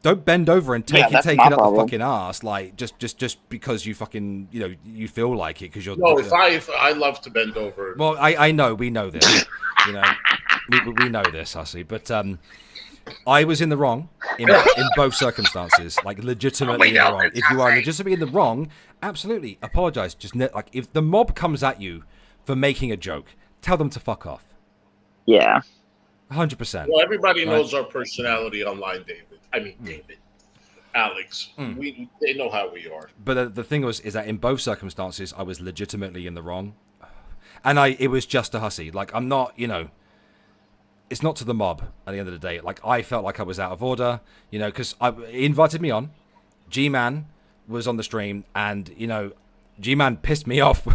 Don't bend over and take it up the fucking ass, like just because you fucking you feel like it because you're. No, if I love to bend over. Well, I know we know this, we know this, Hussy, but I was in the wrong in both circumstances, like legitimately in the wrong. If you are legitimately in the wrong, absolutely apologize. Just like if the mob comes at you for making a joke, tell them to fuck off. Yeah. 100%. Well, everybody knows our personality online, David. Alex. They know how we are. But the thing is that in both circumstances, I was legitimately in the wrong, and it was just a Hussy. Like I'm not, it's not to the mob at the end of the day. Like I felt like I was out of order, because he invited me on. GMan was on the stream, and GMan pissed me off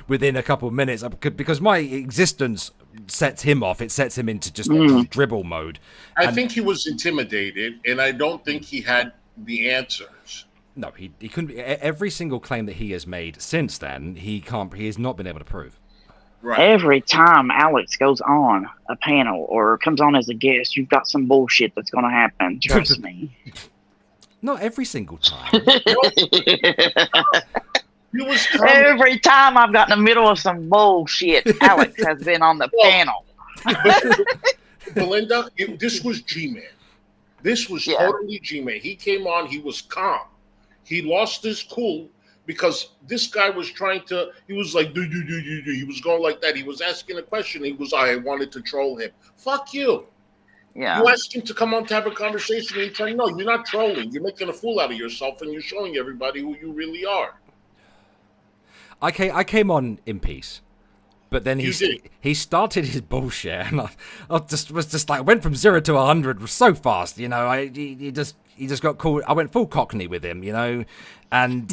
within a couple of minutes because my existence sets him off. It sets him into just dribble mode. I think he was intimidated, and I don't think he had the answers. No, he couldn't. Every single claim that he has made since then, he has not been able to prove. Right. Every time Alex goes on a panel or comes on as a guest, you've got some bullshit that's going to happen. Trust me. Not every single time. Every time I've got in the middle of some bullshit, Alex has been on the panel. Belinda, this was GMan. This was totally GMan. He came on, he was calm. He lost his cool because this guy was he was like, do. He was going like that. He was asking a question. I wanted to troll him. Fuck you. Yeah. You asked him to come on to have a conversation, and he's like, no, you're not trolling. You're making a fool out of yourself, and you're showing everybody who you really are. I came on in peace, but then he started his bullshit, and I was just like went from 0 to 100 so fast, he just got cool. I went full Cockney with him, and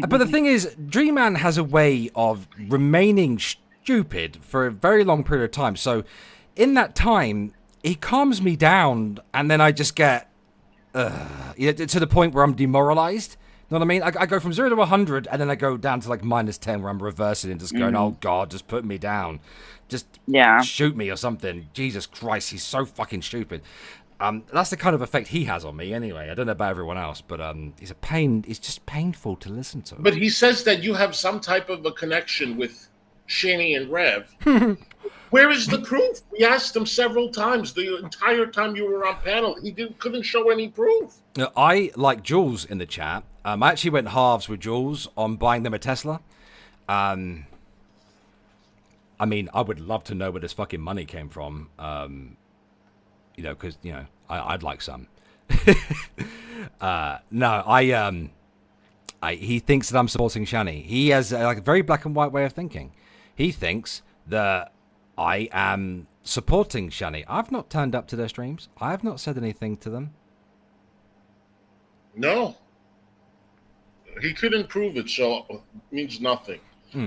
but the thing is, GMan has a way of remaining stupid for a very long period of time. So in that time, he calms me down, and then I just get to the point where I'm demoralized. You know what I mean? I go from 0 to 100, and then I go down to like -10, where I'm reversing and just going, oh God, just put me down. Just shoot me or something. Jesus Christ, he's so fucking stupid. That's the kind of effect he has on me anyway. I don't know about everyone else, but he's a pain. It's just painful to listen to. But he says that you have some type of a connection with Shanny and Rev. Where is the proof? We asked him several times the entire time you were on panel. He couldn't show any proof. I like Jules in the chat. I actually went halves with Jules on buying them a Tesla. I mean, I would love to know where this fucking money came from. You know, because, you know, I'd like some. No, he thinks that I'm supporting Shanny. He has like a very black and white way of thinking. He thinks that I am supporting Shanny. I've not turned up to their streams. I have not said anything to them. No. He couldn't prove it, so it means nothing.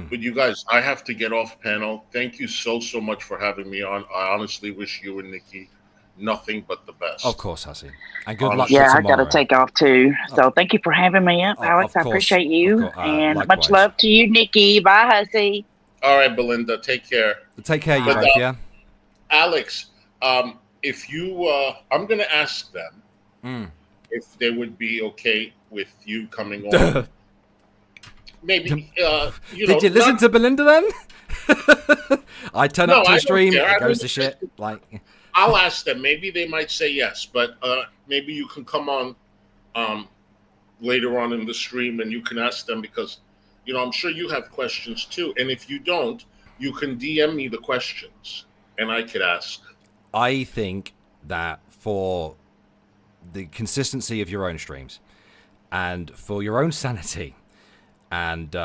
But you guys, I have to get off panel. Thank you so much for having me on. I honestly wish you and Nikki nothing but the best. Of course, Hussy. And good luck Yeah, for I got to take off too. So thank you for having me up, Alex. I appreciate you. And likewise. Much love to you, Nikki. Bye, Hussy. All right, Belinda. Take care. Take care, you both, yeah? Alex, if you... I'm going to ask them if they would be okay with you coming on. Maybe, you know... Did you listen to Belinda then? I turn up to a stream, it goes to shit. Like... I'll ask them. Maybe they might say yes, but maybe you can come on later on in the stream and you can ask them because, you know, I'm sure you have questions too. And if you don't, you can DM me the questions and I could ask. I think that for the consistency of your own streams and for your own sanity and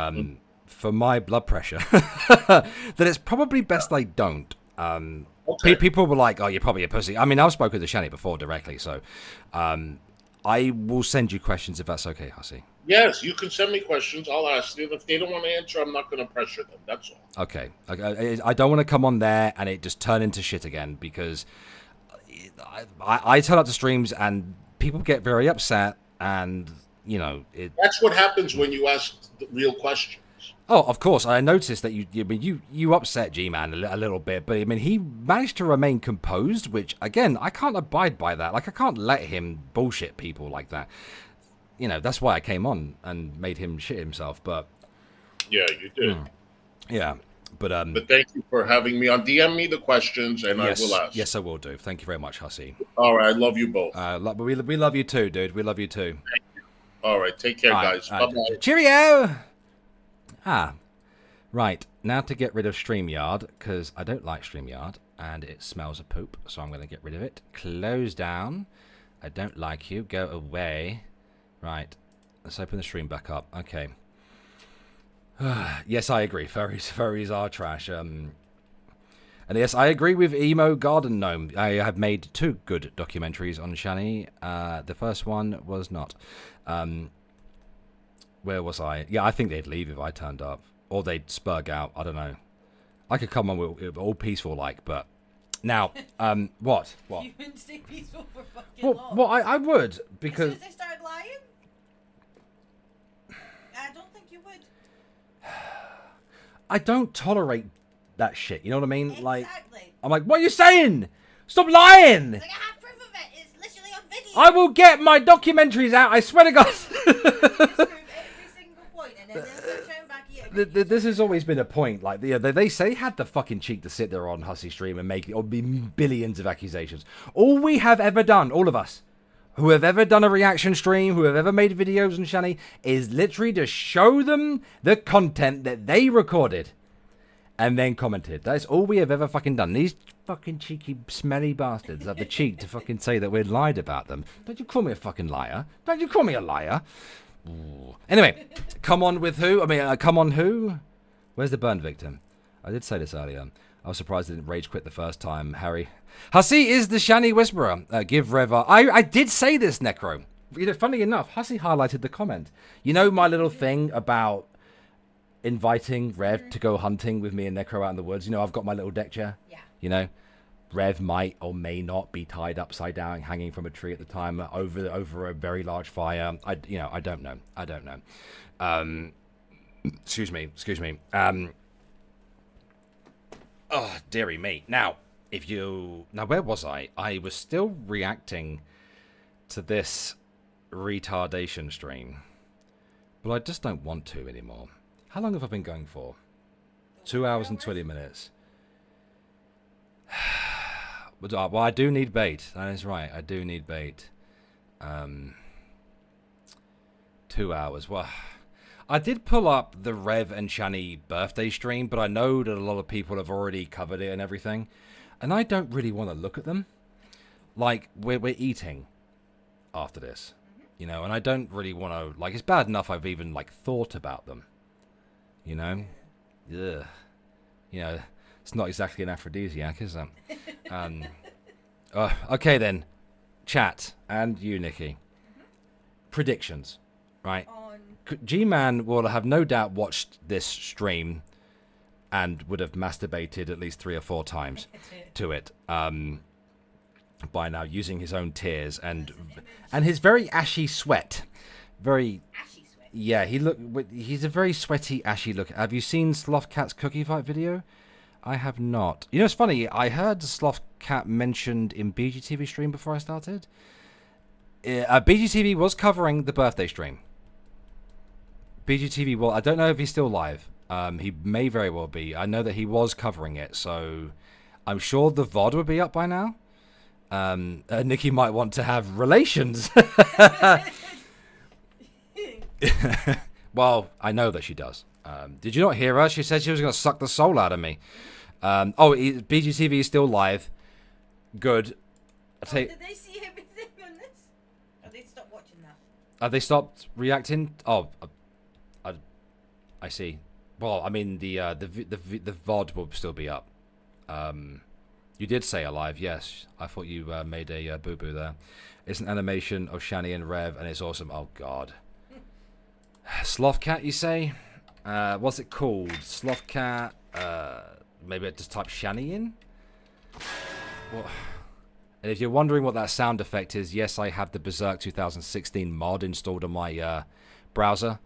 for my blood pressure, that it's probably best I don't. Okay. People were like, oh, you're probably a pussy. I mean, I've spoken to Shanny before directly, so I will send you questions if that's okay, Hussy. Yes, you can send me questions. I'll ask them. If they don't want to answer, I'm not going to pressure them. That's all. Okay. I don't want to come on there and it just turn into shit again because I turn up to streams and people get very upset and, you know... That's what happens when you ask the real questions. Oh, of course. I noticed that you upset GMan a little bit, but I mean, he managed to remain composed, which, again, I can't abide by that. Like, I can't let him bullshit people like that. You know, that's why I came on and made him shit himself, but... Yeah, you did. Yeah, but... But thank you for having me on. DM me the questions, and yes, I will ask. Yes, I will do. Thank you very much, Hussy. All right, I love you both. We love you too, dude. We love you too. Thank you. All right, take care, guys. Bye-bye. Cheerio! Right, now to get rid of StreamYard, because I don't like StreamYard, and it smells of poop, so I'm going to get rid of it. Close down. I don't like you. Go away. Right, let's open the stream back up. Okay. Yes, I agree. Furries are trash. And yes, I agree with Emo Garden Gnome. I have made 2 good documentaries on Shanny. The first one was not. Where was I? Yeah, I think they'd leave if I turned up. Or they'd spurg out. I don't know. I could come on with all peaceful like, but... Now, what? You wouldn't stay peaceful for fucking long. Well, I would, because... As soon as they started lying? I don't think you would. I don't tolerate that shit, you know what I mean? Exactly. Like, I'm like, what are you saying? Stop lying! Like, I have proof of it. It's literally on video. I will get my documentaries out, I swear to God! This has always been a point. Like they say, had the fucking cheek to sit there on Hussy stream and make it, or be billions of accusations. All we have ever done, all of us, who have ever done a reaction stream, who have ever made videos on Shanny, is literally to show them the content that they recorded and then commented. That's all we have ever fucking done. These fucking cheeky, smelly bastards have the cheek to fucking say that we lied about them. Don't you call me a fucking liar? Don't you call me a liar? Ooh. Anyway, come on with who? I mean, come on who? Where's the burn victim? I did say this earlier. I was surprised I didn't rage quit the first time, Harry. Hussy is the Shanny Whisperer. Give Reva. I did say this, Necro. You know, funny enough, Hussy highlighted the comment. You know my little thing about inviting Rev to go hunting with me and Necro out in the woods. You know, I've got my little deck chair. Yeah. You know, Rev might or may not be tied upside down, hanging from a tree at the time over a very large fire. I don't know. Excuse me. Oh, dearie me. Now, where was I? I was still reacting to this retardation stream, but I just don't want to anymore. How long have I been going for? 2 hours and 20 minutes. Well, I do need bait. That is right. I do need bait. 2 hours. Well, I did pull up the Rev and Shanny birthday stream, but I know that a lot of people have already covered it and everything, and I don't really want to look at them. Like, we're eating after this, you know, and I don't really want to, like, it's bad enough I've even, like, thought about them, you know? Ugh. You know, it's not exactly an aphrodisiac, is it? Okay then, chat, and you, Nikki. Predictions, right? GMan will have no doubt watched this stream and would have masturbated at least 3 or 4 times to it by now, using his own tears and his very ashy sweat. Very ashy sweat. Yeah, he's a very sweaty, ashy look. Have you seen Slothcat's cookie fight video? I have not. You know, it's funny. I heard Slothcat mentioned in BGTV stream before I started. BGTV was covering the birthday stream. BGTV, well, I don't know if he's still live. He may very well be. I know that he was covering it, so I'm sure the VOD would be up by now. Nikki might want to have relations. Well, I know that she does. Did you not hear her? She said she was going to suck the soul out of me. BGTV is still live. Good. Did they see everything on this? Or they stopped watching that? Have they stopped reacting? Oh, I see. Well, I mean, the VOD will still be up. You did say alive, yes. I thought you made a boo-boo there. It's an animation of Shanny and Rev, and it's awesome. Oh, God. Slothcat, you say? What's it called? Slothcat? Maybe I just type Shanny in? What? And if you're wondering what that sound effect is, yes, I have the Berserk 2016 mod installed on my browser.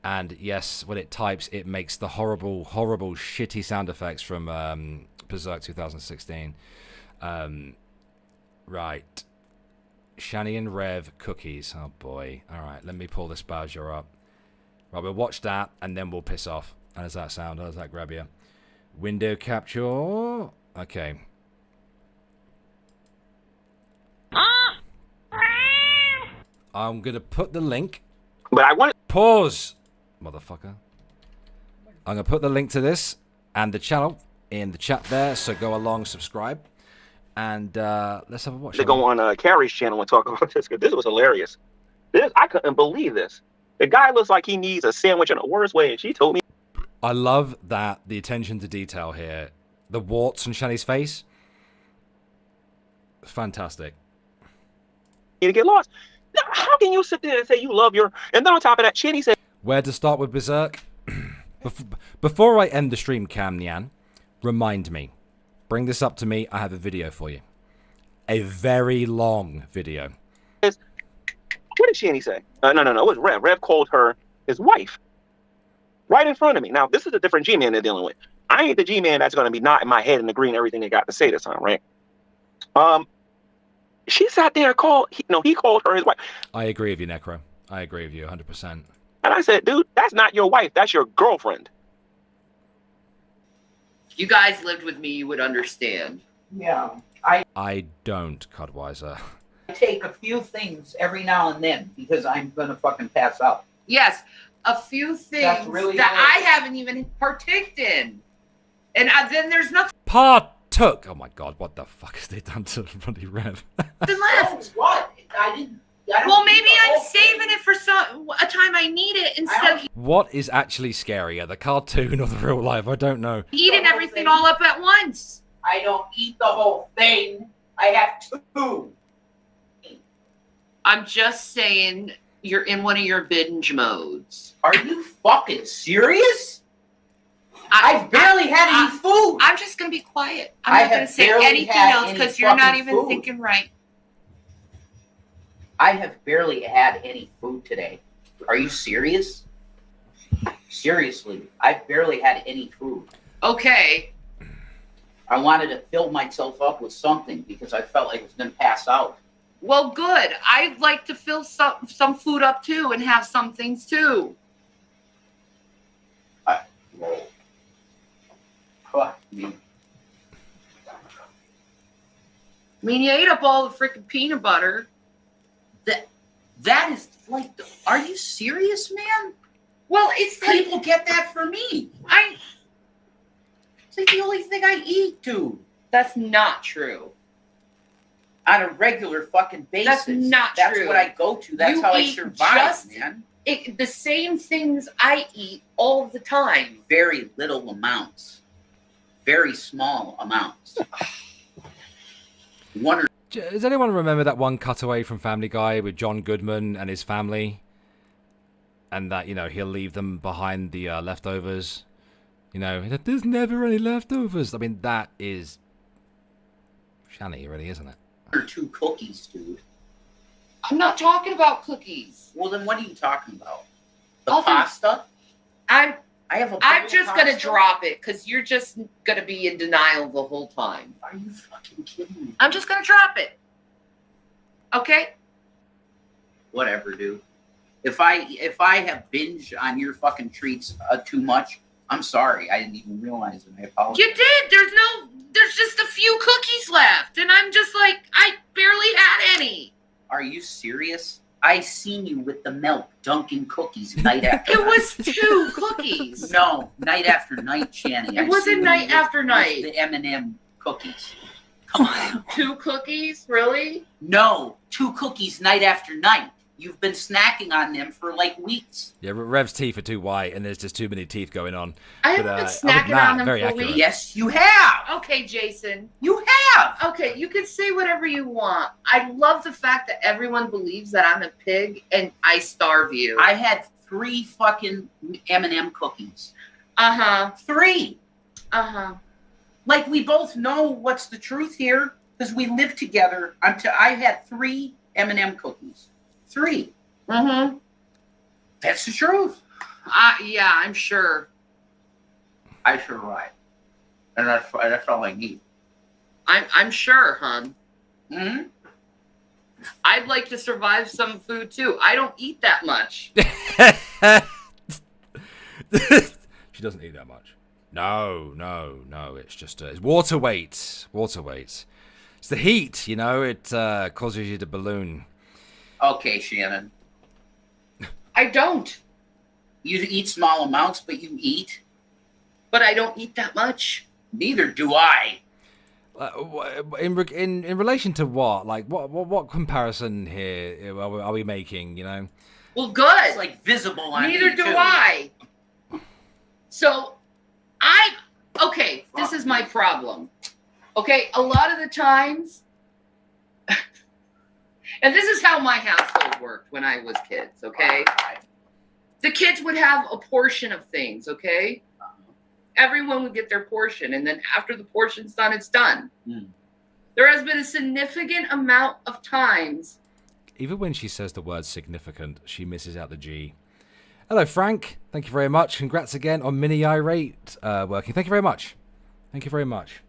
And yes, when it types, it makes the horrible, horrible, shitty sound effects from Berserk 2016. Right. Shanny and Rev cookies. Oh, boy. All right, let me pull this browser up. Right, we'll watch that, and then we'll piss off. How does that sound? How does that grab you? Window capture. Okay. I'm going to put the link. But I want to pause, motherfucker. I'm going to put the link to this and the channel in the chat there, so go along, subscribe, and let's have a watch. To go on Carrie's channel and talk about this, because this was hilarious. I couldn't believe this. The guy looks like he needs a sandwich in a worse way, and she told me. I love that, the attention to detail here. The warts on Shanny's face. Fantastic. To get lost. How can you sit there and say you love your... And then on top of that, Shanny said... Where to start with Berserk? Before I end the stream, Cam Nyan, remind me. Bring this up to me. I have a video for you. A very long video. What did Shanny say? No. It was Rev. Rev called her his wife. Right in front of me. Now, this is a different G-Man they're dealing with. I ain't the G-Man that's going to be nodding my head and agreeing everything they got to say this time, right? She sat there and called, he called her his wife. I agree with you, Necro. I agree with you 100%. And I said, dude, that's not your wife. That's your girlfriend. If you guys lived with me, you would understand. Yeah. I don't, Cudweiser. I take a few things every now and then because I'm going to fucking pass out. Yes, a few things really that I haven't even partaked in. And then there's nothing Partook. Oh my God, what the fuck has they done to bloody Rev? left. What? I don't Well, maybe I'm saving it for a time I need it instead of What is actually scarier, the cartoon or the real life? I don't know. eating everything all up at once. I don't eat the whole thing. I have 2. I'm just saying you're in one of your binge modes. Are you fucking serious? I've barely had any food. I'm just gonna be quiet. I I'm not gonna have say barely anything had else any because you're not fucking even food. thinking right. I have barely had any food today. Are you serious? Seriously, I've barely had any food. Okay. I wanted to fill myself up with something because I felt like I was going to pass out. Well, good. I'd like to fill some food up too and have some things too. Whoa. Fuck me. I mean, you ate up all the freaking peanut butter. That is like, are you serious, man? Well, it's like People get that for me. I. It's like the only thing I eat, dude. That's not true. On a regular fucking basis. That's not That's true. what I go to. That's You how I eat survive, man. The same things I eat all the time. Very little amounts. Very small amounts. Does anyone remember that one cutaway from Family Guy with John Goodman and his family? And that, you know, he'll leave them behind the leftovers. You know, there's never any leftovers. I mean, that is Shanny, really, isn't it? Or 2 cookies, dude. I'm not talking about cookies. Well, then what are you talking about? The I'll think- pasta? I'm I'm just gonna drop it because you're just gonna be in denial the whole time. Are you fucking kidding me? I'm just gonna drop it. Okay? Whatever, dude. If I have binge on your fucking treats too much, I'm sorry. I didn't even realize it. I apologize. You did. There's just a few cookies left, and I'm just like, I barely had any. Are you serious? I seen you with the milk dunking cookies night after It night. was 2 cookies. No, night after night, Shanny. It wasn't night after night. The M&M cookies. Come on. 2 cookies? Really? No, 2 cookies night after night. You've been snacking on them for like weeks. Yeah, Rev's teeth are too white, and there's just too many teeth going on. I haven't been snacking on them very for accurate. weeks. Yes, you have. Okay, Jason. You have. Okay, you can say whatever you want. I love the fact that everyone believes that I'm a pig and I starve you. I had 3 fucking M&M cookies. 3. Like, we both know what's the truth here because we live together. I had 3 M&M cookies. 3. That's the truth. Yeah, I'm sure. I sure right. And that's all I need. I'm sure, hun. Hmm? I'd like to survive some food too. I don't eat that much. She doesn't eat that much. No. It's just it's water weight. Water weight. It's the heat, you know. It causes you to balloon. Okay, Shannon. I don't. You eat small amounts, but you eat. But I don't eat that much. Neither do I. In relation to what? Like what comparison here are we making? You know. Well, good. It's like visible on Neither me, do too. I. So, okay, this is my problem. Okay, a lot of the times, and this is how my household worked when I was kids, okay? The kids would have a portion of things, okay? Everyone would get their portion, and then after the portion's done, it's done. There has been a significant amount of times. Even when she says the word significant, she misses out the G. Hello, Frank. Thank you very much. Congrats again on Mini Irate working. Thank you very much. Thank you very much.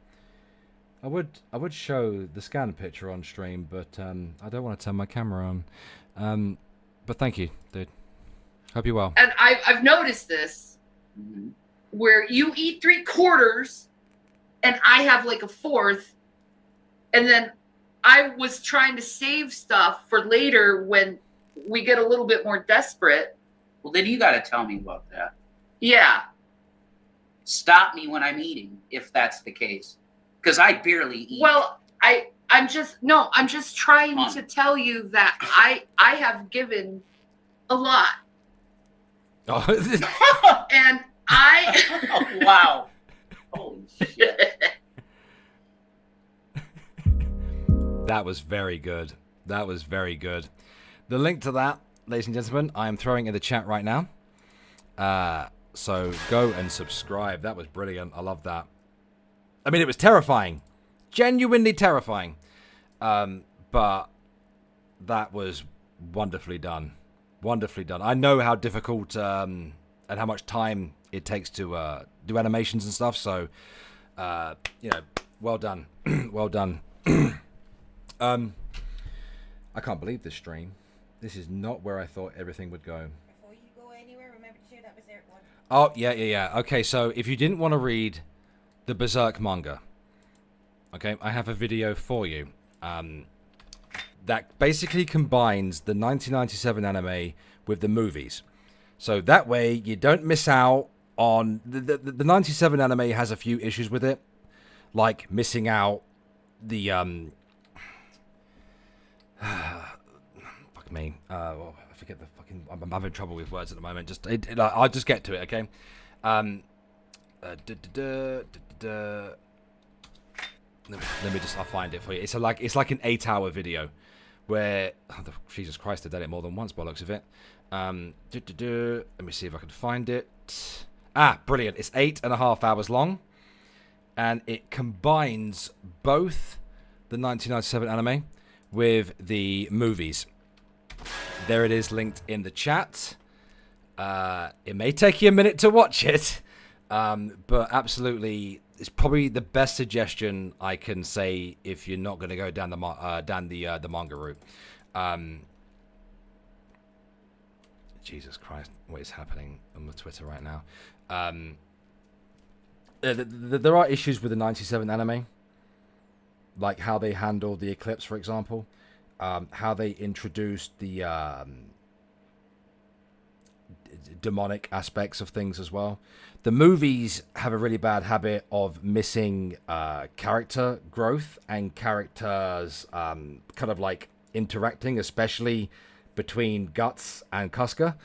I would show the scan picture on stream, but I don't want to turn my camera on. But thank you, dude. Hope you're well. And I've noticed this, where you eat 3/4, and I have like a 1/4, and then I was trying to save stuff for later when we get a little bit more desperate. Well, then you got to tell me about that. Yeah. Stop me when I'm eating, if that's the case. Because I barely eat. Well, I'm just trying to tell you that I have given a lot. Oh. And I Oh, wow. Holy shit. That was very good. That was very good. The link to that, ladies and gentlemen, I am throwing in the chat right now. So go and subscribe. That was brilliant. I love that. I mean, it was terrifying. Genuinely terrifying. But that was wonderfully done. Wonderfully done. I know how difficult and how much time it takes to do animations and stuff. So, you know, well done. Well done. I can't believe this stream. This is not where I thought everything would go. Before you go anywhere, remember to share that Berserk one. Oh, yeah. Okay, so if you didn't want to read the Berserk manga, okay, I have a video for you. That basically combines the 1997 anime with the movies. So that way you don't miss out on... The 97 anime has a few issues with it. Like missing out the... fuck me. I forget the fucking... I'm having trouble with words at the moment. I'll just get to it, okay? Let me just... I'll find it for you. It's like an 8-hour video where... Oh, Jesus Christ, I've done it more than once by the looks of it. Let me see if I can find it. Ah, brilliant. It's 8.5 hours long. And it combines both the 1997 anime with the movies. There it is, linked in the chat. It may take you a minute to watch it, but absolutely, it's probably the best suggestion I can say if you're not going to go down the manga route. Jesus Christ, what is happening on the Twitter right now? There are issues with the 97 anime, like how they handled the eclipse, for example, how they introduced the demonic aspects of things as well. The movies have a really bad habit of missing character growth and characters kind of like interacting, especially between Guts and Casca.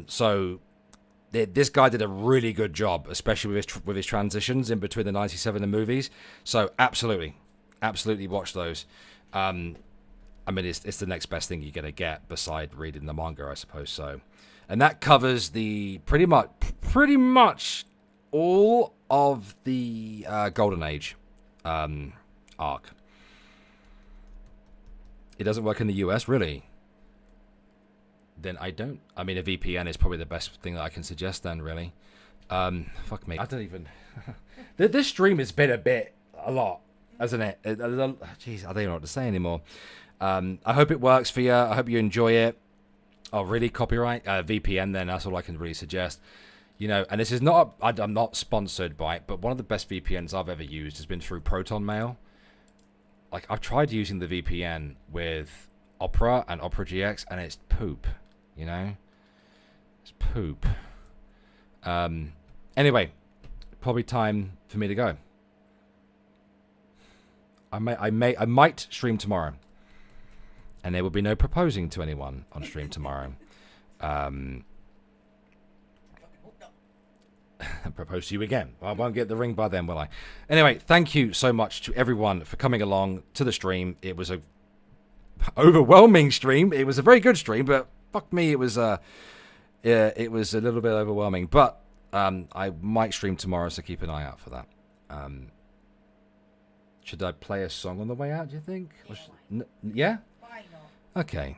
So this guy did a really good job, especially with his transitions in between the 97 and movies. So absolutely watch those. I mean, it's the next best thing you're gonna get beside reading the manga, I suppose. So, and that covers the pretty much all of the Golden Age arc. It doesn't work in the US, really. Then I don't. I mean, a VPN is probably the best thing that I can suggest then, really. Fuck me. I don't even... This stream has been a lot, hasn't it? Jeez, I don't even know what to say anymore. I hope it works for you. I hope you enjoy it. Oh, really? Copyright? VPN then, that's all I can really suggest. You know, and this is not... I'm not sponsored by it, but one of the best VPNs I've ever used has been through Proton Mail. Like, I've tried using the VPN with Opera and Opera GX, and it's poop. You know, it's poop. Anyway, probably time for me to go. I might stream tomorrow, and there will be no proposing to anyone on stream tomorrow. Propose to you again. Well, I won't get the ring by then, will I? Anyway, thank you so much to everyone for coming along to the stream. It was a overwhelming stream. It was a very good stream, but fuck me, it was a little bit overwhelming. But I might stream tomorrow, so keep an eye out for that. Should I play a song on the way out, do you think? Yeah? Why not? Okay.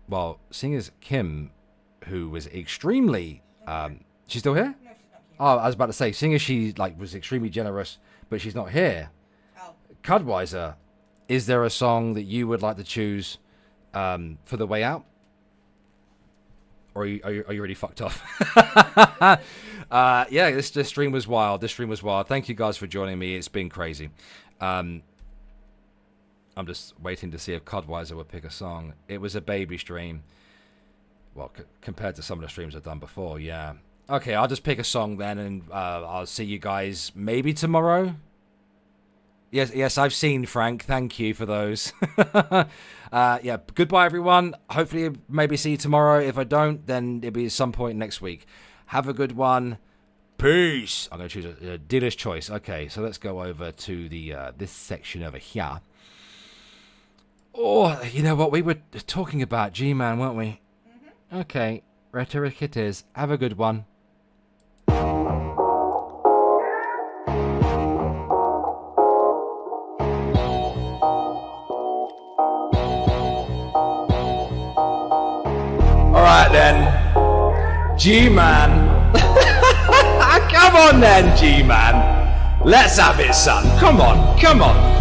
Well, seeing as Kim, who was extremely... she's still here? No, she's not here. Oh, I was about to say, seeing as she was extremely generous, but she's not here. Oh. Cudweiser, is there a song that you would like to choose for the way out? Or are you already fucked off? Yeah, this stream was wild. Thank you guys for joining me. It's been crazy. I'm just waiting to see if Codweiser would pick a song. It was a baby stream. Well, compared to some of the streams I've done before, yeah. Okay, I'll just pick a song then, and I'll see you guys maybe tomorrow. Yes, I've seen Frank. Thank you for those. Yeah, goodbye, everyone. Hopefully, maybe see you tomorrow. If I don't, then it'll be at some point next week. Have a good one. Peace. I'm going to choose a dealer's choice. Okay, so let's go over to the this section over here. Oh, you know what? We were talking about GMan, weren't we? Mm-hmm. Okay, rhetoric it is. Have a good one. Alright then, GMan. Come on then, GMan. Let's have it, son. Come on, come on.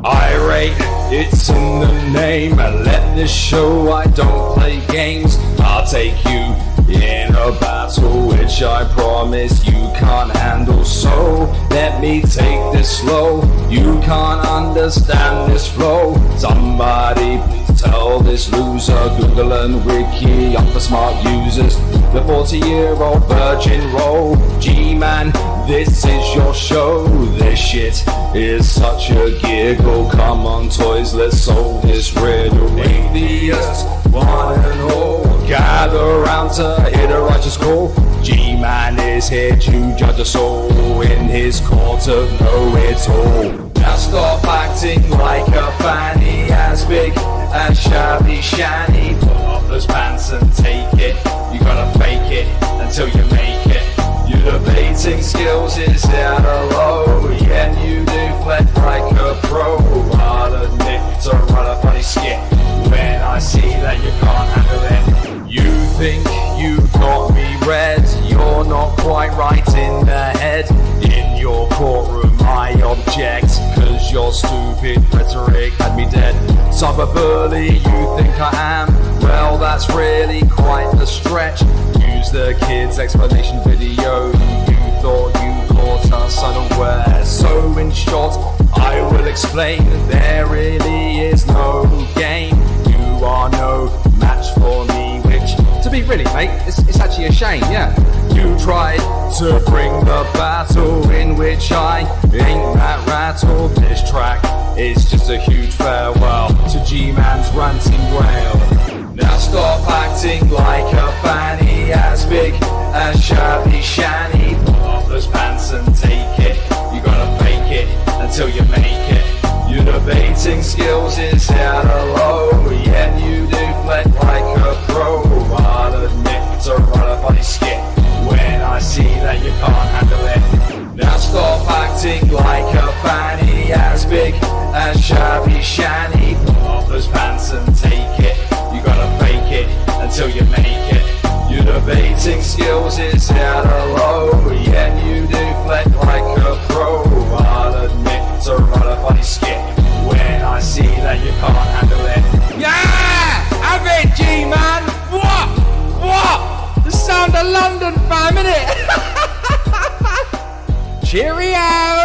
Irate, it's in the name. I let this show, I don't play games. I'll take you in a battle which I promise you can't handle. So let me take this slow. You can't understand this flow. Somebody please tell this loser. Google and Wiki up for smart users. The 40-year-old virgin role. GMan, this is your show. This shit is such a giggle. Come on toys, let's solve this riddle. Atheists, one and all, gather round to hit a righteous call. GMan is here to judge us all in his court of know-it-all. Now stop acting like a fanny, as big as shabby Shanny. Put up those pants and take it. You gotta fake it until you make it. Your debating skills is at a low, yet you deflect like a pro. I'll admit to run a funny skit when I see that you can't handle it. You think you got me read, you're not quite right in the head. In your courtroom I object, cause your stupid rhetoric had me dead. Cyberbully you think I am, well that's really quite the stretch. Use the kid's explanation video, you thought you caught us unaware. So in short, I will explain, there really is no game. You are no match for me, which, to be really mate, it's actually a shame, yeah. You tried to bring the battle in which I ain't that rattled. This track is just a huge farewell to GMan's ranting wail. Now stop acting like a fanny, as big as shabby Shanny. Put off those pants and take it. You gotta fake it until you make it. Your debating skills is at a low, yet you deflect like a pro. I'll admit to run a funny skit when I see that you can't handle it. Now stop acting like a fanny, as big as shabby Shanny. Put off those pants and take it. You gotta fake it until you make it. Your debating skills is at a low, yet you deflect like a pro. I'll admit to run a funny skit when I see that you can't handle it. Yeah! Have it, GMan! What? The sound of London, fam, innit? Cheerio!